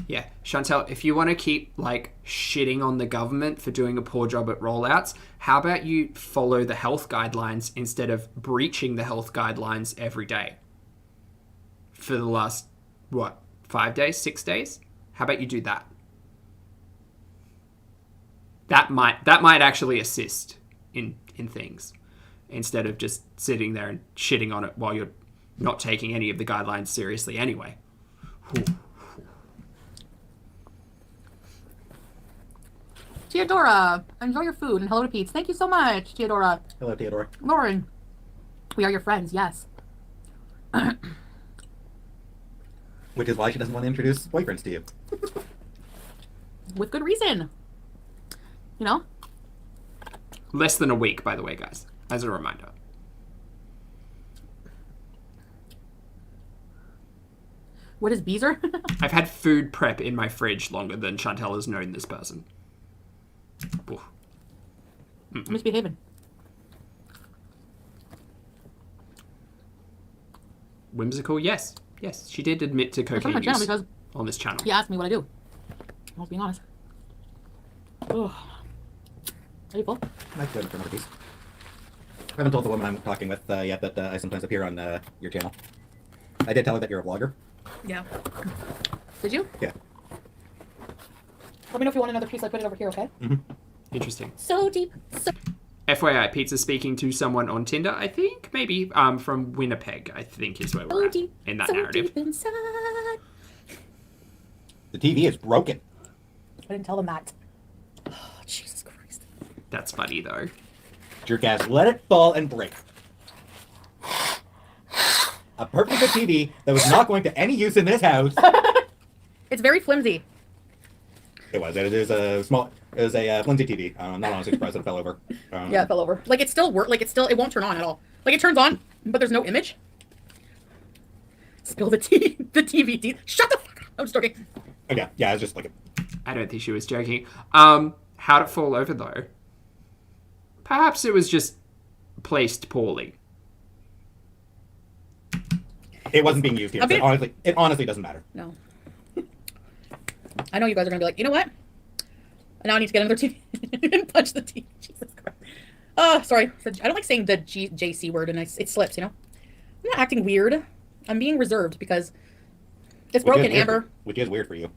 Speaker 1: Yeah, Chantel, if you want to keep, like, shitting on the government for doing a poor job at rollouts, how about you follow the health guidelines instead of breaching the health guidelines every day? For the last, 5 days, 6 days? How about you do that? That might actually assist in things, instead of just sitting there and shitting on it while you're not taking any of the guidelines seriously anyway. Whew.
Speaker 2: Theodora, enjoy your food, and hello to Pete. Thank you so much, Theodora.
Speaker 3: Hello, Theodora.
Speaker 2: Lauren, we are your friends, yes.
Speaker 3: Which is why she doesn't want to introduce boyfriends to you.
Speaker 2: With good reason. You know?
Speaker 1: Less than a week, by the way, guys, as a reminder.
Speaker 2: What is Beezer?
Speaker 1: I've had food prep in my fridge longer than Chantel has known this person. Oof.
Speaker 2: Misbehaving.
Speaker 1: Whimsical, yes. Yes, she did admit to
Speaker 2: It's on
Speaker 1: cocaine
Speaker 2: my channel
Speaker 1: use
Speaker 2: because
Speaker 1: on this channel.
Speaker 2: he asked me what I do. I was being honest. Ugh. Are you full?
Speaker 3: Might go for another piece. I haven't told the woman I'm talking with yet that I sometimes appear on your channel. I did tell her that you're a vlogger.
Speaker 2: Yeah. Did you?
Speaker 3: Yeah.
Speaker 2: Let me know if you want another piece. I put it over here, okay?
Speaker 3: Mm-hmm.
Speaker 1: Interesting.
Speaker 2: So deep. So...
Speaker 1: FYI, Pizza's speaking to someone on Tinder, I think. Maybe from Winnipeg, I think is where we're at in that narrative.
Speaker 2: Deep inside.
Speaker 3: The TV is broken.
Speaker 2: I didn't tell them that. Oh, Jesus Christ.
Speaker 1: That's funny, though.
Speaker 3: Jerk ass, let it fall and break. A perfectly good TV that was not going to any use in this house.
Speaker 2: It's very flimsy.
Speaker 3: It was. It was a small. It was a flimsy TV. Not honestly surprised it fell over.
Speaker 2: Yeah, it fell over. Like it still works. Like it won't turn on at all. Like it turns on, but there's no image. Spill the tea. The TV. Shut the fuck up. I'm just joking.
Speaker 3: Okay. Yeah, it's just like a...
Speaker 1: I don't think she was joking. How'd it fall over, though? Perhaps it was just placed poorly.
Speaker 3: It wasn't being used here. So it honestly doesn't matter.
Speaker 2: No. I know you guys are gonna be like, you know what? Now I need to get another TV and punch the TV. Jesus Christ. Oh, sorry. I don't like saying the JC word, and it slips. You know. I'm not acting weird. I'm being reserved because it's broken, Amber.
Speaker 3: Which is weird for you.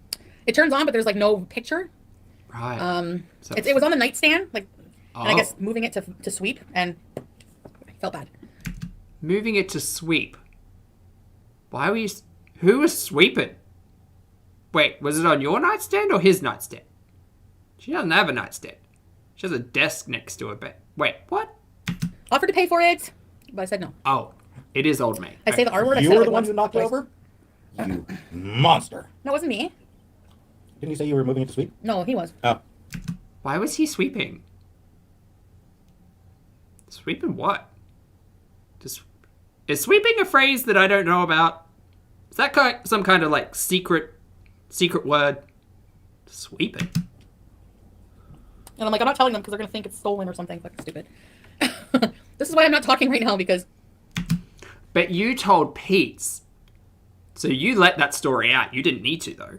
Speaker 2: It turns on, but there's like no picture.
Speaker 1: Right.
Speaker 2: So it was on the nightstand, like, and I guess moving it to sweep, and I felt bad.
Speaker 1: Moving it to sweep. Why were you... Who was sweeping? Wait, was it on your nightstand or his nightstand? She doesn't have a nightstand. She has a desk next to her bed. Wait, what?
Speaker 2: Offered to pay for it, but I said no.
Speaker 1: Oh, it is old maid.
Speaker 2: I say the R word. I
Speaker 3: You
Speaker 2: said it
Speaker 3: were
Speaker 2: like
Speaker 3: the one
Speaker 2: once,
Speaker 3: who knocked it
Speaker 2: twice.
Speaker 3: over? You monster.
Speaker 2: No, it wasn't me.
Speaker 3: Didn't you say you were moving it to sweep?
Speaker 2: No, he was.
Speaker 3: Oh.
Speaker 1: Why was he sweeping? Sweeping what? Is sweeping a phrase that I don't know about? Is that some kind of like secret word? Sweeping.
Speaker 2: And I'm like, I'm not telling them because they're gonna think it's stolen or something. Fucking stupid. This is why I'm not talking right now because.
Speaker 1: But you told Pete's, so you let that story out. You didn't need to though.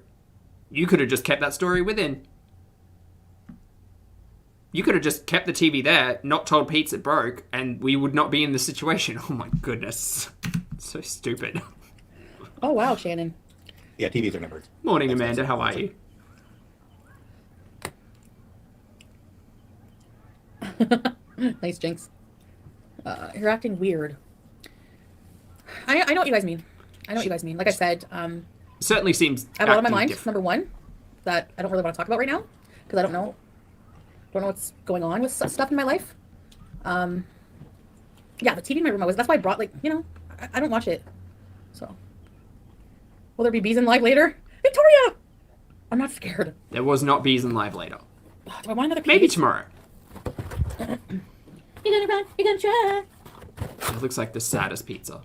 Speaker 1: You could have just kept that story within. You could have just kept the TV there, not told Pete's it broke, and we would not be in this situation. Oh my goodness. So stupid.
Speaker 2: Oh wow, Shannon.
Speaker 3: Yeah, TVs are never.
Speaker 1: Morning, Amanda. How are you?
Speaker 2: Nice, Jinx. You're acting weird. I know what you guys mean. I know what you guys mean. Like I said,
Speaker 1: Certainly seems.
Speaker 2: I have a lot on my
Speaker 1: acting
Speaker 2: mind.
Speaker 1: different.
Speaker 2: Number one, that I don't really want to talk about right now because I don't know what's going on with stuff in my life. Yeah, the TV in my room. That's why I brought I don't watch it. So, will there be bees in live later? Victoria, I'm not scared.
Speaker 1: There was not bees in live later.
Speaker 2: Do I want another?
Speaker 1: Maybe
Speaker 2: piece?
Speaker 1: tomorrow.
Speaker 2: You're gonna run. You're gonna try.
Speaker 1: It looks like the saddest pizza.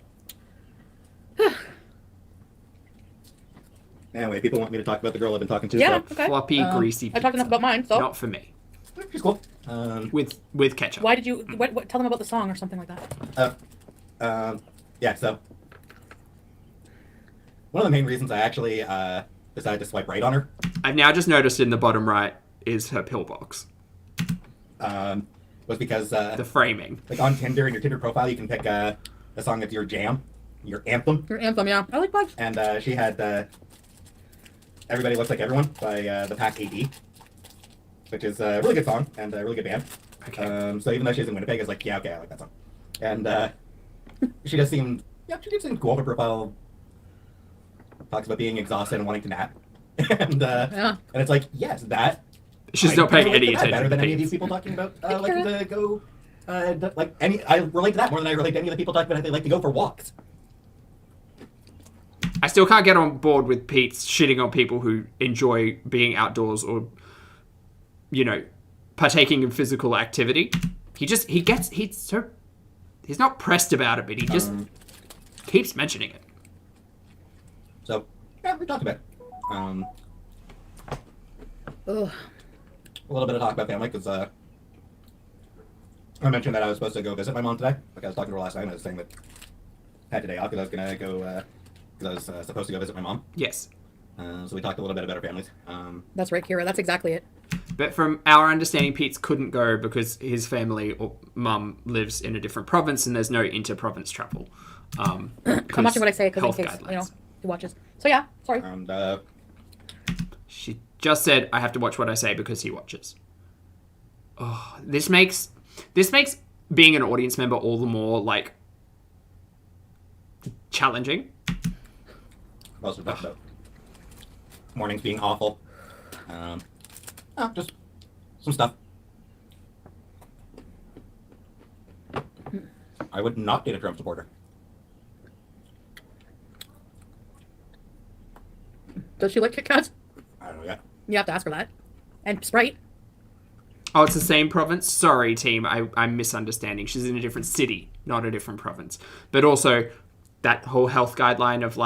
Speaker 3: Anyway, people want me to talk about the girl I've been talking to.
Speaker 2: Yeah.
Speaker 3: So.
Speaker 2: Okay.
Speaker 1: Floppy, greasy
Speaker 2: I
Speaker 1: pizza.
Speaker 2: talked enough about mine. So,
Speaker 1: Not for me.
Speaker 3: She's cool.
Speaker 1: With ketchup.
Speaker 2: why did you? What? Tell them about the song or something like that.
Speaker 3: Yeah, so. One of the main reasons I actually decided to swipe right on her
Speaker 1: I've now just noticed in the bottom right is her pillbox.
Speaker 3: was because
Speaker 1: The framing.
Speaker 3: like on Tinder, in your Tinder profile, you can pick a song that's your jam, your anthem.
Speaker 2: Your anthem, yeah. I like bugs.
Speaker 3: And she had Everybody Looks Like Everyone by the Pack AD, which is a really good song and a really good band.
Speaker 1: Okay.
Speaker 3: So even though she's in Winnipeg, it's like, yeah, okay, I like that song. And she does seem, she did seem cool. Her profile talks about being exhausted and wanting to nap. And
Speaker 2: Yeah.
Speaker 3: and it's like, yes, that.
Speaker 1: She's
Speaker 3: I
Speaker 1: not paying
Speaker 3: relate
Speaker 1: any
Speaker 3: to that
Speaker 1: attention
Speaker 3: better
Speaker 1: to
Speaker 3: than any of these
Speaker 1: Pete's.
Speaker 3: people talking about liking to go. I relate to that more than I relate to any of the people talking about how they like to go for walks.
Speaker 1: I still can't get on board with Pete's shitting on people who enjoy being outdoors or, partaking in physical activity. He's not pressed about it, but he just keeps mentioning it.
Speaker 3: So, yeah, we talked about it.
Speaker 2: Ugh.
Speaker 3: A little bit of talk about family because I mentioned that I was supposed to go visit my mom today. Like I was talking to her last night, and I was saying that I had today off because I was gonna go because I was supposed to go visit my mom.
Speaker 1: Yes.
Speaker 3: So we talked a little bit about our families.
Speaker 2: That's right, Kira. That's exactly it.
Speaker 1: But from our understanding, Pete's couldn't go because his family or mum lives in a different province and there's no inter-province travel.
Speaker 2: I'm watching what I say because in case
Speaker 1: guidelines.
Speaker 2: he watches. So yeah, sorry.
Speaker 3: And
Speaker 1: She just said, I have to watch what I say because he watches. Oh, this makes being an audience member all the more, challenging.
Speaker 3: we also talked about mornings being awful. Just some stuff. I would not date a Trump supporter.
Speaker 2: Does she like Kit Kats?
Speaker 3: I don't know yet.
Speaker 2: You have to ask her that. And Sprite.
Speaker 1: Oh, it's the same province? Sorry, team. I'm misunderstanding. She's in a different city, not a different province. But also, that whole health guideline of,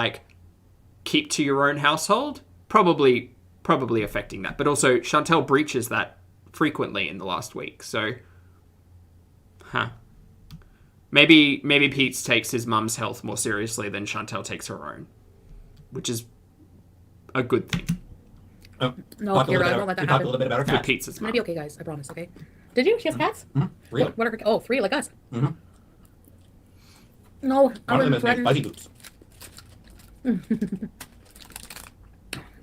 Speaker 1: keep to your own household, probably affecting that. But also, Chantel breaches that frequently in the last week. So, Maybe Pete takes his mum's health more seriously than Chantel takes her own. Which is a good thing.
Speaker 2: No, Kira, don't let that
Speaker 3: we talked a
Speaker 2: happen.
Speaker 3: little bit about our
Speaker 1: For
Speaker 3: cats.
Speaker 1: Pete's
Speaker 2: It's
Speaker 1: mum.
Speaker 2: gonna be okay, guys. I promise, okay? Did you? She has cats?
Speaker 3: Really?
Speaker 2: What are her... 3 like us.
Speaker 3: Mm-hmm.
Speaker 2: No,
Speaker 3: One of them is named Fuzzy Boots.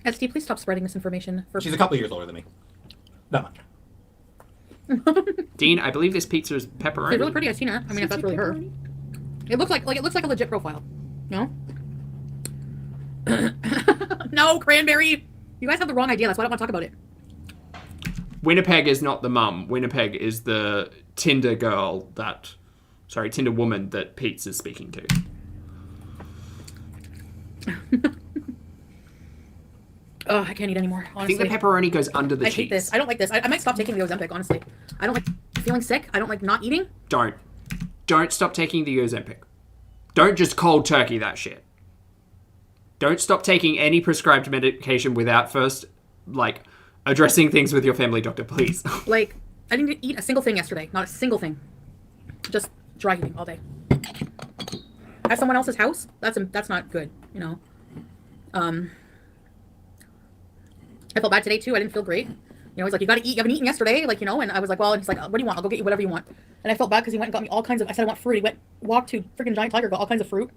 Speaker 2: SD, please stop spreading misinformation.
Speaker 3: She's a couple years older than me. Not much.
Speaker 1: Dean, I believe this pizza is pepperoni.
Speaker 2: She's really pretty. I've seen her. I mean, if that's really her. It looks like a legit profile. No? No, cranberry. You guys have the wrong idea. That's why I don't want to talk about it.
Speaker 1: Winnipeg is not the mum. Winnipeg is the Tinder woman that Pete's is speaking to.
Speaker 2: Oh, I can't eat anymore, honestly.
Speaker 1: I think the pepperoni goes under the cheese.
Speaker 2: I hate this. I don't like this. I might stop taking the Ozempic, honestly. I don't like feeling sick. I don't like not eating.
Speaker 1: Don't stop taking the Ozempic. Don't just cold turkey that shit. Don't stop taking any prescribed medication without first, like, addressing things with your family doctor, please.
Speaker 2: Like, I didn't eat a single thing yesterday. Not a single thing. Just dry eating all day. At someone else's house? That's not good, you know. I felt bad today too. I didn't feel great. You know, he's like, you gotta eat. You haven't eaten yesterday, like, you know. And I was like, well, and he's like, what do you want? I'll go get you whatever you want. And I felt bad because he went and got me all kinds of. I said I want fruit. He walked to freaking Giant Tiger, got all kinds of fruit.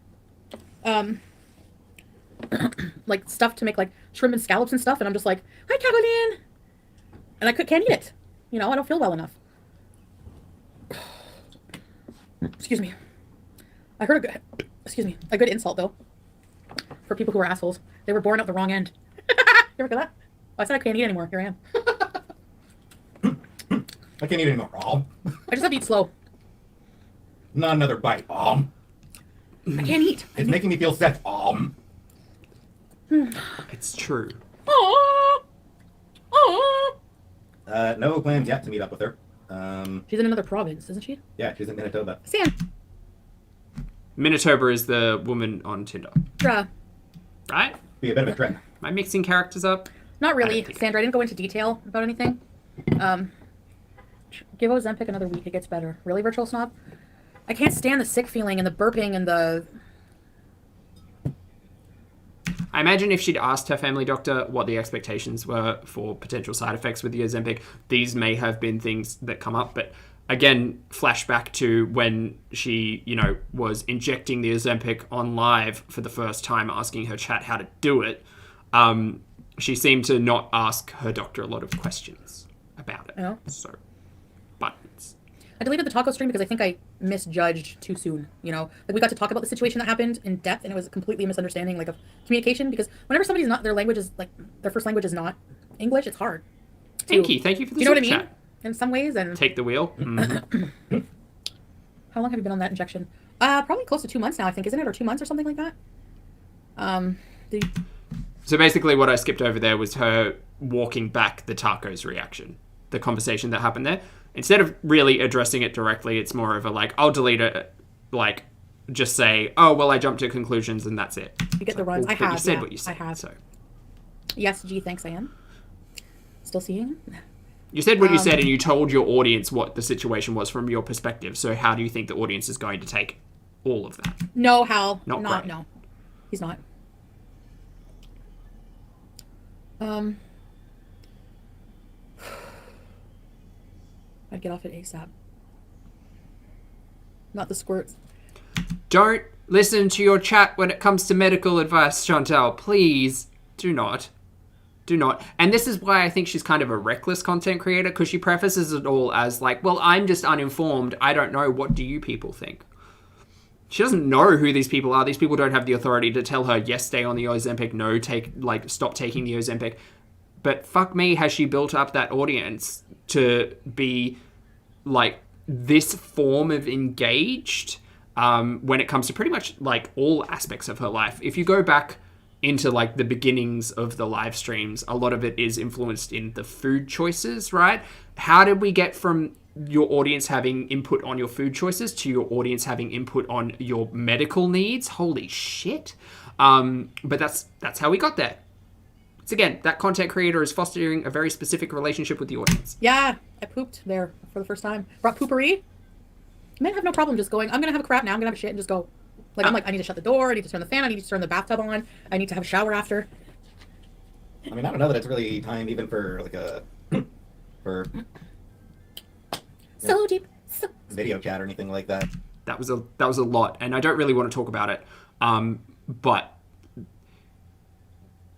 Speaker 2: Like stuff to make like shrimp and scallops and stuff. And I'm just like, hi, Caroline. And I can't eat it. You know, I don't feel well enough. Excuse me. I heard a good insult though. For people who are assholes, they were born out the wrong end. You ever get that? Oh, I said I can't eat anymore. Here I am.
Speaker 3: I can't eat anymore.
Speaker 2: I just have to eat slow.
Speaker 3: Not another bite.
Speaker 2: I can't eat.
Speaker 3: It's making me feel sick.
Speaker 1: It's true.
Speaker 3: No plans yet to meet up with her.
Speaker 2: She's in another province, isn't she?
Speaker 3: Yeah, she's in Manitoba.
Speaker 2: Sam.
Speaker 1: Manitoba is the woman on Tinder.
Speaker 2: Right?
Speaker 3: Be a bit of a trip.
Speaker 1: Am I mixing characters up?
Speaker 2: Not really, Sandra. I didn't go into detail about anything. Give Ozempic another week. It gets better. Really, virtual snob? I can't stand the sick feeling and the burping and the...
Speaker 1: I imagine if she'd asked her family doctor what the expectations were for potential side effects with the Ozempic, these may have been things that come up. But again, flashback to when she, you know, was injecting the Ozempic on live for the first time, asking her chat how to do it. She seemed to not ask her doctor a lot of questions about it.
Speaker 2: Oh.
Speaker 1: So, buttons.
Speaker 2: I deleted the taco stream because I think I misjudged too soon, you know? Like, we got to talk about the situation that happened in depth, and it was completely a misunderstanding, like, of communication, because whenever somebody's not, their language is, like, their first language is not English, it's hard.
Speaker 1: Thank you for the
Speaker 2: Do you know what I mean?
Speaker 1: chat.
Speaker 2: In some ways, and...
Speaker 1: Take the wheel.
Speaker 2: How long have you been on that injection? Probably close to 2 months now, I think, isn't it? Or 2 months or something like that?
Speaker 1: So basically what I skipped over there was her walking back the tacos reaction, the conversation that happened there. Instead of really addressing it directly, it's more of a, like, I'll delete it, like, just say, oh, well, I jumped to conclusions and that's it.
Speaker 2: You get the runs.
Speaker 1: Well,
Speaker 2: I have,
Speaker 1: you said
Speaker 2: yeah,
Speaker 1: what you said.
Speaker 2: I have.
Speaker 1: So.
Speaker 2: Yes, gee, thanks, I am. Still seeing it?
Speaker 1: You said what you said, and you told your audience what the situation was from your perspective. So how do you think the audience is going to take all of that?
Speaker 2: No, Hal.
Speaker 1: Not great.
Speaker 2: No. He's not. I'd get off it ASAP. Not the squirts.
Speaker 1: Don't listen to your chat when it comes to medical advice, Chantal. Please do not. Do not. And this is why I think she's kind of a reckless content creator, because she prefaces it all as like, well, I'm just uninformed. I don't know. What do you people think? She doesn't know who these people are. These people don't have the authority to tell her, yes, stay on the Ozempic, no, stop taking the Ozempic. But fuck me, has she built up that audience to be like this form of engaged when it comes to pretty much like all aspects of her life. If you go back into like the beginnings of the live streams, a lot of it is influenced in the food choices, right? How did we get from your audience having input on your food choices to your audience having input on your medical needs? Holy shit. But that's how we got there. It's again, that content creator is fostering a very specific relationship with the audience.
Speaker 2: Yeah, I pooped there for the first time. Brought poopery. I might have no problem just going, I'm going to have a crap now, I'm going to have a shit and just go. Like, I'm like, I need to shut the door, I need to turn the fan, I need to turn the bathtub on, I need to have a shower after.
Speaker 3: I mean, I don't know that it's really time even for, like,
Speaker 2: So deep. So...
Speaker 3: video chat or anything like that.
Speaker 1: That was a lot, and I don't really want to talk about it. But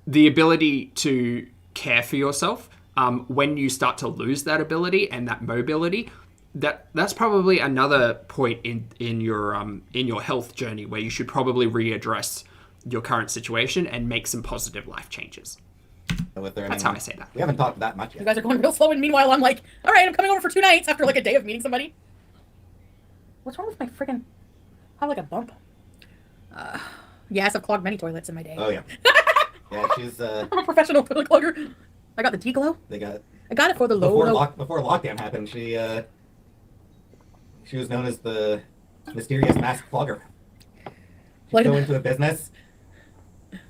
Speaker 1: the ability to care for yourself, when you start to lose that ability and that mobility, that's probably another point in your health journey where you should probably readdress your current situation and make some positive life changes.
Speaker 3: With her,
Speaker 1: That's how I say that.
Speaker 3: We haven't talked that much yet.
Speaker 2: You guys are going real slow, and meanwhile, I'm like, all right, I'm coming over for 2 nights after like a day of meeting somebody. What's wrong with my friggin'... I have like a bump. Yes, I've clogged many toilets in my day.
Speaker 3: Oh, yeah. Yeah, she's...
Speaker 2: I'm a professional toilet clogger. I got the D-Glow.
Speaker 3: I got
Speaker 2: it for the low...
Speaker 3: Before lockdown happened, she was known as the mysterious masked clogger. She'd go into a business,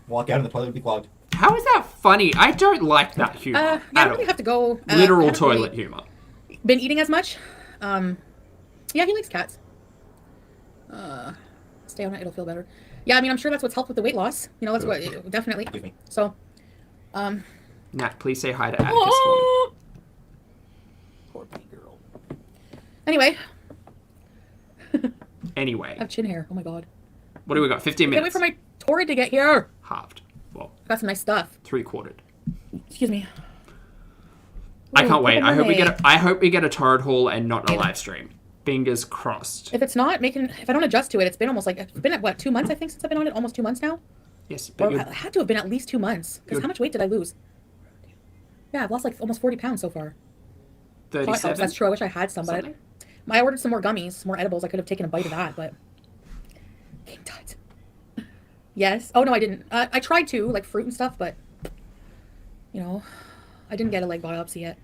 Speaker 3: walk out, and the toilet would be clogged.
Speaker 1: How is that funny? I don't like that humor.
Speaker 2: I don't really have to go...
Speaker 1: Literal toilet humor.
Speaker 2: Been eating as much. Yeah, he likes cats. Stay on it, it'll feel better. Yeah, I mean, I'm sure that's what's helped with the weight loss. You know, that's what... Definitely.
Speaker 3: Excuse me.
Speaker 2: So,
Speaker 1: Nat, please say hi to Atticus for me.
Speaker 2: Poor baby girl. Anyway.
Speaker 1: Anyway.
Speaker 2: I have chin hair. Oh my god.
Speaker 1: What do we got? 15
Speaker 2: Can't wait
Speaker 1: minutes.
Speaker 2: for my Tory to get here.
Speaker 1: Halved. Well,
Speaker 2: Got some nice stuff.
Speaker 1: 3/4.
Speaker 2: Excuse me.
Speaker 1: I can't wait. I hope we get
Speaker 2: it.
Speaker 1: a torrent haul and not a live stream. Fingers crossed.
Speaker 2: If it's not if I don't adjust to it, it's been almost like, it's been at what, 2 months, I think, since I've been on it? Almost 2 months now?
Speaker 1: Yes, but
Speaker 2: Or it had to have been at least 2 months. Because how much weight did I lose? Yeah, I've lost like almost 40 pounds so far.
Speaker 1: 37.
Speaker 2: That's true. I wish I had some, but I ordered some more gummies, some more edibles. I could have taken a bite of that, but game tight. Yes. Oh no, I didn't. I tried to, like fruit and stuff, but you know, I didn't get a leg biopsy yet.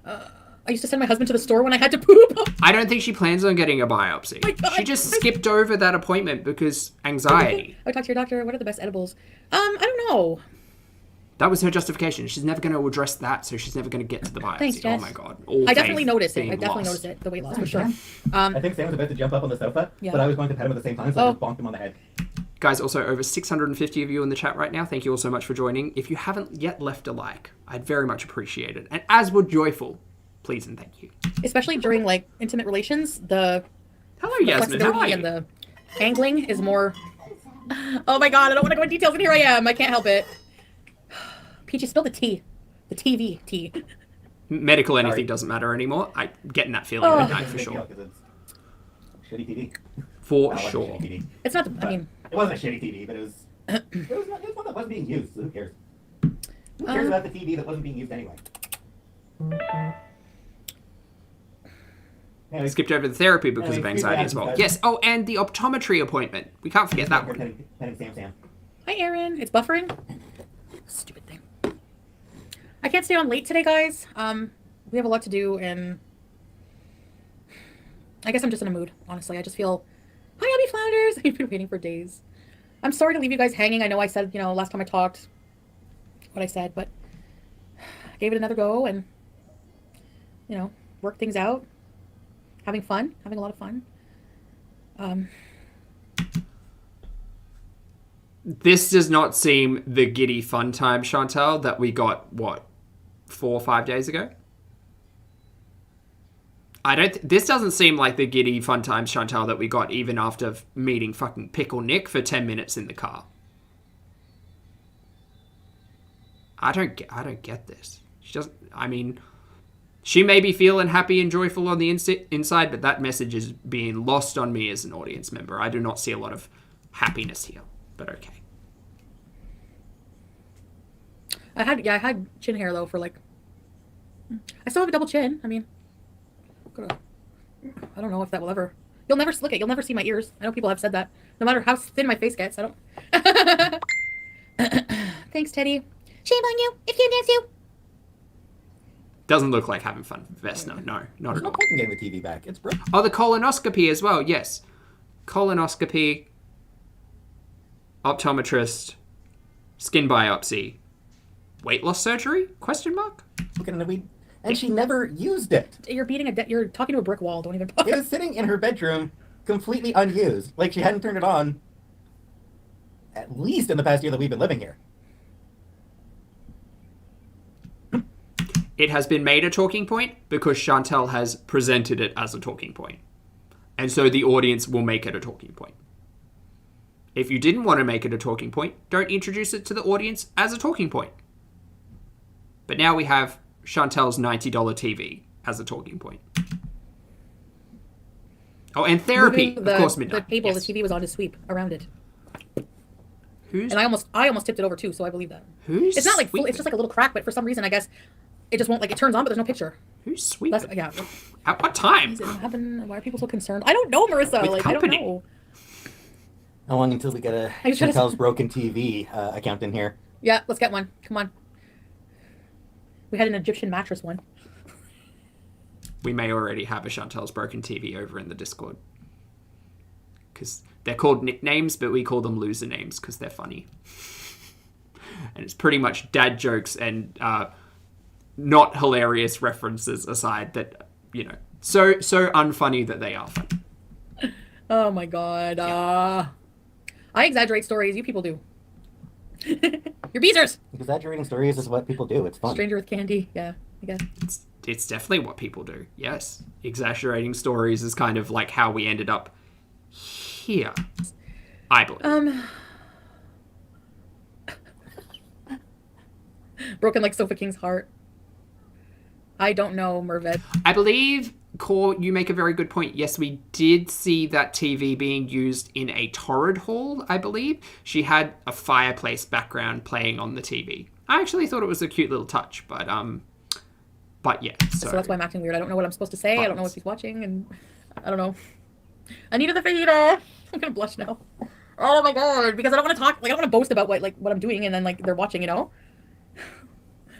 Speaker 2: I used to send my husband to the store when I had to poop.
Speaker 1: I don't think she plans on getting a biopsy.
Speaker 2: My God.
Speaker 1: She just skipped over that appointment because anxiety.
Speaker 2: I talked to your doctor. What are the best edibles? I don't know.
Speaker 1: That was her justification. She's never going to address that, so she's never going to get to the biopsy.
Speaker 2: Thanks, Jess.
Speaker 1: Oh my god.
Speaker 2: I definitely noticed it. The weight loss for sure.
Speaker 3: I think Sam was about to jump up on the sofa, but I was going to pet him at the same time, so I just bonked him on the head.
Speaker 1: Guys, also over 650 of you in the chat right now. Thank you all so much for joining. If you haven't yet left a like, I'd very much appreciate it. And as would Joyful, please and thank you.
Speaker 2: Especially during like intimate relations, the
Speaker 1: Yasmin. How are you?
Speaker 2: and the angling is more. Oh my god, I don't want to go into details, and here I am. I can't help it. Peachy, spill the tea. The TV tea.
Speaker 1: Medical anything doesn't matter anymore. I'm getting that feeling at night for sure.
Speaker 3: Shitty TV.
Speaker 1: For sure.
Speaker 2: It's not the, I mean...
Speaker 3: It wasn't a shitty TV, but it was one that wasn't being used, so who cares? Who cares about the TV that wasn't being used anyway?
Speaker 1: I skipped over the therapy because of anxiety as well. Yes, oh, and the optometry appointment. We can't forget that one.
Speaker 3: Petting Sam.
Speaker 2: Hi, Aaron. It's buffering. Stupid thing. I can't stay on late today, guys. We have a lot to do, and I guess I'm just in a mood, honestly. I just feel, hi, Abby Flounders. I've been waiting for days. I'm sorry to leave you guys hanging. I know I said, last time I talked what I said, but I gave it another go and, worked things out. Having a lot of fun.
Speaker 1: This does not seem the giddy fun time, Chantal, that we got, 4 or 5 days ago? This doesn't seem like the giddy fun time, Chantal, that we got even after meeting fucking Pickle Nick for 10 minutes in the car. I don't get this. She may be feeling happy and joyful on the inside, but that message is being lost on me as an audience member. I do not see a lot of happiness here, but okay.
Speaker 2: I had chin hair though for like, I still have a double chin. I mean, I don't know if that will ever, you'll never see my ears. I know people have said that. No matter how thin my face gets, I don't. Thanks, Teddy. Shame on you if you dance you.
Speaker 1: Doesn't look like having fun. Vesna, no, not
Speaker 3: There's
Speaker 1: at
Speaker 3: no
Speaker 1: all.
Speaker 3: point in getting the TV back. It's broken.
Speaker 1: Oh, the colonoscopy as well, yes. Colonoscopy, optometrist, skin biopsy, weight loss surgery? Question mark?
Speaker 3: And she never used it.
Speaker 2: You're talking to a brick wall. Don't even.
Speaker 3: It was sitting in her bedroom, completely unused. Like she hadn't turned it on. At least in the past year that we've been living here.
Speaker 1: It has been made a talking point because Chantal has presented it as a talking point. And so the audience will make it a talking point. If you didn't want to make it a talking point, don't introduce it to the audience as a talking point. But now we have Chantal's $90 TV as a talking point. Oh, and therapy, of course, midnight.
Speaker 2: The table,
Speaker 1: yes.
Speaker 2: the TV was on to sweep around it. And I almost tipped it over too, so I believe that.
Speaker 1: Who's
Speaker 2: It's not like full,
Speaker 1: sweeping?
Speaker 2: it's just like a little crack, but for some reason I guess it just won't, like, it turns on but there's no picture.
Speaker 1: Who's sweeping?
Speaker 2: Yeah.
Speaker 1: At what time?
Speaker 2: Is it happen? Why are people so concerned? I don't know, Marissa.
Speaker 1: With
Speaker 2: Like
Speaker 1: company.
Speaker 2: I don't know.
Speaker 3: How long until we get a
Speaker 2: Are you trying to-
Speaker 3: Chantel's broken TV account in here?
Speaker 2: Yeah, let's get one. Come on. We had an Egyptian mattress one.
Speaker 1: We may already have a Chantel's broken TV over in the Discord. Because they're called nicknames, but we call them loser names because they're funny. And it's pretty much dad jokes and not hilarious references aside that, you know, so unfunny that they are funny.
Speaker 2: Oh my god. I exaggerate stories. You people do. You're beezers.
Speaker 3: Exaggerating stories is what people do. It's fun.
Speaker 2: Stranger with candy. Yeah, I guess.
Speaker 1: It's definitely what people do. Yes. Exaggerating stories is kind of like how we ended up here, I believe.
Speaker 2: Broken like Sofa King's heart. I don't know, Merved.
Speaker 1: I believe, Core, you make a very good point. Yes, we did see that TV being used in a torrid hall, I believe. She had a fireplace background playing on the TV. I actually thought it was a cute little touch, but yeah.
Speaker 2: So that's why I'm acting weird. I don't know what I'm supposed to say. I don't know what she's watching, and I don't know. Anita the Fajita. I'm gonna blush now. Oh my god, because I don't want to talk. Like I don't want to boast about what I'm doing, and then like they're watching, you know.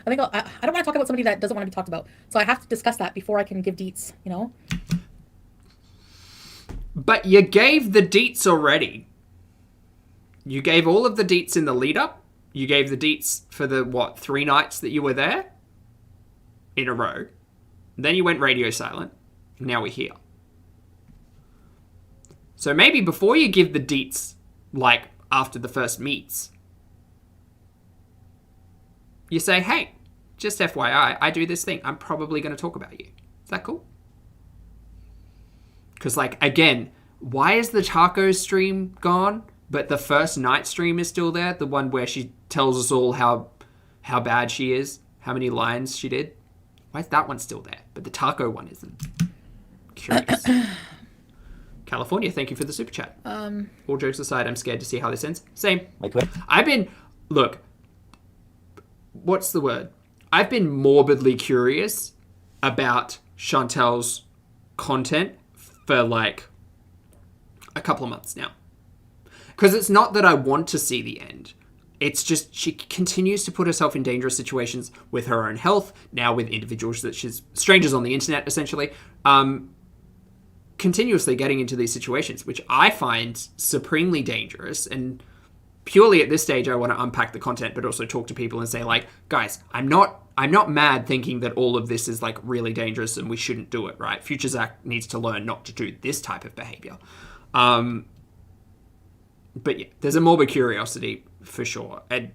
Speaker 2: I think I don't want to talk about somebody that doesn't want to be talked about. So I have to discuss that before I can give deets, you know?
Speaker 1: But you gave the deets already. You gave all of the deets in the lead up. You gave the deets for the, 3 nights that you were there? In a row. Then you went radio silent. Now we're here. So maybe before you give the deets, like, after the first meets, you say, hey, just FYI, I do this thing. I'm probably going to talk about you. Is that cool? Because, like, again, why is the taco stream gone, but the first night stream is still there? The one where she tells us all how bad she is, how many lines she did. Why is that one still there, but the taco one isn't? Curious. California, thank you for the super chat. All jokes aside, I'm scared to see how this ends. Same. Look, what's the word? I've been morbidly curious about Chantel's content for like a couple of months now. Because it's not that I want to see the end. It's just she continues to put herself in dangerous situations with her own health, now with individuals that she's strangers on the internet, essentially, continuously getting into these situations, which I find supremely dangerous. And purely at this stage, I want to unpack the content, but also talk to people and say, like, guys, I'm not mad thinking that all of this is like really dangerous and we shouldn't do it, right? Futures Act needs to learn not to do this type of behavior. But yeah, there's a morbid curiosity for sure. And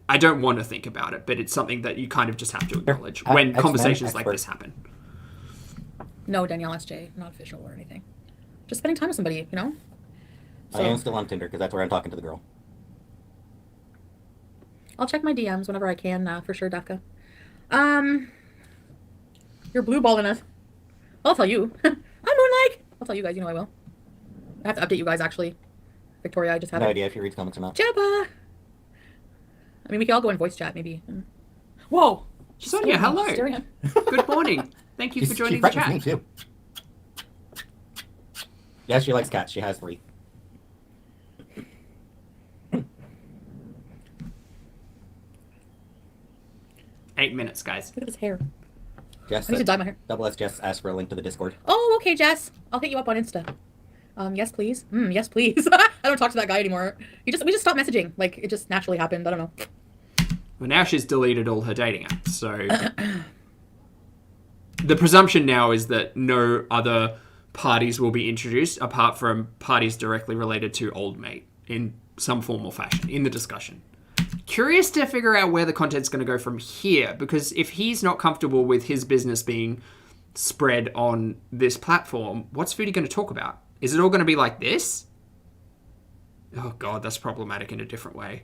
Speaker 1: I don't want to think about it, but it's something that you kind of just have to acknowledge when conversations like this happen.
Speaker 2: No, Danielle SJ, not official or anything. Just spending time with somebody, you know?
Speaker 3: I am still on Tinder because that's where I'm talking to the girl.
Speaker 2: I'll check my DMs whenever I can, for sure, Dafka. You're blue balling us. I'll tell you. I'm Moonlike. I'll tell you guys, you know I will. I have to update you guys, actually. Victoria, I just had
Speaker 3: No idea if she reads comments or not.
Speaker 2: Jabba! I mean, we can all go in voice chat, maybe. Whoa!
Speaker 1: Sonia, hello. Good morning. Thank you for joining the chat.
Speaker 3: Me too. Yes, she likes cats. She has 3.
Speaker 1: 8 minutes, guys.
Speaker 2: Look at this hair.
Speaker 3: Jess,
Speaker 2: I need to dye my hair.
Speaker 3: Double S Jess asked for a link to the Discord.
Speaker 2: Oh, okay, Jess. I'll hit you up on Insta. Yes, please. Yes, please. I don't talk to that guy anymore. We just stopped messaging. Like, it just naturally happened. I don't know.
Speaker 1: Well, now she's deleted all her dating apps, so the presumption now is that no other parties will be introduced apart from parties directly related to Old Mate in some form or fashion in the discussion. Curious to figure out where the content's going to go from here, because if he's not comfortable with his business being spread on this platform, what's Foodie going to talk about? Is it all going to be like this? Oh god, that's problematic in a different way.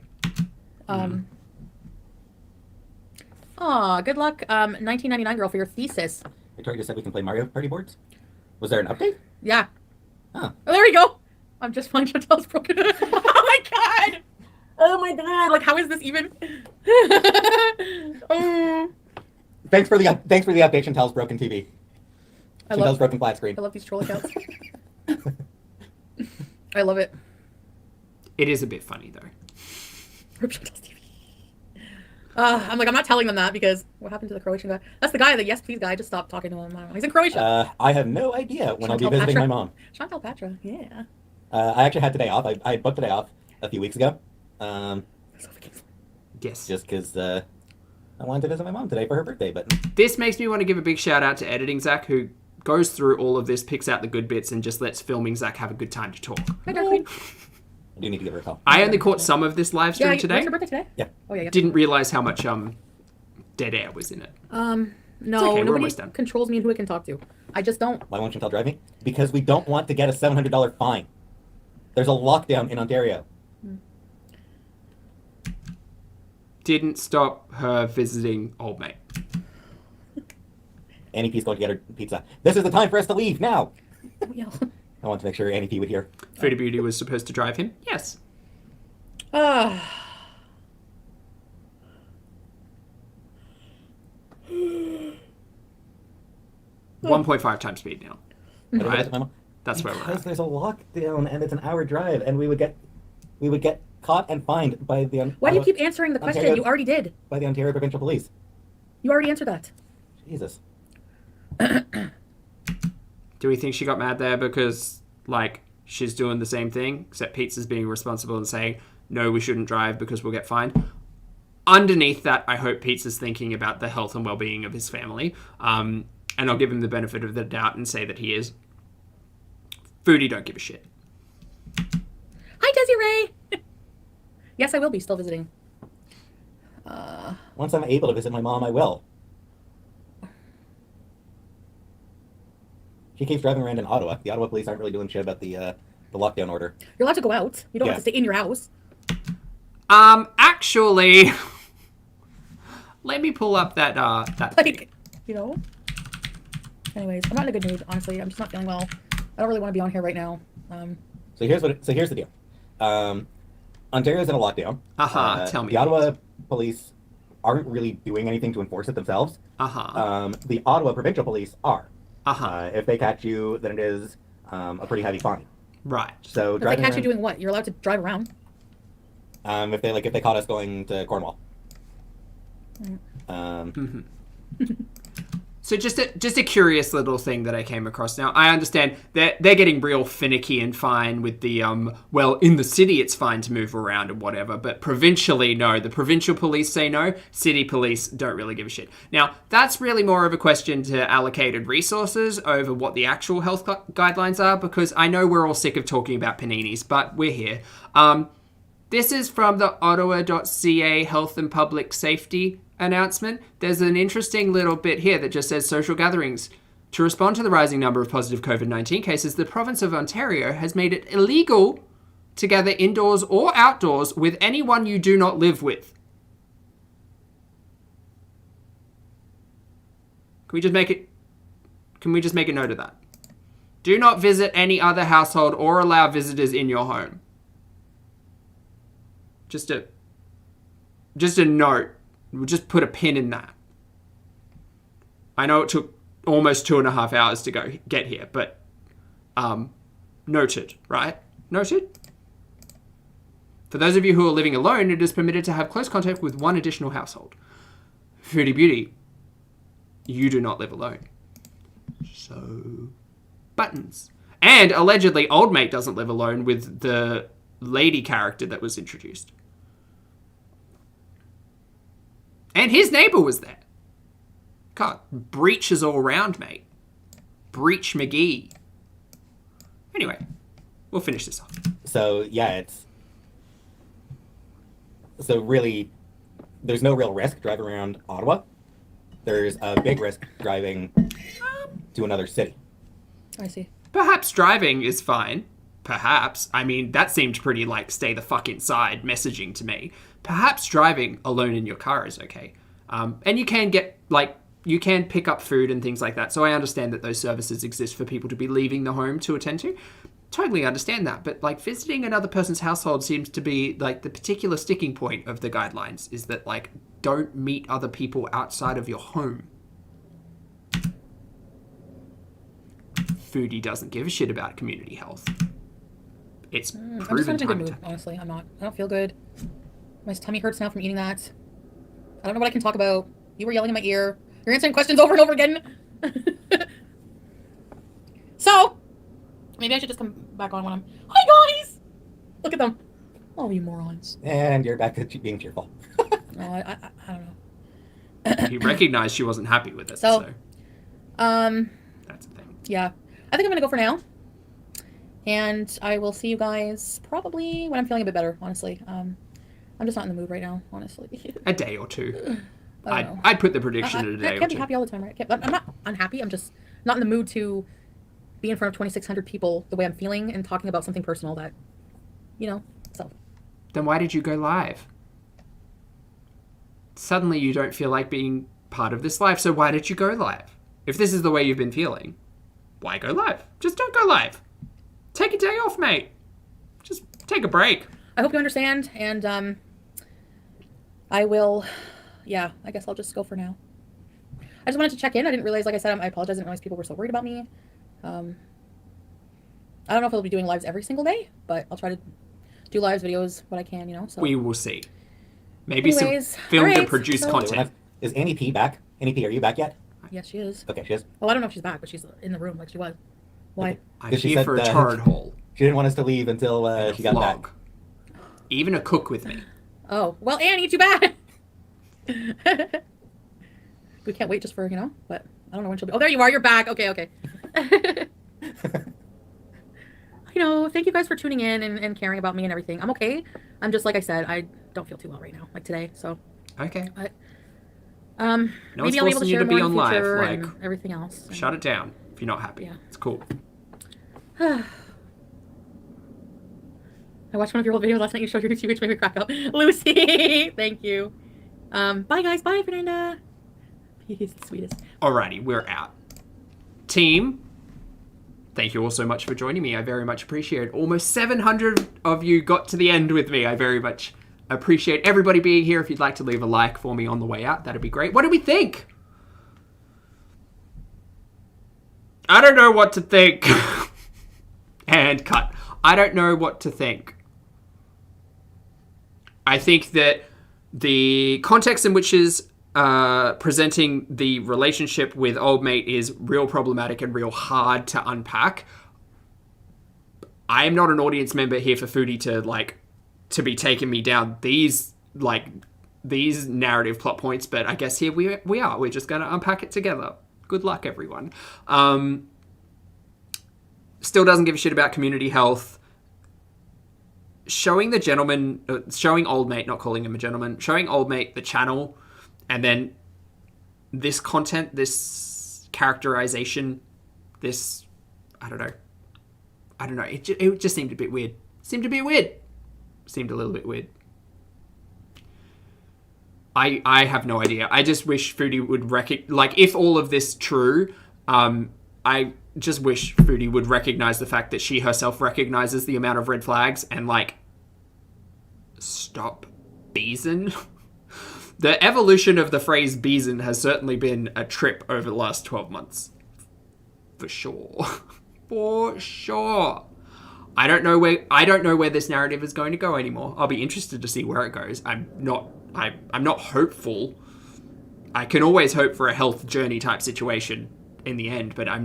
Speaker 2: Aw, good luck, 1999 girl, for your thesis.
Speaker 3: Victoria just said we can play Mario Party boards. Was there an update?
Speaker 2: Yeah.
Speaker 3: Oh.
Speaker 2: Oh, there we go. I'm just finding Chantel's broken. Oh my god! Oh my god! Like, how is this even? Oh,
Speaker 3: Thanks for the update, Chantel's broken TV. Chantel's broken flat screen.
Speaker 2: I love these troll accounts. I love it.
Speaker 1: It is a bit funny though.
Speaker 2: Rip Chantel's TV. I'm like, I'm not telling them that because what happened to the Croatian guy? That's the guy, the yes please guy. Just stopped talking to him. I don't know. He's in Croatia.
Speaker 3: I have no idea when I'll be
Speaker 2: Chantel
Speaker 3: visiting
Speaker 2: Patra.
Speaker 3: my mom.
Speaker 2: Chantel Patra, yeah.
Speaker 3: I actually had today off. I had booked today off a few weeks ago.
Speaker 1: Yes.
Speaker 3: Just because I wanted to visit my mom today for her birthday. But
Speaker 1: This makes me want to give a big shout out to editing Zach, who goes through all of this, picks out the good bits, and just lets filming Zach have a good time to talk.
Speaker 2: Hi, Dark Queen.
Speaker 3: I do need to give her a call.
Speaker 1: I only caught some of this live stream
Speaker 2: Yeah,
Speaker 1: today.
Speaker 2: when's your birthday today?
Speaker 3: Yeah.
Speaker 2: Oh, yeah.
Speaker 1: Didn't realize how much dead air was in it.
Speaker 2: No,
Speaker 1: okay, we're
Speaker 2: nobody
Speaker 1: almost done.
Speaker 2: controls me and who I can talk to. I just don't.
Speaker 3: Why won't Chantel drive me? Because we don't want to get a $700 fine. There's a lockdown in Ontario.
Speaker 1: Didn't stop her visiting old mate.
Speaker 3: Annie P's going to get her pizza. This is the time for us to leave now.
Speaker 2: Oh, yeah.
Speaker 3: I want to make sure Annie P would hear.
Speaker 1: Foodie Beauty was supposed to drive him. Yes. 1.5 times speed now. Right? That's where we're
Speaker 3: Because
Speaker 1: at.
Speaker 3: there's a lockdown and it's an hour drive, and we would get caught and fined by the
Speaker 2: Why do you keep answering the question?
Speaker 3: Ontario-
Speaker 2: You already did.
Speaker 3: by the Ontario Provincial Police.
Speaker 2: You already answered that.
Speaker 3: Jesus.
Speaker 1: Do we think she got mad there because, like, she's doing the same thing, except Pizza's being responsible and saying, no, we shouldn't drive because we'll get fined? Underneath that, I hope Pizza's thinking about the health and well-being of his family. And I'll give him the benefit of the doubt and say that he is. Foodie don't give a shit.
Speaker 2: Hi, Desiree. Yes, I will be still visiting.
Speaker 3: Once I'm able to visit my mom, I will. She keeps driving around in Ottawa. The Ottawa police aren't really doing shit about the lockdown order.
Speaker 2: You're allowed to go out. You don't have
Speaker 3: Yeah.
Speaker 2: to stay in your house.
Speaker 1: Actually, let me pull up that
Speaker 2: Like, you know. Anyways, I'm not in a good mood, honestly. I'm just not feeling well. I don't really want to be on here right now.
Speaker 3: So here's the deal. Ontario's in a lockdown.
Speaker 1: Tell me.
Speaker 3: The Ottawa police aren't really doing anything to enforce it themselves. The Ottawa provincial police are. If they catch you, then it is a pretty heavy fine.
Speaker 1: Right.
Speaker 3: So
Speaker 2: If they
Speaker 3: driving
Speaker 2: catch you
Speaker 3: around,
Speaker 2: doing what? You're allowed to drive around.
Speaker 3: if they caught us going to Cornwall.
Speaker 1: So just a curious little thing that I came across. Now, I understand they're getting real finicky and fine with the, well, in the city it's fine to move around and whatever, but provincially, no. The provincial police say no. City police don't really give a shit. Now, that's really more of a question to allocated resources over what the actual health guidelines are, because I know we're all sick of talking about paninis, but we're here. This is from the Ottawa.ca Health and Public Safety announcement. There's an interesting little bit here that just says social gatherings. To respond to the rising number of positive COVID-19 cases, the province of Ontario has made it illegal to gather indoors or outdoors with anyone you do not live with. Can we just make a note of that? Do not visit any other household or allow visitors in your home. Just a note. We'll just put a pin in that. I know it took almost 2.5 hours to get here, but noted, right? Noted? For those of you who are living alone, it is permitted to have close contact with one additional household. Foodie Beauty, you do not live alone. So, buttons. And allegedly, Old Mate doesn't live alone with the lady character that was introduced. And his neighbour was there. God, breaches all around, mate. Breach McGee. Anyway, we'll finish this off.
Speaker 3: So yeah, so really, there's no real risk driving around Ottawa. There's a big risk driving to another city.
Speaker 2: I see.
Speaker 1: Perhaps driving is fine. Perhaps. I mean, that seemed pretty like stay the fuck inside messaging to me. Perhaps driving alone in your car is okay. And you can you can pick up food and things like that. So I understand that those services exist for people to be leaving the home to attend to. totally understand that. But like visiting another person's household seems to be like the particular sticking point of the guidelines is that like don't meet other people outside of your home. Foodie doesn't give a shit about community health. It's
Speaker 2: I'm just
Speaker 1: proven
Speaker 2: not in a good
Speaker 1: time and
Speaker 2: mood,
Speaker 1: time.
Speaker 2: honestly. I'm not. I don't feel good. My tummy hurts now from eating that. I don't know what I can talk about. You were yelling in my ear. You're answering questions over and over again. So, maybe I should just come back on when I'm... Hi, guys! Look at them. Oh, you morons.
Speaker 3: And you're back to being cheerful.
Speaker 2: No, I don't know.
Speaker 1: He recognized she wasn't happy with it,
Speaker 2: So,
Speaker 1: so that's the thing.
Speaker 2: yeah. I think I'm going to go for now. And I will see you guys probably when I'm feeling a bit better, honestly. I'm just not in the mood right now, honestly.
Speaker 1: A day or two.
Speaker 2: I don't know.
Speaker 1: I'd put the prediction at a day
Speaker 2: I
Speaker 1: or
Speaker 2: can't be
Speaker 1: two.
Speaker 2: happy all the time, right? I'm not unhappy. I'm just not in the mood to be in front of 2,600 people the way I'm feeling and talking about something personal that, so.
Speaker 1: Then why did you go live? Suddenly you don't feel like being part of this live, so why did you go live? If this is the way you've been feeling, why go live? Just don't go live. Take a day off, mate. Just take a break.
Speaker 2: I hope you understand, and I will, yeah, I guess I'll just go for now. I just wanted to check in. I didn't realize, like I said, I apologize. I didn't realize people were so worried about me. I don't know if I'll be doing lives every single day, but I'll try to do lives, videos, what I can, so.
Speaker 1: We will see. Maybe
Speaker 2: Anyways,
Speaker 1: some film to
Speaker 2: alright,
Speaker 1: produce
Speaker 2: so-
Speaker 1: content.
Speaker 3: Is Annie P back? Annie P, are you back yet?
Speaker 2: Yes, she is.
Speaker 3: Okay, she is.
Speaker 2: Well, I don't know if she's back, but she's in the room like she was. Why?
Speaker 3: Okay.
Speaker 1: I'm
Speaker 3: Because she
Speaker 1: here
Speaker 3: said
Speaker 1: for a
Speaker 3: that-
Speaker 1: torrent haul.
Speaker 3: She didn't want us to leave until she got back.
Speaker 1: Vlog. Even a cook with me.
Speaker 2: Oh, well, Annie, too bad. We can't wait just for, but I don't know when she'll be. Oh, there you are. You're back. Okay. Thank you guys for tuning in and caring about me and everything. I'm okay. I'm just, like I said, I don't feel too well right now, like today, so.
Speaker 1: Okay.
Speaker 2: But,
Speaker 1: No one's
Speaker 2: maybe I'll be able to
Speaker 1: forcing you
Speaker 2: share
Speaker 1: to
Speaker 2: more
Speaker 1: be
Speaker 2: in
Speaker 1: on
Speaker 2: the
Speaker 1: live.
Speaker 2: future
Speaker 1: Like,
Speaker 2: and everything else.
Speaker 1: shut it down if you're not happy.
Speaker 2: Yeah.
Speaker 1: It's cool.
Speaker 2: I watched one of your old videos last night. You showed your which made me crack up. Lucy, thank you. Bye, guys. Bye, Fernanda. He's the sweetest.
Speaker 1: Alrighty, we're out. Team, thank you all so much for joining me. I very much appreciate it. Almost 700 of you got to the end with me. I very much appreciate everybody being here. If you'd like to leave a like for me on the way out, that'd be great. What do we think? I don't know what to think. And cut. I don't know what to think. I think that the context in which is presenting the relationship with old mate is real problematic and real hard to unpack. I am not an audience member here for Foodie to be taking me down these narrative plot points, but I guess here we are. We're just going to unpack it together. Good luck, everyone. Still doesn't give a shit about community health. Showing old mate, not calling him a gentleman, showing old mate the channel, and then this content, this characterization, this, I don't know. It just seemed a bit weird. Seemed a little bit weird. I have no idea. I just wish Foodie would if all of this true, I just wish Foodie would recognize the fact that she herself recognizes the amount of red flags and stop beezing. The evolution of the phrase beezing has certainly been a trip over the last 12 months. For sure. For sure. I don't know where this narrative is going to go anymore. I'll be interested to see where it goes. I'm not hopeful. I can always hope for a health journey type situation in the end, but I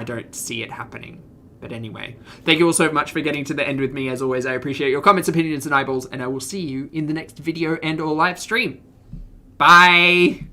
Speaker 1: don't see it happening. But anyway, thank you all so much for getting to the end with me. As always, I appreciate your comments, opinions, and eyeballs, and I will see you in the next video and or live stream. Bye!